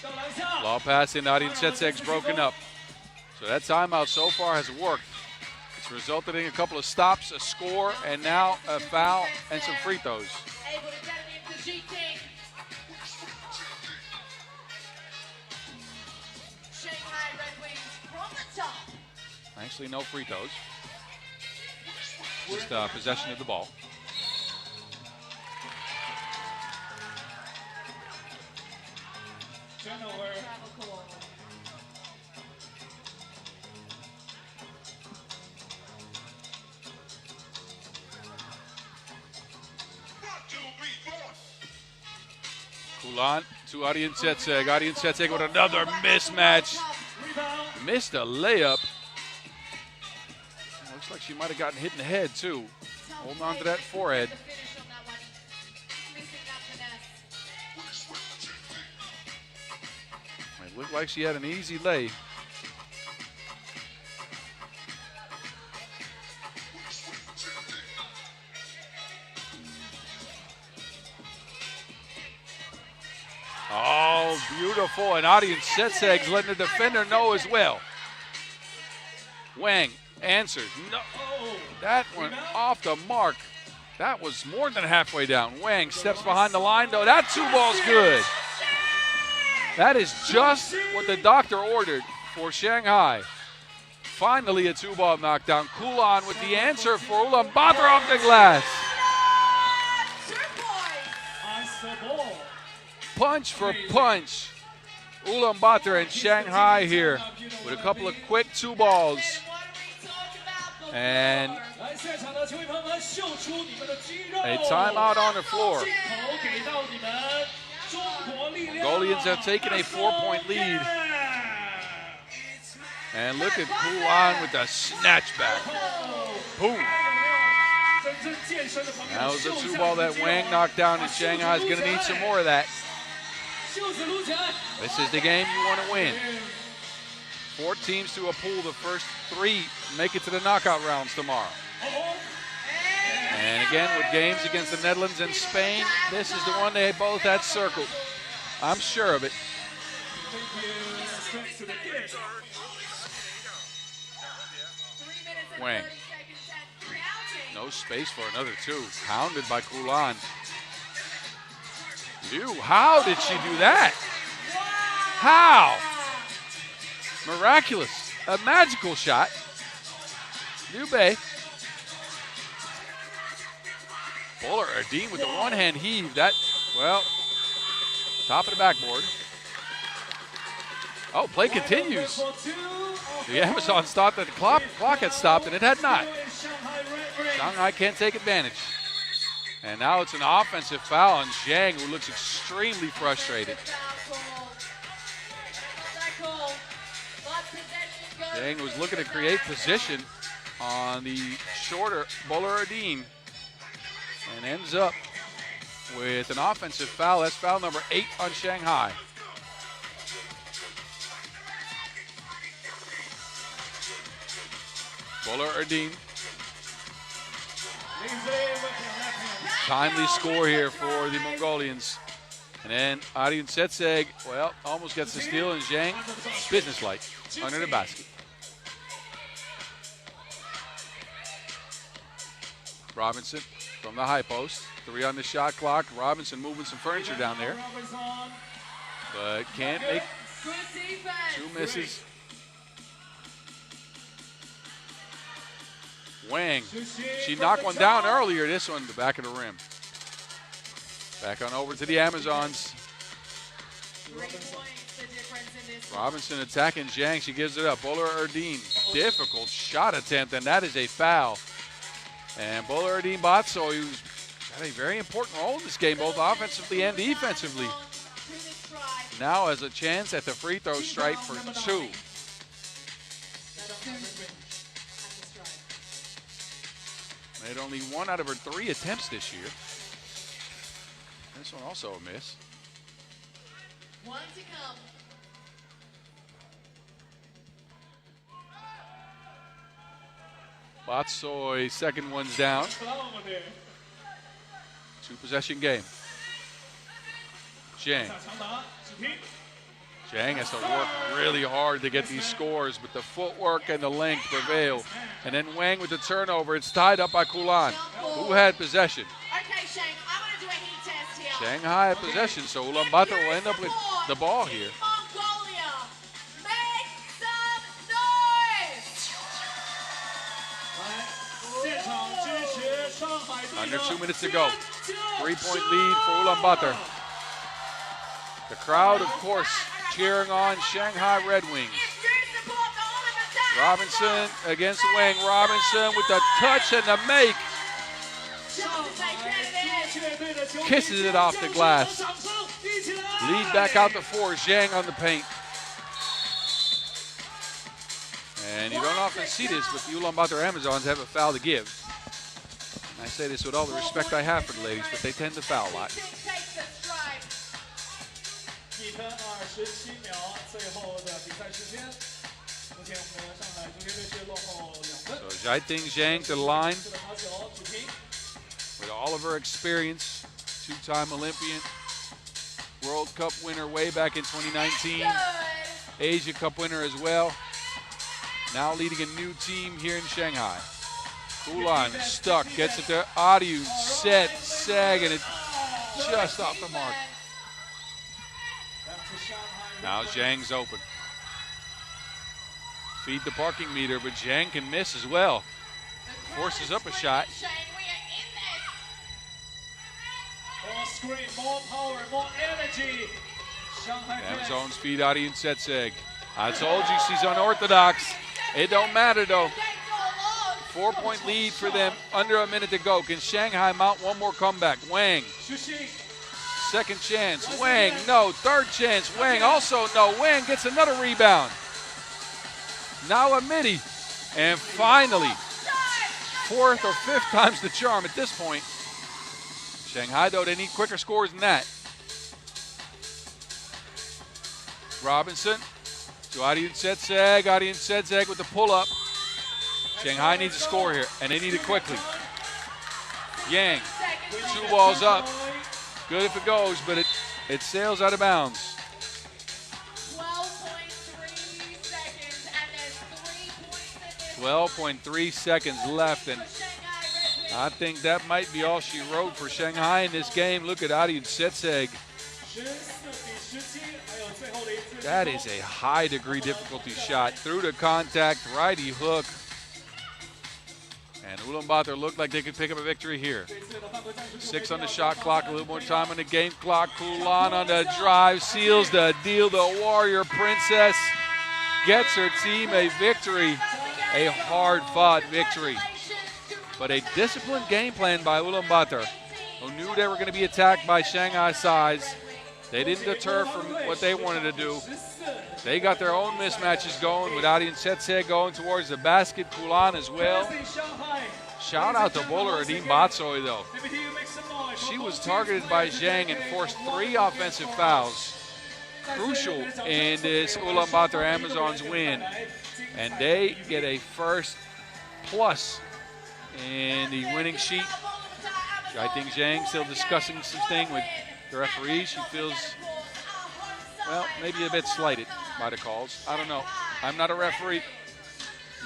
到篮下。 Law pass in, Adian Sensei's broken up. So that timeout so far has worked. It's resulted in a couple of stops, a score, and now a foul and some free throws. Able to get it into GT. Shanghai Redwings from the top. Actually, no free throws. Just possession of the ball. Turnover. Travel court. Kulan to Adian Sensei. Adian Sensei with another mismatch. Rebound. Missed a layup. Looks like she might have gotten hit in the head, too. Holding on to that forehead. The finish on that one. Missing that finesse. It looked like she had an easy lay. Oh, beautiful. And Adian Sensei's letting the defender know as well. Wang answers. No, that went off the mark. That was more than halfway down. Wang steps behind the line, though. That two ball's good. That is just what the doctor ordered for Shanghai. Finally, a two-ball knockdown. Kulan with the answer for Ulaanbaatar off the glass. 2 points. Ice the ball. Punch for punch. Ulaanbaatar and Shanghai here with a couple of quick two balls. And what do we talk about the And floor? 来，现场的球迷朋友们，秀出你们的肌肉。 a timeout on the floor. 投给到你们，中国力量。 Golians have taken a 4-point lead. And look at Kulan with the snatchback. Boom. That was a two ball that Wang knocked down, and Shanghai's going to need some more of that. This is the game you want to win. 4 teams to a pool. The first 3 make it to the knockout rounds tomorrow. And again, with games against the Netherlands and Spain, this is the one they both had circled. I'm sure of it. Wang. No space for another 2. Pounded by Kulan. How did she do that? How? Miraculous. A magical shot. Liu-Bei. Buller Erdem with the one-hand heave. That, well, top of the backboard. Oh, play continues. The Amazons thought that the clock had stopped, and it had not. Shanghai can't take advantage. And now it's an offensive foul on Zhang, who looks extremely frustrated. Zhang was looking to create position on the shorter Buller Erdem and ends up with an offensive foul. That's foul number 8 on Shanghai. Buller Erdem Timely score here for the Mongolians. And then Aryan Setseg, well, almost gets the steal, and Zhang, businesslike, under the basket. Robinson from the high post. 3 on the shot clock. Robinson moving some furniture down there. But can't make 2 misses. Wang, she knocked one down earlier. This one, the back of the rim. Back on over to the Amazons. Robinson attacking Zhang. She gives it up. Bowler Erdine, difficult shot attempt, and that is a foul. And Bowler Erdine Batso, who's got a very important role in this game, both offensively and defensively, now has a chance at the free throw stripe for 2. Made only 1 out of her 3 attempts this year. This one also a miss. 1 to come. Batsoy, second one's down. 2-possession game. Zhang. Zhang has to work really hard to get these scores, but the footwork and the length prevail. And then Wang with the turnover. It's tied up by Kulan, who had possession. Okay, Shang, I want to do a heat test here. Shanghai had possession, so Ulaanbaatar will end up with the ball here. Mongolia, make some noise! Under 2 minutes to go. 3-point lead for Ulaanbaatar. The crowd, of course, cheering on Shanghai Redwings. Robinson against Wang. Robinson with the touch and the make. Kisses it off the glass. Lead back out to 4. Zhang on the paint. And you don't often see this, but the Ulaanbaatar Amazons have a foul to give. And I say this with all the respect I have for the ladies, but they tend to foul a lot. So Zhaiting Zhang to the line with all of her experience, 2-time Olympian, World Cup winner way back in 2019, Asia Cup winner as well. Now leading a new team here in Shanghai. Ulan stuck, gets it to Adiu, set, sag, and it just off the mark. Now Zhang's open. Feed the parking meter, but Zhang can miss as well. Forces up a shot. More screen, more power, more energy. Amazons feed Aryan Setseg. I told you she's unorthodox. It don't matter though. 4-point lead for them, under a minute to go. Can Shanghai mount one more comeback? Wang. Second chance. Wang, no. Third chance. Wang, also no. Wang gets another rebound. Now a midi. And finally, 4th or 5th time's the charm at this point. Shanghai, though, they need quicker scores than that. Robinson to Aryan Setseg. Aryan Setseg with the pull-up. Shanghai needs a score here, and they need it quickly. Yang, 2 balls up. Good if it goes, but it sails out of bounds. 12.3 seconds, and there's 3 points in this. 12.3 seconds left, and I think that might be all she wrote for Shanghai in this game. Look at Aryan Setseg. That is a high degree difficulty shot. Through the contact, righty hook. And Ulaanbaatar looked like they could pick up a victory here. 6 on the shot clock, a little more time on the game clock. Kulan on the drive, seals the deal. The Warrior Princess gets her team a victory, a hard-fought victory. But a disciplined game plan by Ulaanbaatar, who knew they were going to be attacked by Shanghai size. They didn't deter from what they wanted to do. They got their own mismatches going with Aryan Setseg going towards the basket. Kulan as well. Shout out to Bowler Erdine Batsoy though. She was targeted by Zhang and forced 3 offensive fouls. Crucial in this Ulaanbaatar Amazons win. And they get a first plus in the winning sheet. I think Zhang still discussing something with the referee. She feels, well, maybe a bit slighted by the calls. I don't know. I'm not a referee.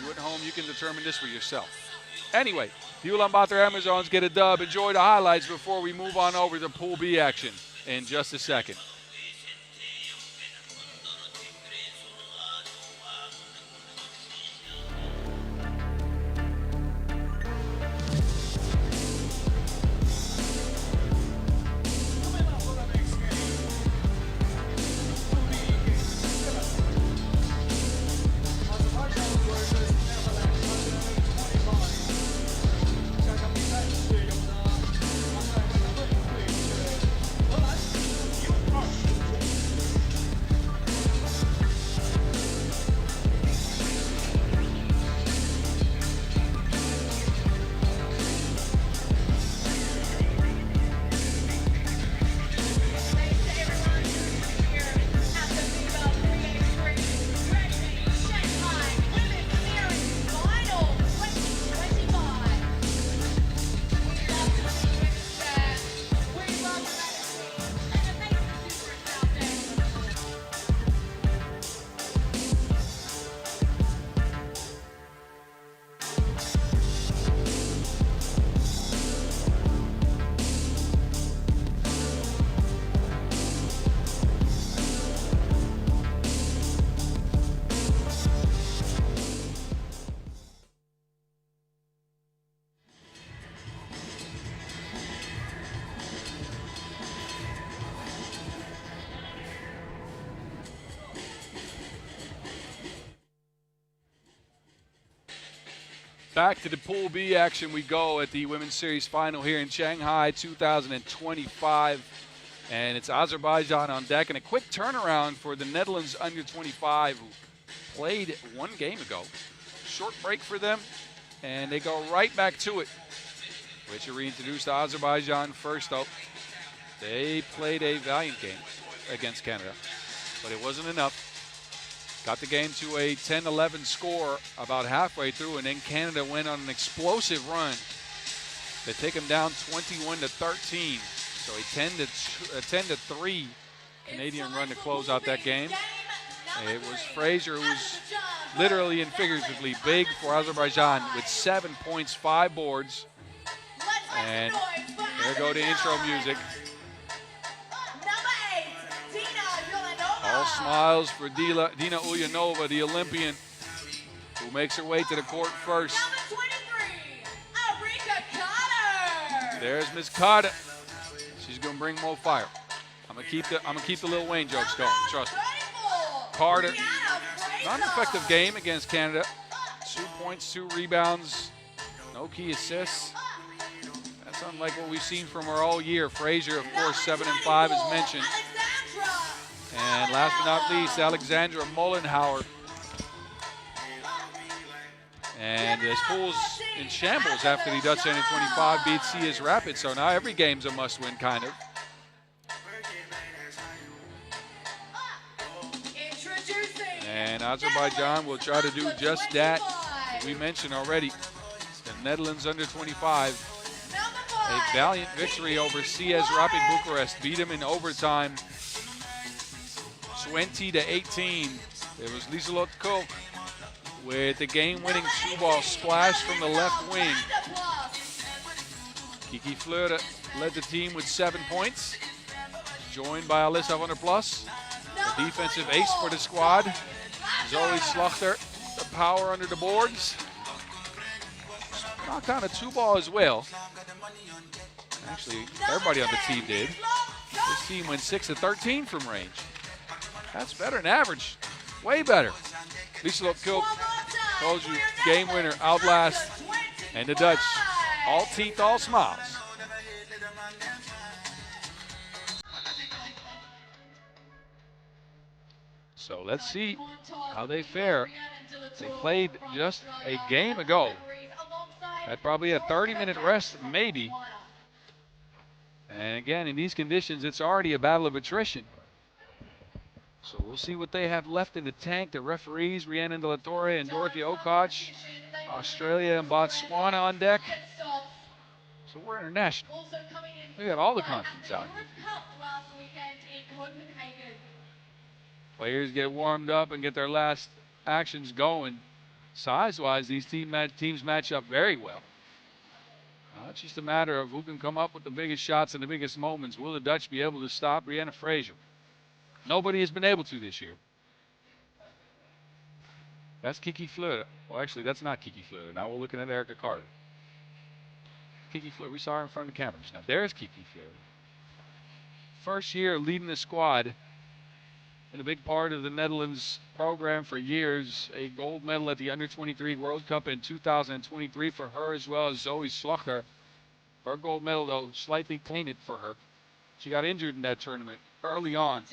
You at home, you can determine this for yourself. Anyway, the Ulaanbaatar Amazons get a dub. Enjoy the highlights before we move on over to Pool B action in just a second. Thanks to everyone who's here at the FIBA 3x3 Redwings Shanghai Women's Series Final 2025. We love the women's chat. We love the magazine and the amazing supers out there. Back to the Pool B action we go at the Women's Series Final here in Shanghai 2025. And it's Azerbaijan on deck, and a quick turnaround for the Netherlands under 25 who played one game ago. Short break for them, and they go right back to it. Which are reintroduced to Azerbaijan first up. They played a valiant game against Canada, but it wasn't enough. Got the game to a 10-11 score about halfway through, and then Canada went on an explosive run. They take them down 21-13, so a 10-3 Canadian run to close out that game. It was Fraser who was literally and figuratively big for Azerbaijan with 7 points, 5 boards. And there go the intro music. All smiles for Dina Ulaanbaatar, the Olympian, who makes her way to the court first. There's Miss Carter. She's gonna bring more fire. I'm gonna keep the Lil Wayne jokes going. Trust me. Carter, not an effective game against Canada. 2 points, 2 rebounds, no key assists. That's unlike what we've seen from her all year. Fraser, of course, 7 and 5 as mentioned. And last but not least, Alexandra Mollenhauer. And this pool's in shambles after the Dutch under 25 beat CS Rapid, so now every game's a must-win, kind of. And Azerbaijan will try to do just that. We mentioned already, the Netherlands under 25, a valiant victory over CS Rapid Bucharest, beat them in overtime, 20-18. It was Lieselot Koch with the game-winning 2-ball splash from the left wing. Kiki Fleur led the team with 7 points, joined by Alyssa van der Plas, the defensive ace for the squad. Zoe Slachter, the power under the boards. Knocked down a 2-ball as well. Actually, everybody on the team did. This team went 6 of 13 from range. That's better than average. Way better. Lieselot Koch told you, game winner, outlast, and the Dutch, all teeth, all smiles. So let's see how they fare. They played just a game ago. Had probably a 30-minute rest, maybe. And again, in these conditions, it's already a battle of attrition. So we'll see what they have left in the tank. The referees, Rhiannon De La Torre and Dorothy Okoch. Australia and Botswana on deck. So we're international. Also coming in We got all the continents out here. Europe Cup last weekend in Copenhagen. Players get warmed up and get their last actions going. Size-wise, these teams match up very well. It's just a matter of who can come up with the biggest shots and the biggest moments. Will the Dutch be able to stop Brianna Fraser? Nobody has been able to this year. That's Kiki Fleur. Well, actually, that's not Kiki Fleur. Now we're looking at Erica Carter. Kiki Fleur, we saw her in front of the cameras. Now there's Kiki Fleur. First year leading the squad. And a big part of the Netherlands program for years. A gold medal at the Under-23 World Cup in 2023 for her, as well as Zoe Slachter. Her gold medal, though, slightly tainted for her. She got injured in that tournament early on.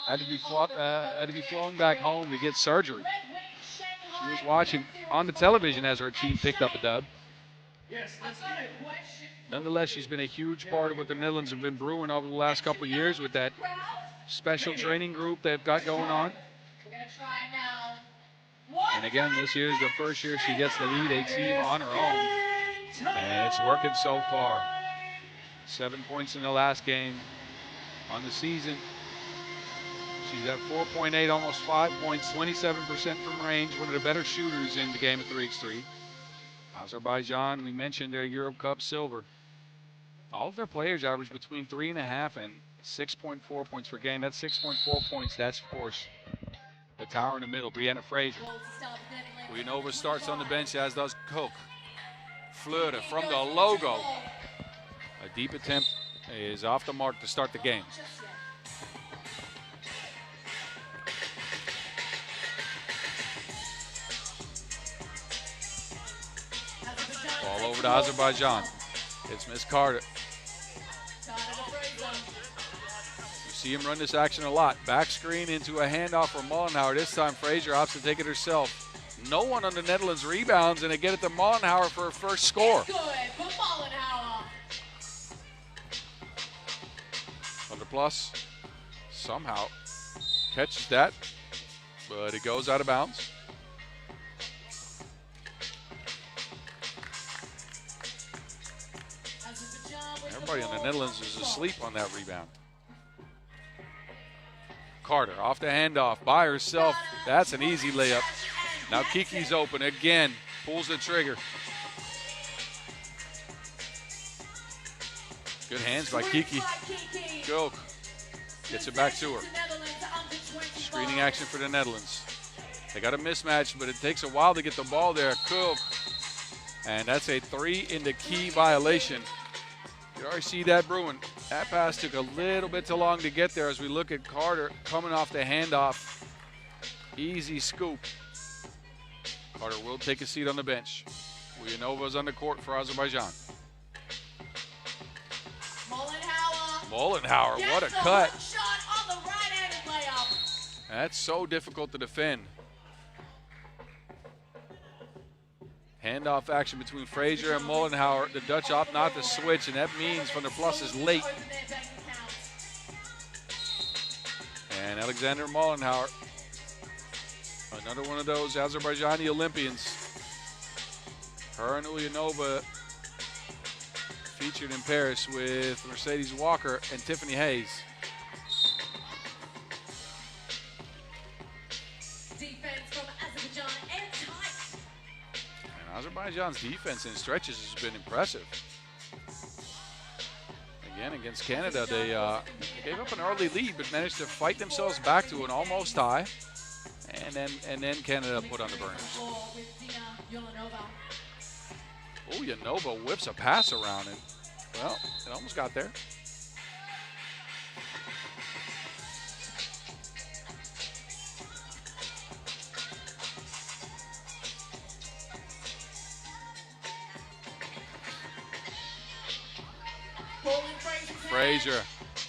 Had to be flown back home to get surgery. She was watching on the television as her team picked up a dub. Nonetheless, she's been a huge part of what the Netherlands have been brewing over the last couple of years with that special training group they've got going on. And again, this year is the first year she gets to lead a team on her own. And it's working so far. 7 points in the last game on the season. She's at 4.8, almost 5 points, 27% from range, one of the better shooters in the game of 3x3. Azerbaijan, we mentioned their Europe Cup silver. All of their players average between 3.5 and 6.4 points per game. That's 6.4 points. That's, of course, the tower in the middle, Brianna Fraser. Ulaanbaatar starts on the bench, as does Koch. Fleur from the logo. A deep attempt is off the mark to start the game. Ball over to Azerbaijan. It's Miss Carter. You see him run this action a lot. Back screen into a handoff for Mollenhauer. This time Fraser opts to take it herself. No one on the Netherlands rebounds, and they get it to Mollenhauer for her first score. Good for Mollenhauer. Under plus somehow catches that, but it goes out of bounds. Everybody on the Netherlands is asleep on that rebound. Carter off the handoff by herself. That's an easy layup. Now Kiki's open again. Pulls the trigger. Good hands by Kiki. Go. Gets it back to her. Screening action for the Netherlands. They got a mismatch, but it takes a while to get the ball there. Cook. And that's a 3 in the key violation. You already see that brewing. That pass took a little bit too long to get there as we look at Carter coming off the handoff. Easy scoop. Carter will take a seat on the bench. Ulaanbatar's on the court for Azerbaijan. Mollenhauer, what a cut. Shot on the right-handed layup. That's so difficult to defend. Handoff action between Fraser and Mollenhauer. The Dutch opt not to switch, and that means Van der Plas is late. And Alexander Mollenhauer, another one of those Azerbaijani Olympians. Her and Ulaanbaatar featured in Paris with Mercedes Walker and Tiffany Hayes. Defense from Azerbaijan airtight. And Azerbaijan's defense in stretches has been impressive. Again, against Canada, they gave up an early lead, but managed to fight themselves back to an almost tie. And then Canada put on the burners. Ulaanbaatar whips a pass around it. Well, it almost got there. Fraser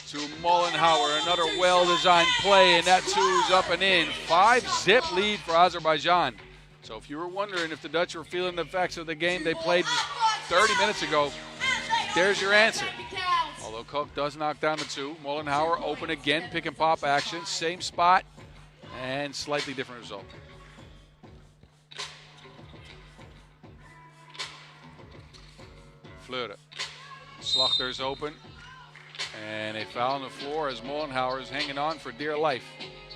to Mollenhauer, another well-designed play, and that two's up and in. 5-zip lead for Azerbaijan. So if you were wondering if the Dutch were feeling the effects of the game they played just 30 minutes ago, there's your answer. Although Koch does knock down the two. Mollenhauer open again, pick and pop action. Same spot, And slightly different result. Fleuren. Slachter's open. And a foul on the floor as Molenhauer is hanging on for dear life.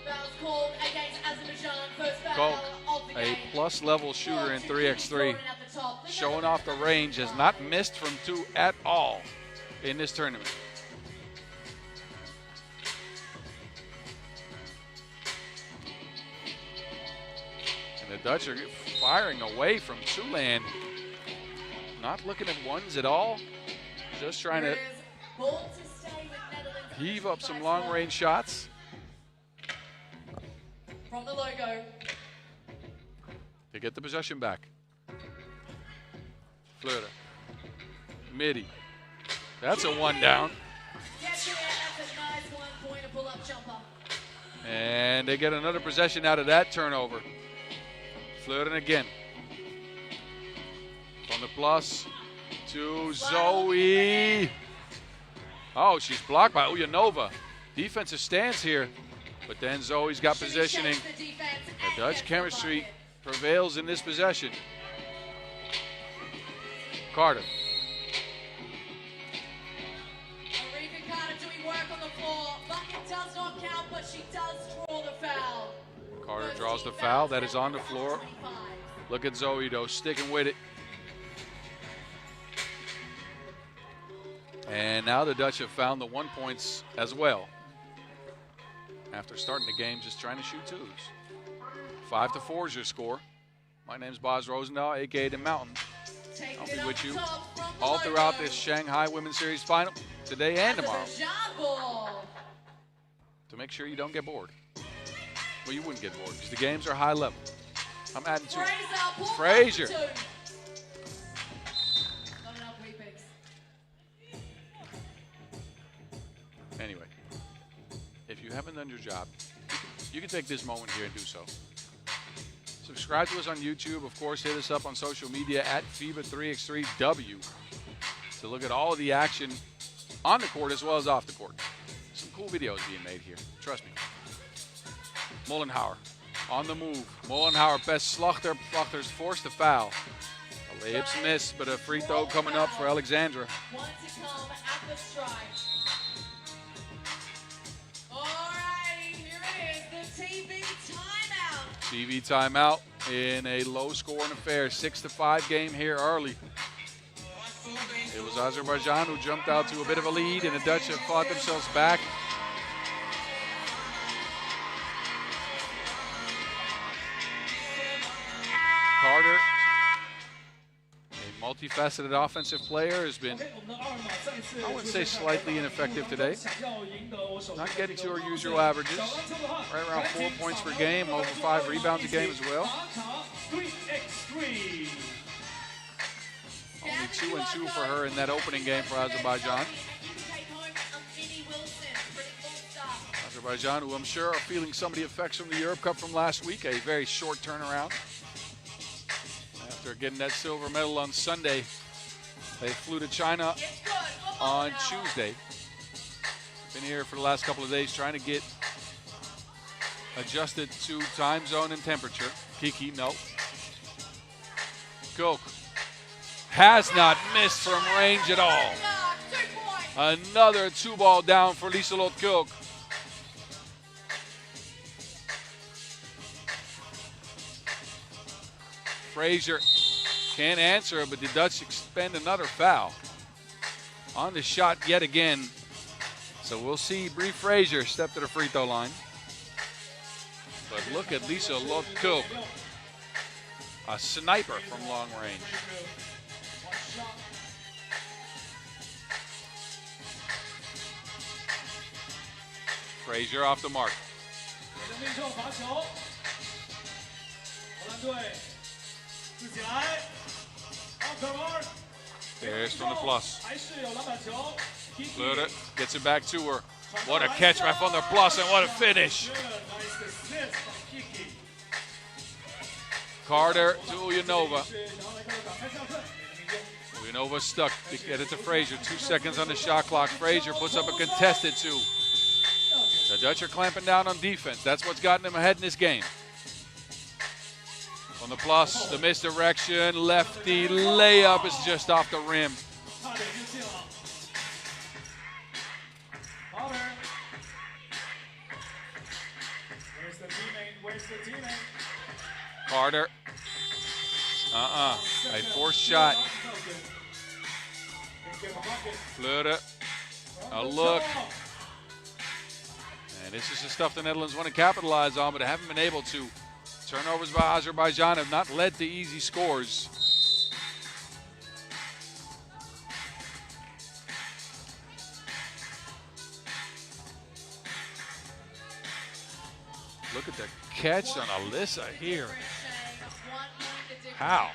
Foul's called against Azerbaijan. First foul Koch, of the a game. plus level shooter in 3x3, Scoring at the top. showing off the range, has not missed from 2 at all in this tournament. And the Dutch are firing away from Ulaanbaatar. Not looking at ones at all, just trying to heave up some long-range shots. From the logo. To get the possession back. Fleuren. Midi. That's a one down. Yes, yeah, that's a nice one-pointer pull-up jumper. And they get another possession out of that turnover. Fleuren again. From the plus to Zoe. Oh, she's blocked by Ulaanbaatar. Defensive stance here. But then Zoe's got positioning. The Dutch chemistry prevails in this possession. Carter. Marika Carter doing work on the floor. Bucket does not count, but she does draw the foul. Carter draws the foul. That is on the floor. Look at Zoe, though, sticking with it. And now the Dutch have found the 1 points as well. After starting the game just trying to shoot twos. 5-4 is your score. My name's Boz Rosendahl, a.k.a. The Mountain. I'll be with you all throughout this Shanghai Women's Series final today and tomorrow. To make sure you don't get bored. Well, you wouldn't get bored because the games are high level. I'm adding two. Frazier. Anyway, if you haven't done your job, you can take this moment here and do so. Subscribe to us on YouTube. Of course, hit us up on social media at FIBA 3x3W to look at all of the action on the court as well as off the court. Some cool videos being made here. Trust me. Molenhauer on the move. Molenhauer best Slachter. Slachter's forced the foul. A layup's miss, but a free throw coming up for Alexandra. Want to come at the strike. All right, here it is, the TV timeout. TV timeout in a low-scoring affair. 6-5 game here early. It was Azerbaijan who jumped out to a bit of a lead, and the Dutch have fought themselves back. Carter, a multifaceted offensive player, has been, I wouldn't say slightly ineffective today. Not getting to her usual averages. Right around 4 points per game, over 5 rebounds a game as well. Only 2 and 2 for her in that opening game for Azerbaijan. Azerbaijan, who I'm sure are feeling some of the effects from the Europe Cup from last week, a very short turnaround. After getting that silver medal on Sunday, they flew to China on Tuesday. Been here for the last couple of days trying to get adjusted to time zone and temperature. Kiki, no. Koch has not missed from range at all. Another 2-ball down for Liselott Koch. Frazier can't answer, but the Dutch expend another foul on the shot yet again. So we'll see Bree Frazier step to the free throw line. But look at Liselott Koch, a sniper from long range. Frazier off the mark. There's from the plus. Fleuren gets it back to her. What a catch by Van der Plas and what a finish. Carter to Ulaanbaatar. Ulaanbaatar stuck to get it to Frazier. 2 seconds on the shot clock. Frazier puts up a contested 2. The Dutch are clamping down on defense. That's what's gotten them ahead in this game. On the plus, the misdirection, lefty layup is just off the rim. Carter. A forced shot. Flutter. A look. And this is the stuff the Netherlands want to capitalize on, but haven't been able to. Turnovers by Azerbaijan have not led to easy scores. Look at the catch on Alyssa here. How?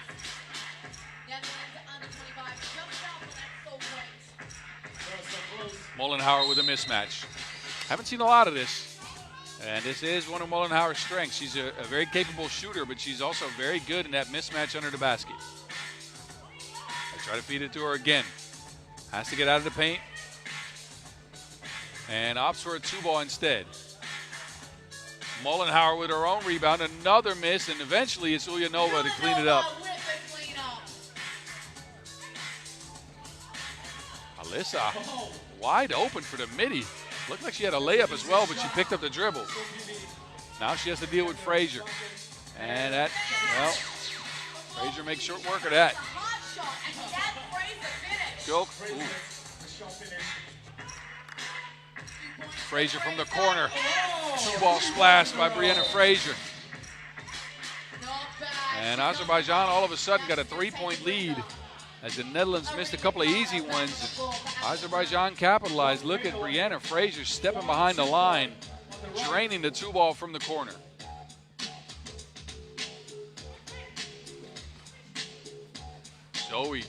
Molenhauer with a mismatch. Haven't seen a lot of this. And this is one of Molenhauer's strengths. She's a very capable shooter, but she's also very good in that mismatch under the basket. I try to feed it to her again. Has to get out of the paint. And opts for a 2-ball instead. Molenhauer with her own rebound, another miss, and eventually it's Ulaanbaatar to clean it up. Alyssa wide open for the midi. Looked like she had a layup as well, but she picked up the dribble. Now she has to deal with Frazier. And that, well, Frazier makes short work of that. Go. Ooh. Frazier from the corner. 2-ball splash by Brianna Frazier. And Azerbaijan all of a sudden got a 3-point lead as the Netherlands missed a couple of easy ones. Azerbaijan capitalized. Look at Brianna Frazier stepping behind the line, draining the 2-ball from the corner. Zoe.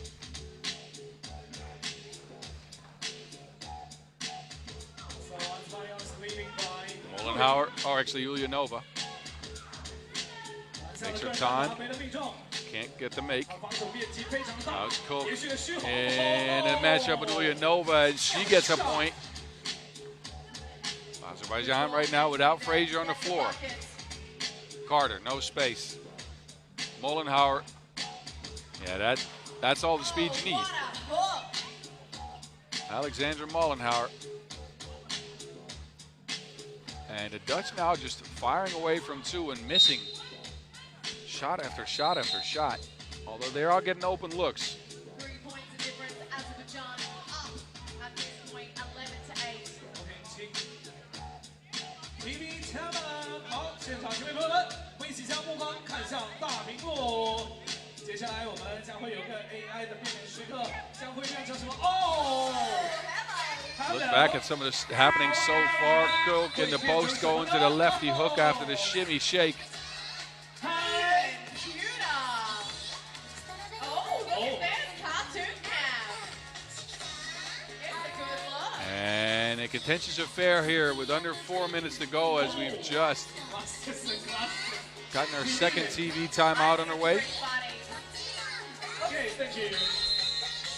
Molenhauer, or actually Ulaanbaatar. Takes her time. Can't get the make. Now it's Cook. And a matchup with Ulaanbaatar, and she gets a point. Azerbaijan right now without Frazier on the floor. Carter, no space. Molenhauer. Yeah, that's all the speed you need. Alexandra Molenhauer. And the Dutch now just firing away from 2 and missing shot after shot after shot. Although they're all getting open looks. 3 points of difference. Azerbaijan up at this point, 11-8. 提名前辈们，好，现场球迷朋友们，欢迎起将目光看向大屏幕。接下来我们将会有个 AI 的变脸时刻，将会变成什么？哦！ Look back at some of this happening so far. Cook in the post going to the lefty hook after the shimmy shake. And a contentious affair here with under 4 minutes to go as we've just gotten our second TV timeout underway.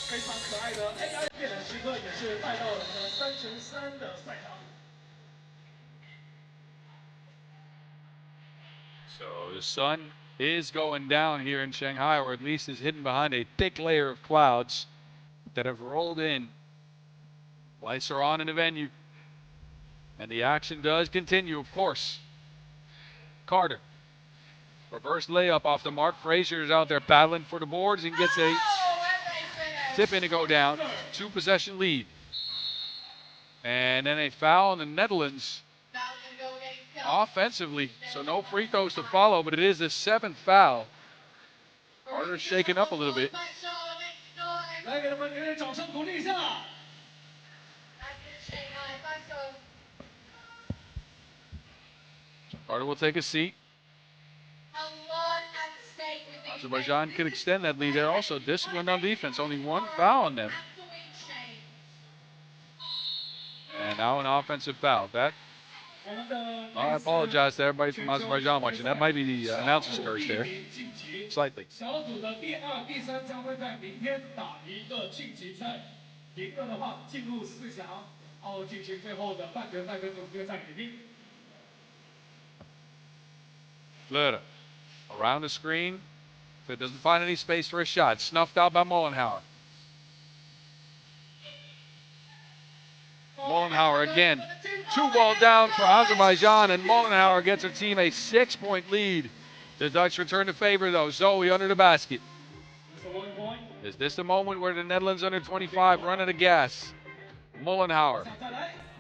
非常可爱的 AI 变脸时刻也是带到了我们的3x3的赛场。So the sun is going down here in Shanghai, or at least is hidden behind a thick layer of clouds that have rolled in. Lights are on in the venue. And the action does continue, of course. Carter. Reverse layup off the mark. Frazier is out there battling for the boards and gets a tip in to go down. 2-possession lead. And then a foul on the Netherlands offensively. So no free throws to follow, but it is the 7th foul. Carter's shaking up a little bit. 来，给他们给点掌声鼓励一下。 Carter will take a seat. Azerbaijan could extend that lead. They're also disciplined on defense. Only 1 foul on them. And now an offensive foul. That, I apologize to everybody from Azerbaijan watching. That might be the announcer's curse there. Slightly. 小组的第2、第3将会在明天打一个晋级赛，赢了的话进入4强。然后进行最后的半决赛跟总决赛比拼。 Fleur around the screen. If it doesn't find any space for a shot, snuffed out by Mollenhauer. Mollenhauer again. 2-ball down for Azerbaijan, and Mollenhauer gets her team a 6-point lead. The Dutch return the favor, though. Zoe under the basket. Is this the moment where the Netherlands under 25 run out of gas? Mollenhauer.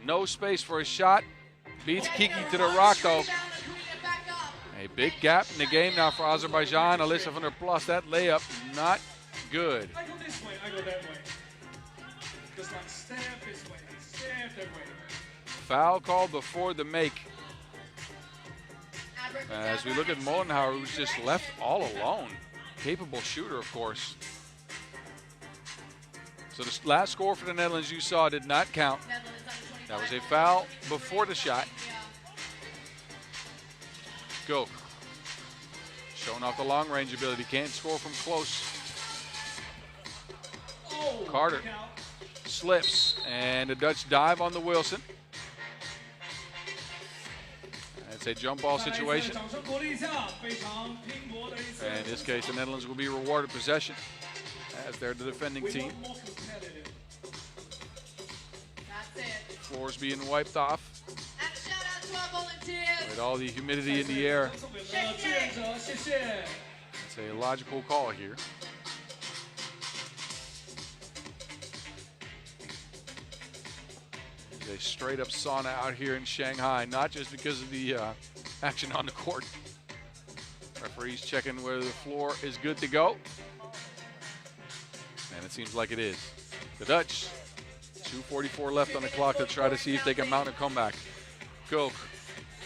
No space for a shot. Beats Kiki to the rock, though. A big gap in the game now for Azerbaijan. Alyssa van der Plas, that layup, not good. I go this way, I go that way. Just like stamp this way, stamp that way. Foul called before the make. As we look at Mollenhauer, who's just left all alone. Capable shooter, of course. So the last score for the Netherlands you saw did not count. That was a foul before the shot. Go. Showing off the long range ability. Can't score from close. Carter slips, and the Dutch dive on the Wilson. It's a jump ball situation. And in this case, the Netherlands will be rewarded possession as they're the defending team. Floors being wiped off. With all the humidity in the air. It's a logical call here. It's a straight up sauna out here in Shanghai, not just because of the action on the court. Referees checking whether the floor is good to go. And it seems like it is. The Dutch, 2:44 left on the clock to try to see if they can mount a comeback. Koch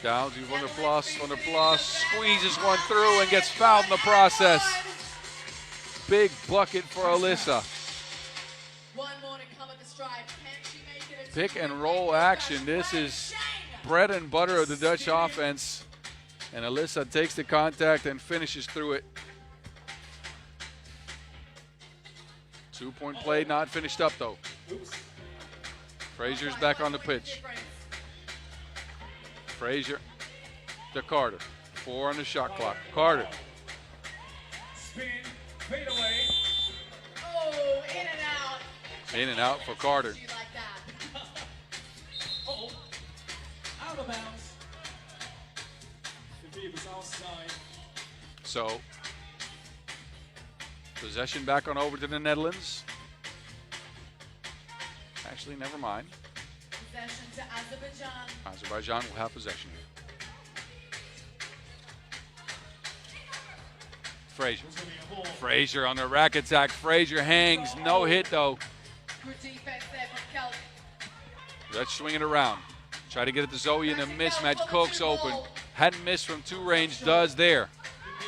down to Van der Plas. Van der Plas squeezes one through and gets fouled in the process. Big bucket for Alyssa. Pick and roll action. This is bread and butter of the Dutch offense. And Alyssa takes the contact and finishes through it. 2-point play not finished up though. Frazier's back on the pitch. Frazier to Carter. 4 on the shot clock. Carter. Spin, fade away. Oh, in and out. In and out for Carter. Out of bounds. The feed was outside. So, possession back on over to the Netherlands. Actually, never mind. Possession to Azerbaijan. Azerbaijan will have possession. Frazier. Frazier on the rack attack. Frazier hangs. No hit, though. Good defense there from Kelly. Let's swing it around. Try to get it to Zoe in a mismatch. Koch's open. Hadn't missed from 2 range. Does there.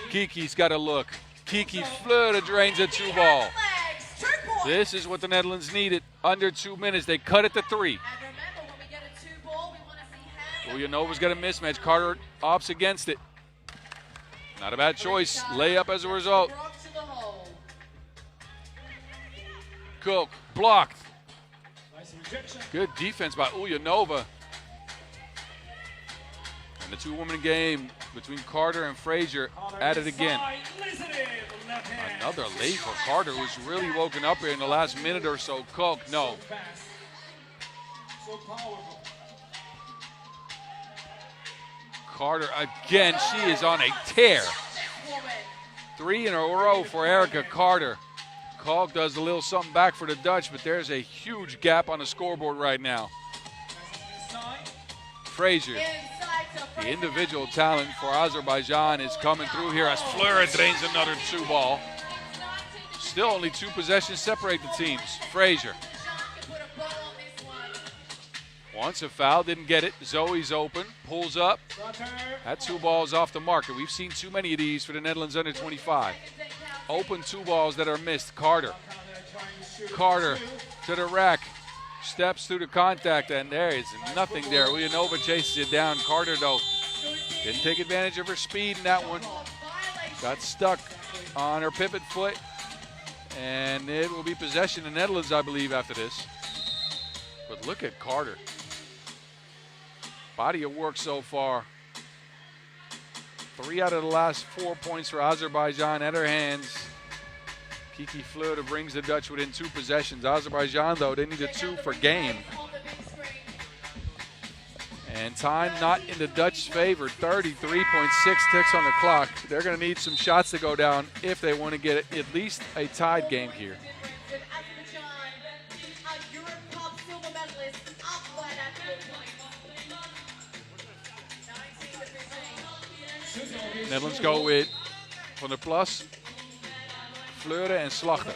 Kiki's got a look. Kiki Fleur drains a 2-ball. This is what the Netherlands needed. Under 2 minutes. They cut it to 3. Uljanova's got a mismatch. Carter opts against it. Not a bad choice. Layup as a result. Koch blocked. Good defense by Ulyanova. And the 2-woman game between Carter and Frazier at it again. Another late for Carter, who's really woken up here in the last minute or so. Koch, no. Carter again, she is on a tear. 3 in a row for Erica Carter. Koch does a little something back for the Dutch, but there's a huge gap on the scoreboard right now. Frazier, the individual talent for Azerbaijan, is coming through here as Fleur drains another 2-ball. Still only 2 possessions separate the teams. Frazier. Wants a foul, didn't get it. Zoe's open, pulls up. That 2-ball is off the market. We've seen too many of these for the Netherlands under 25. Open 2-balls that are missed. Carter. Carter to the rack. Steps through the contact, and there is nothing there. Ulyanova chases it down. Carter, though, didn't take advantage of her speed in that one. Got stuck on her pivot foot, and it will be possession of the Netherlands, I believe, after this. But look at Carter. Body of work so far. 3 out of the last 4 points for Azerbaijan at her hands. Kiki Fleur brings the Dutch within 2 possessions. Azerbaijan, though, they needed 2 for game. And time not in the Dutch favor. 33.6 ticks on the clock. They're going to need some shots to go down if they want to get at least a tied game here. Netherlands go with Van der Plas, Fleuren and Slachter.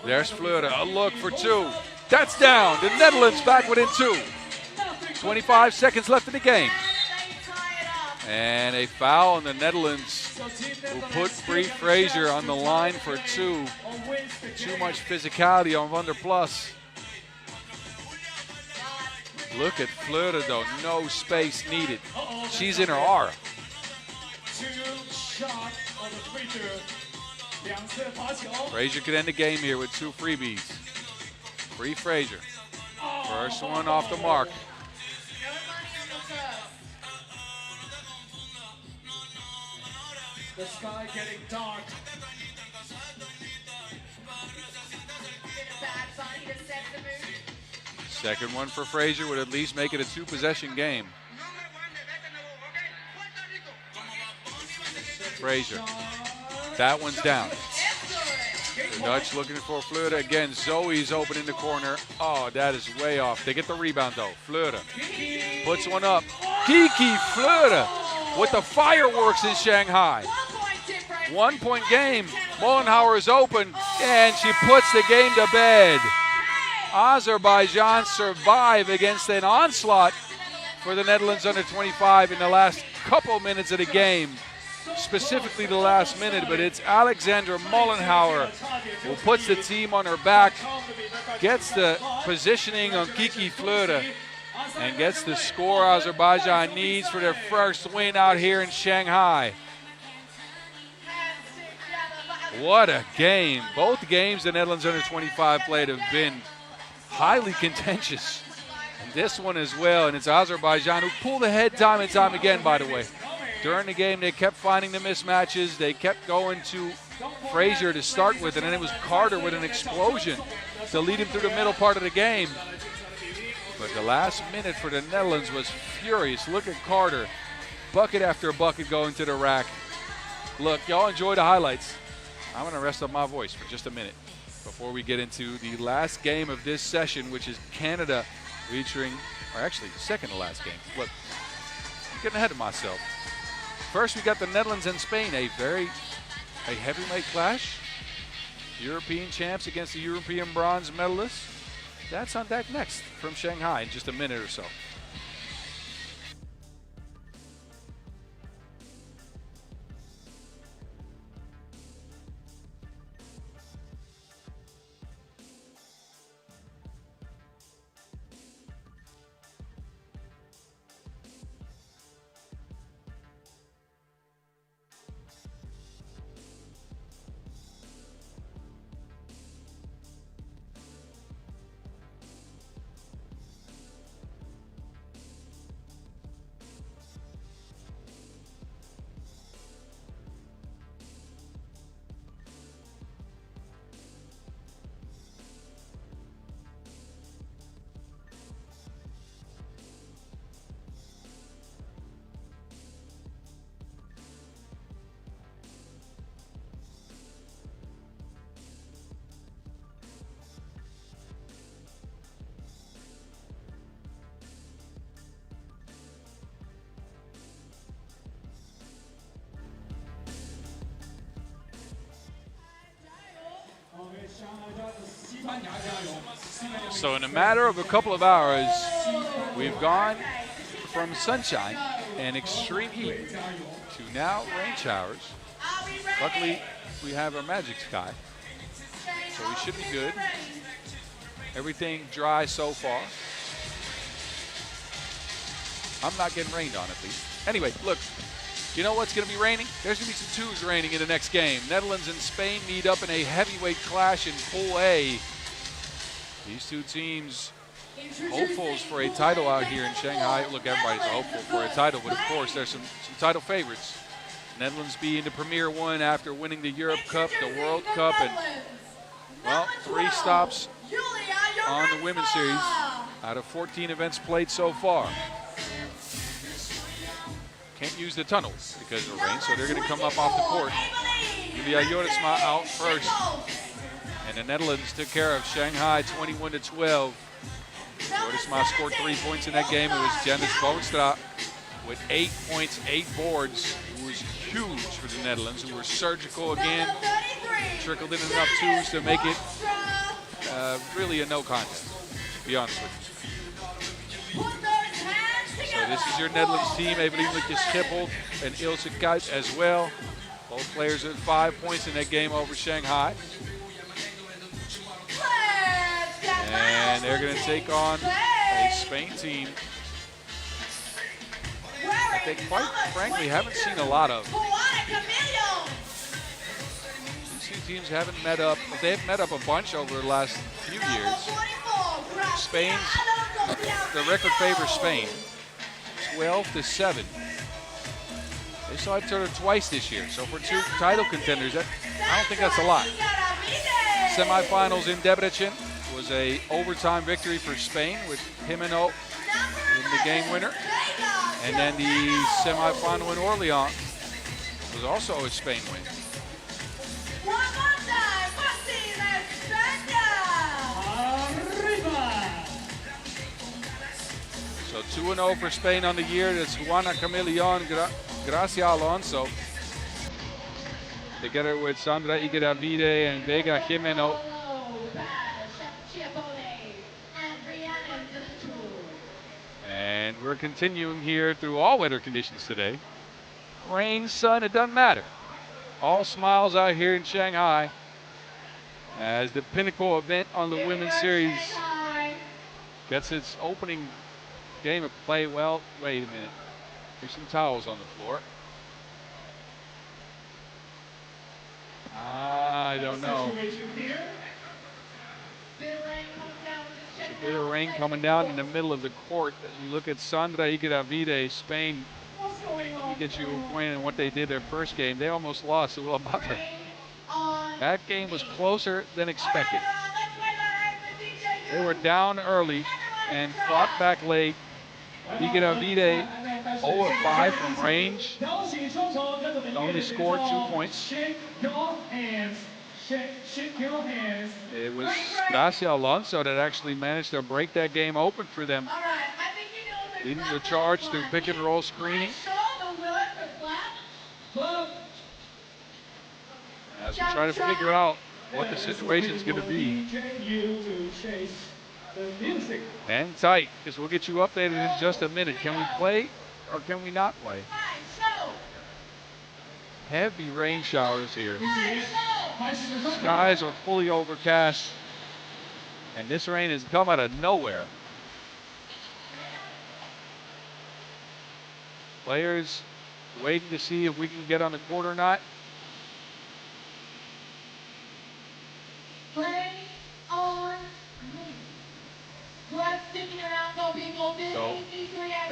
There's Fleuren, a look for 2. That's down. The Netherlands back within 2. 25 seconds left in the game. And a foul on the Netherlands who put Brie Fraser on the line for 2. Too much physicality on Van der Plas. Look at Fleuren though, no space needed. She's in her aura. Fraser could end the game here with 2 freebies. Brie Fraser. First one off the mark. The sky getting dark. Second one for Fraser would at least make it a 2-possession game. Fraser. That one's down. The Dutch looking for Fleuren. Again, Zoe's open in the corner. Oh, that is way off. They get the rebound, though. Fleuren puts one up. Kiki Fleuren with the fireworks in Shanghai. 1-point game. Mollenhauer is open, and she puts the game to bed. Azerbaijan survive against an onslaught for the Netherlands under 25 in the last couple minutes of the game, specifically the last minute, but it's Alexandra Mollenhauer who puts the team on her back, gets the positioning on Kiki Fleuren, and gets the score Azerbaijan needs for their first win out here in Shanghai. What a game. Both games the Netherlands under 25 played have been highly contentious. And this one as well, and it's Azerbaijan who pulled ahead time and time again, by the way. During the game, they kept finding the mismatches. They kept going to Fraser to start with, and then it was Carter with an explosion to lead him through the middle part of the game. But the last minute for the Netherlands was furious. Look at Carter. Bucket after bucket going to the rack. Look, y'all enjoy the highlights. I'm going to rest up my voice for just a minute before we get into the last game of this session, which is Canada featuring, or actually second to last game. Look, I'm getting ahead of myself. First, we got the Netherlands and Spain, a heavyweight clash. European champs against the European bronze medalists. That's on deck next from Shanghai in just a minute or so. So in a matter of a couple of hours, we've gone from sunshine and extreme heat to now rain showers. Luckily, we have our magic sky, so we should be good. Everything dry so far. I'm not getting rained on, at least. Anyway, look, you know what's going to be raining? There's going to be some twos raining in the next game. Netherlands and Spain meet up in a heavyweight clash in Pool A. These two teams hopefuls for a title out here in Shanghai. Look, everybody's hopeful for a title, but of course there's some title favorites. Netherlands being the premier one after winning the Europe Cup, the World Cup, and, well, 3 stops on the Women's Series out of 14 events played so far. Can't use the tunnel because of the rain, so they're going to come up off the court. Julia Jorisma out first. And the Netherlands took care of Shanghai 21-12. Jorisma scored 3 points in that game. It was Janice Boonstra with 8 points, 8 boards, who was huge for the Netherlands, who were surgical again. Trickled in enough twos to make it really a no contest, to be honest with you. So this is your Netherlands team. Evelien Schiphol and Ilse Kuit as well. Both players at 5 points in that game over Shanghai. And they're going to take on a Spain team that they quite frankly haven't seen a lot of. These two teams haven't met up, but they've met up a bunch over the last few years. The record favors Spain, 12-7. They saw each other twice this year, so for 2 title contenders, I don't think that's a lot. Semifinals in Debrecen was a overtime victory for Spain with Jimeno in the game winner. And then the semifinal in Orléans was also a Spain win. So 2-0 for Spain on the year. That's Juana Camilion, Gracia Alonso, together with Sandra Igueravide and Vega Jimeno. And we're continuing here through all weather conditions today. Rain, sun, it doesn't matter. All smiles out here in Shanghai as the pinnacle event on the Women's Series gets its opening game of play. Well, wait a minute. There's some towels on the floor. I don't know. It's a bit of rain coming down in the middle of the court. As you look at Sandra Igueravide, Spain, let me get you acquainted on what they did their first game. They almost lost to Ulaanbaatar. That game was closer than expected. They were down early and fought back late. Igueravide 0-5 from range. Only scored 2 points. It was Gracia Alonso that actually managed to break that game open for them. Leading the charge through pick and roll screening. As we try to figure out what the situation is going to be. Hang tight, because we'll get you updated in just a minute. Can we play or can we not play? Heavy rain showers here. Skies are fully overcast, and this rain has come out of nowhere. Players waiting to see if we can get on the court or not. Play on. So,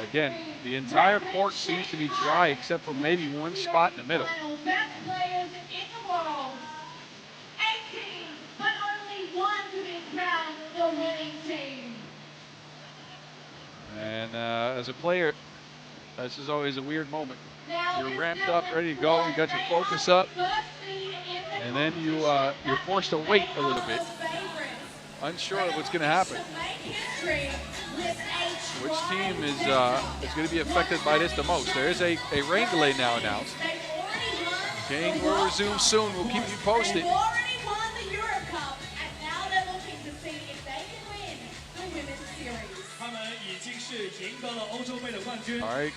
again, the entire court seems to be dry except for maybe one spot in the middle. Best players in the world. 18, but only one to be crowned the winning team. And as a player, this is always a weird moment. You're ramped up, ready to go, you got your focus up, and then you're forced to wait a little bit, unsure of what's going to happen. Which team is going to be affected by this the most? There is a rain delay now announced. Game will resume soon. We'll keep you posted. They've already won the Europe Cup, and now they're looking to see if they can win the Women's Series. All right.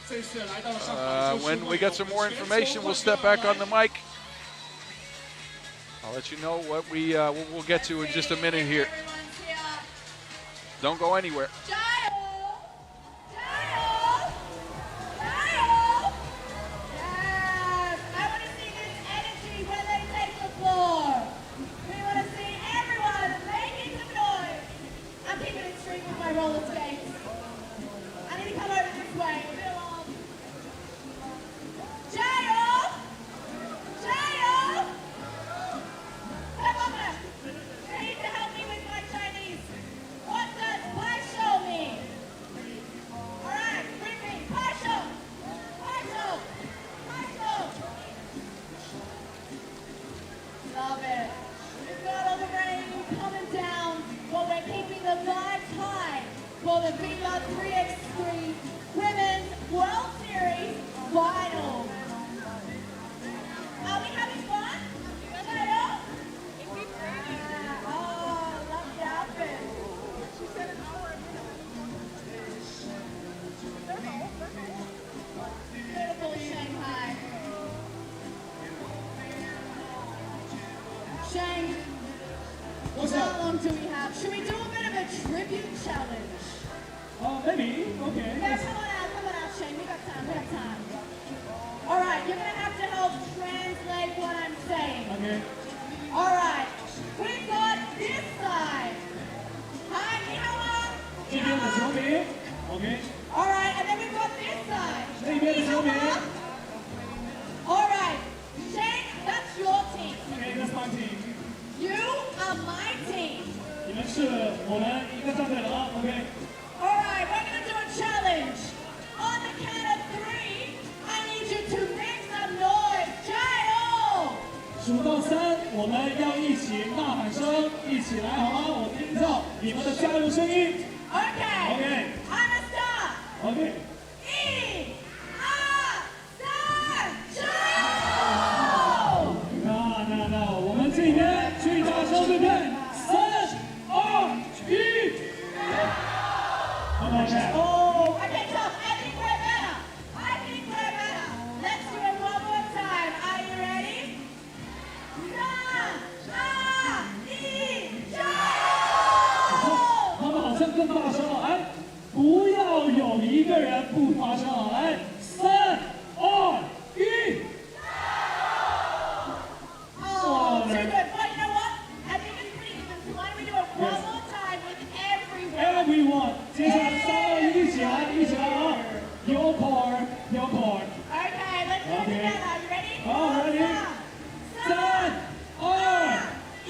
When we get some more information, we'll step back on the mic. I'll let you know what we'll get to in just a minute here. Don't go anywhere. my roller skates. I need to come over this way. Jail! Jail! Come on there. You need to help me with my Chinese. What does partial mean? Alright, repeat. Partial. Partial. Partial. Love it. We've got all the rain coming down, but we're keeping the vibes high for the FIBA 3x3 Women's World Series Finals. Are we having fun? Tayo? Oh, love the outfit. She said an hour and beautiful Shanghai. Shang, What's how up? long do we have? Should we do a bit of a tribute challenge? Maybe. Okay. Yeah, come on out, Shane. We got time. All right, you're gonna have to help translate what I'm saying. Okay. All right, we've got this side. Hi, ni hao ma. 这边的球迷，OK， All right, and then we've got this side. 那边的球迷 Ni hao ma. All right, Shane, that's your team. OK，that's my team。 You are my team. 你们是我们一个战队了啊，OK。 All right, we're gonna do a challenge. On the count of 3, I need you to make some noise. 加油！数到3，我们要一起呐喊声，一起来好吗？我听到你们的加油声音。Okay. OK I'm a star. OK， 1, 2, 3，加油！那，我们这边最大声对不对？3、2、1。OK。 Oh, okay, tough. I think we're better. Let's do it one more time. Are you ready? 3、2、1，加油！他们好像更大声了，哎，不要有一个人不发声啊！来，3、2、1。 Oh, too good. But you know what? I think it's pretty even. So why don't we do it one more time with everyone? Everyone，接下来3、2、1，一起来啊 ！Your part。 Okay, let's do it Okay. together. Are you ready? All ready. 3、2、1。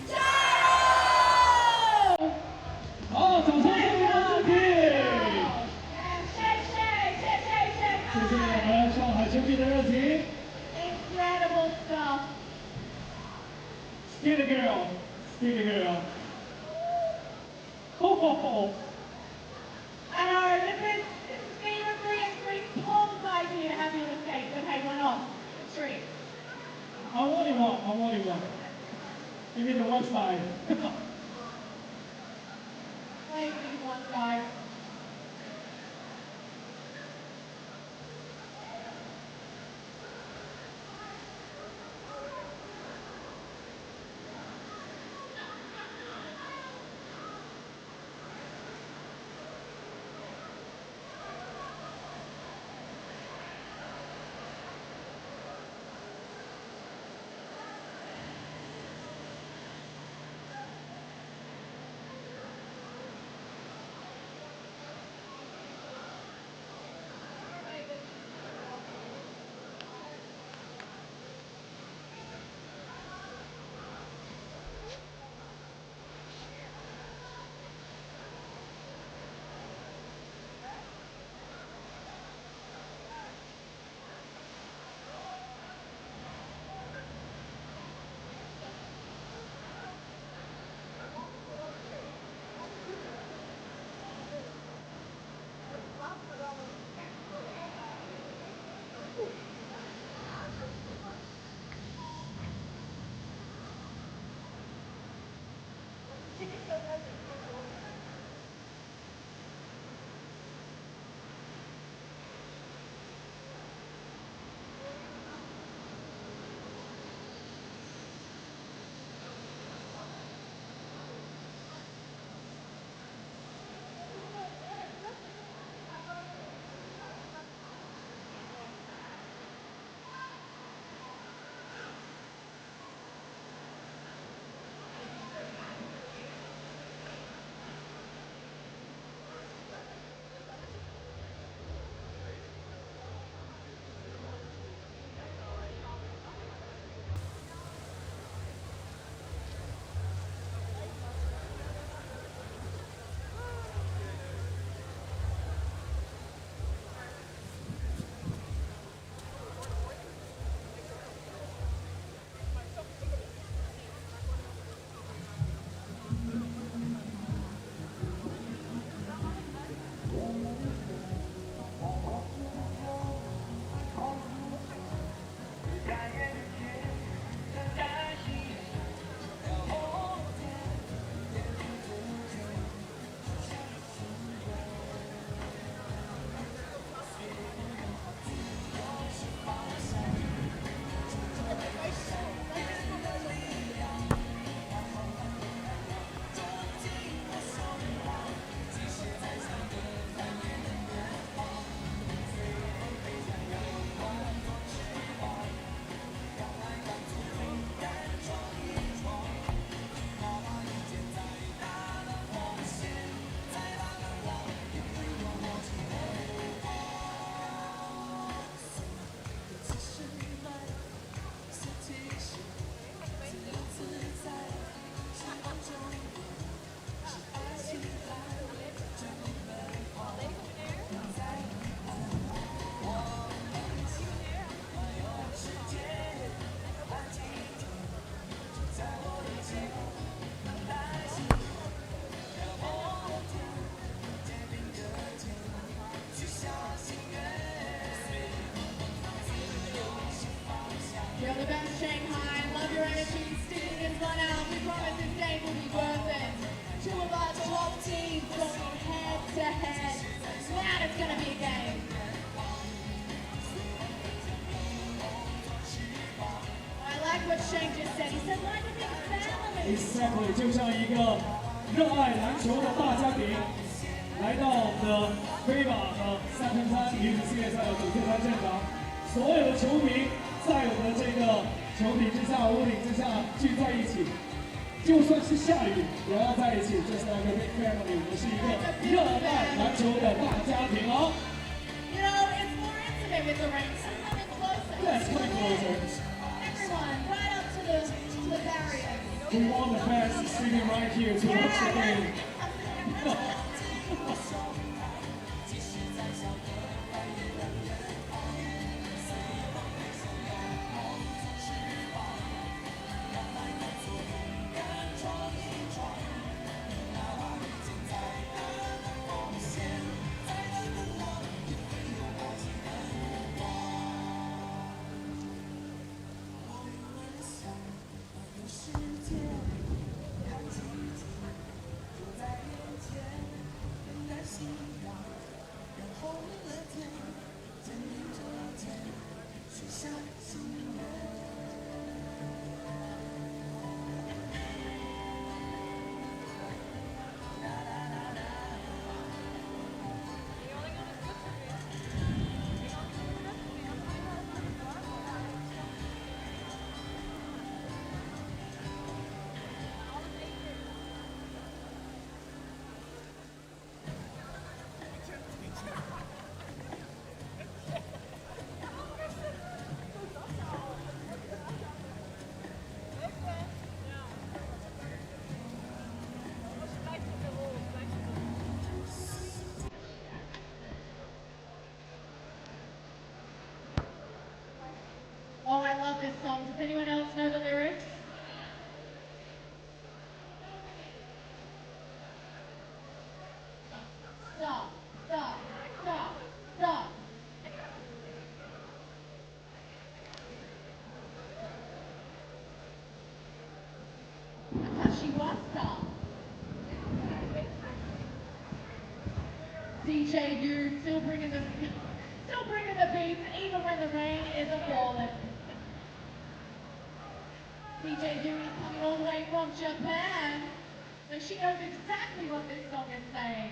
加油！好，掌声送给我们的 team。谢谢谢谢我们上海球迷的热情。 Incredible stuff. Skinny girl。Oh. I know, this is FIBA 3x3 Tom's idea to have you on the stage. Okay, one off. 3. I want it one. Give me the one side. Please, one guy. teams going head to head. Man, it's going to be a game. I like what Shane just said. He said, like a big family. Exactly，就像一个热爱篮球的大家庭，来到我们的FIBA 和3x3女子系列赛的主竞赛现场，所有的球迷在我们的这个球体之下、屋顶之下聚在一起，就算是下雨也要在一起。Just like a big family， 我们是一个热爱篮球的大家庭哦。You know, it's more intimate with the rain. It's coming closer. Yeah, it's coming closer. Everyone, right up to the barrier. We want the fans sitting right here to watch the game. Oh, I love this song. Does anyone else know the lyrics? Stop, stop, stop, stop. I thought she was stop. DJ Dude still bringing the beats even when the rain isn't falling. DJ Dude coming all the way from Japan, so she knows exactly what this song is saying.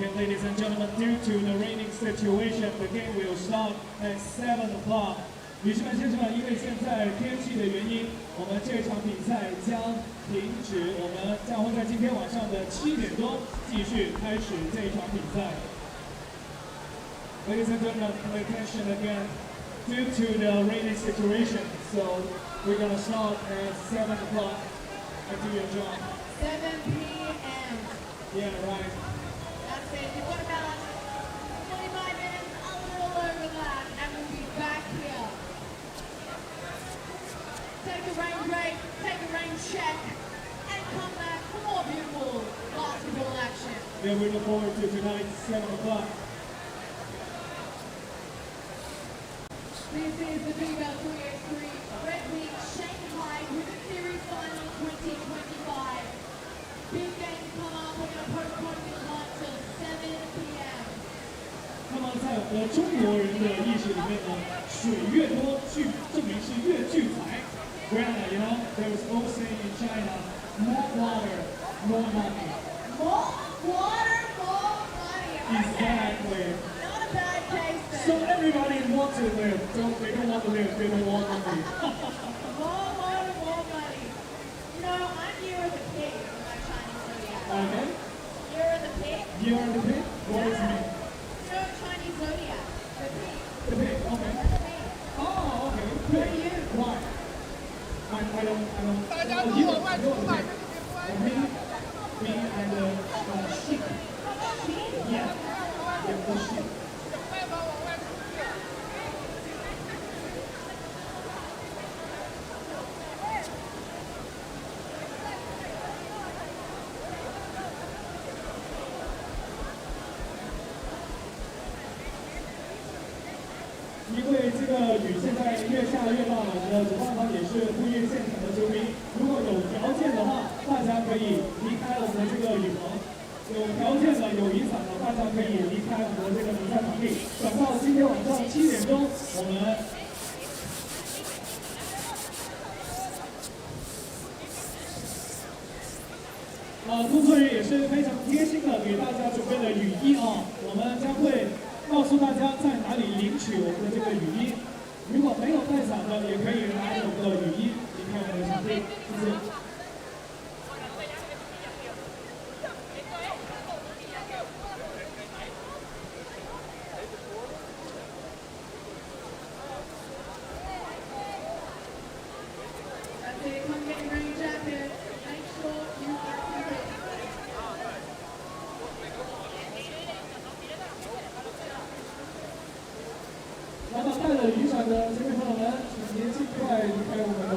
Okay, ladies and gentlemen, due to the raining situation, the game will start at 7 o'clock. 女士们、先生们，因为现在天气的原因，我们这场比赛将停止。我们将会在今天晚上的7点钟继续开始这场比赛。Ladies and gentlemen, pay attention again. Due to the raining situation, so we're gonna start at 7 o'clock. And do your job. 7 p.m. Yeah, right. That's it. You've got about 45 minutes, a little over that, and we'll be back here. Take a rain break, take a rain check, and come back for more beautiful basketball action. Yeah, we look forward to tonight, 7 o'clock. This is the FIBA 3x3 Redwings Shanghai Women's Series Final 2025. Big games come up. We're going to postpone this one till 7 p.m. 那么在我们中国人的意识里面呢，水越多，证明是越聚财。Grandma, you know, there was old saying in China, more water, more money. More water, more money. Exactly. Not a bad case then. So everybody wants to live. They don't want to live, they don't want money. More water, more money. You know, I'm year of the pig in my Chinese zodiac. Okay? Year of the pig? Year of the pig? What does it mean? You know Chinese zodiac? The pig. The pig, okay. The pig. Oh, okay. What are you? Why? I don't. Oh, you are the pig. Me and the sheep. Sheep? Yeah. Yeah, the sheep. 因为这个雨现在越下越大了，我们的主办方也是呼吁现场的球迷，如果有条件的话，大家可以离开我们的这个雨棚；有条件的、有雨伞的，大家可以离开我们的这个比赛场地。等到今天晚上7点钟，我们工作人员也是非常贴心的给大家准备了雨衣啊，我们将会告诉大家在哪里领取我们的这个雨衣。如果没有带伞的，也可以拿着我们的雨衣离开我们的场地。谢谢。That's it. Come get your rain jacket. Make sure you are ready. 那么带了雨伞的前辈朋友们，请您尽快离开我们的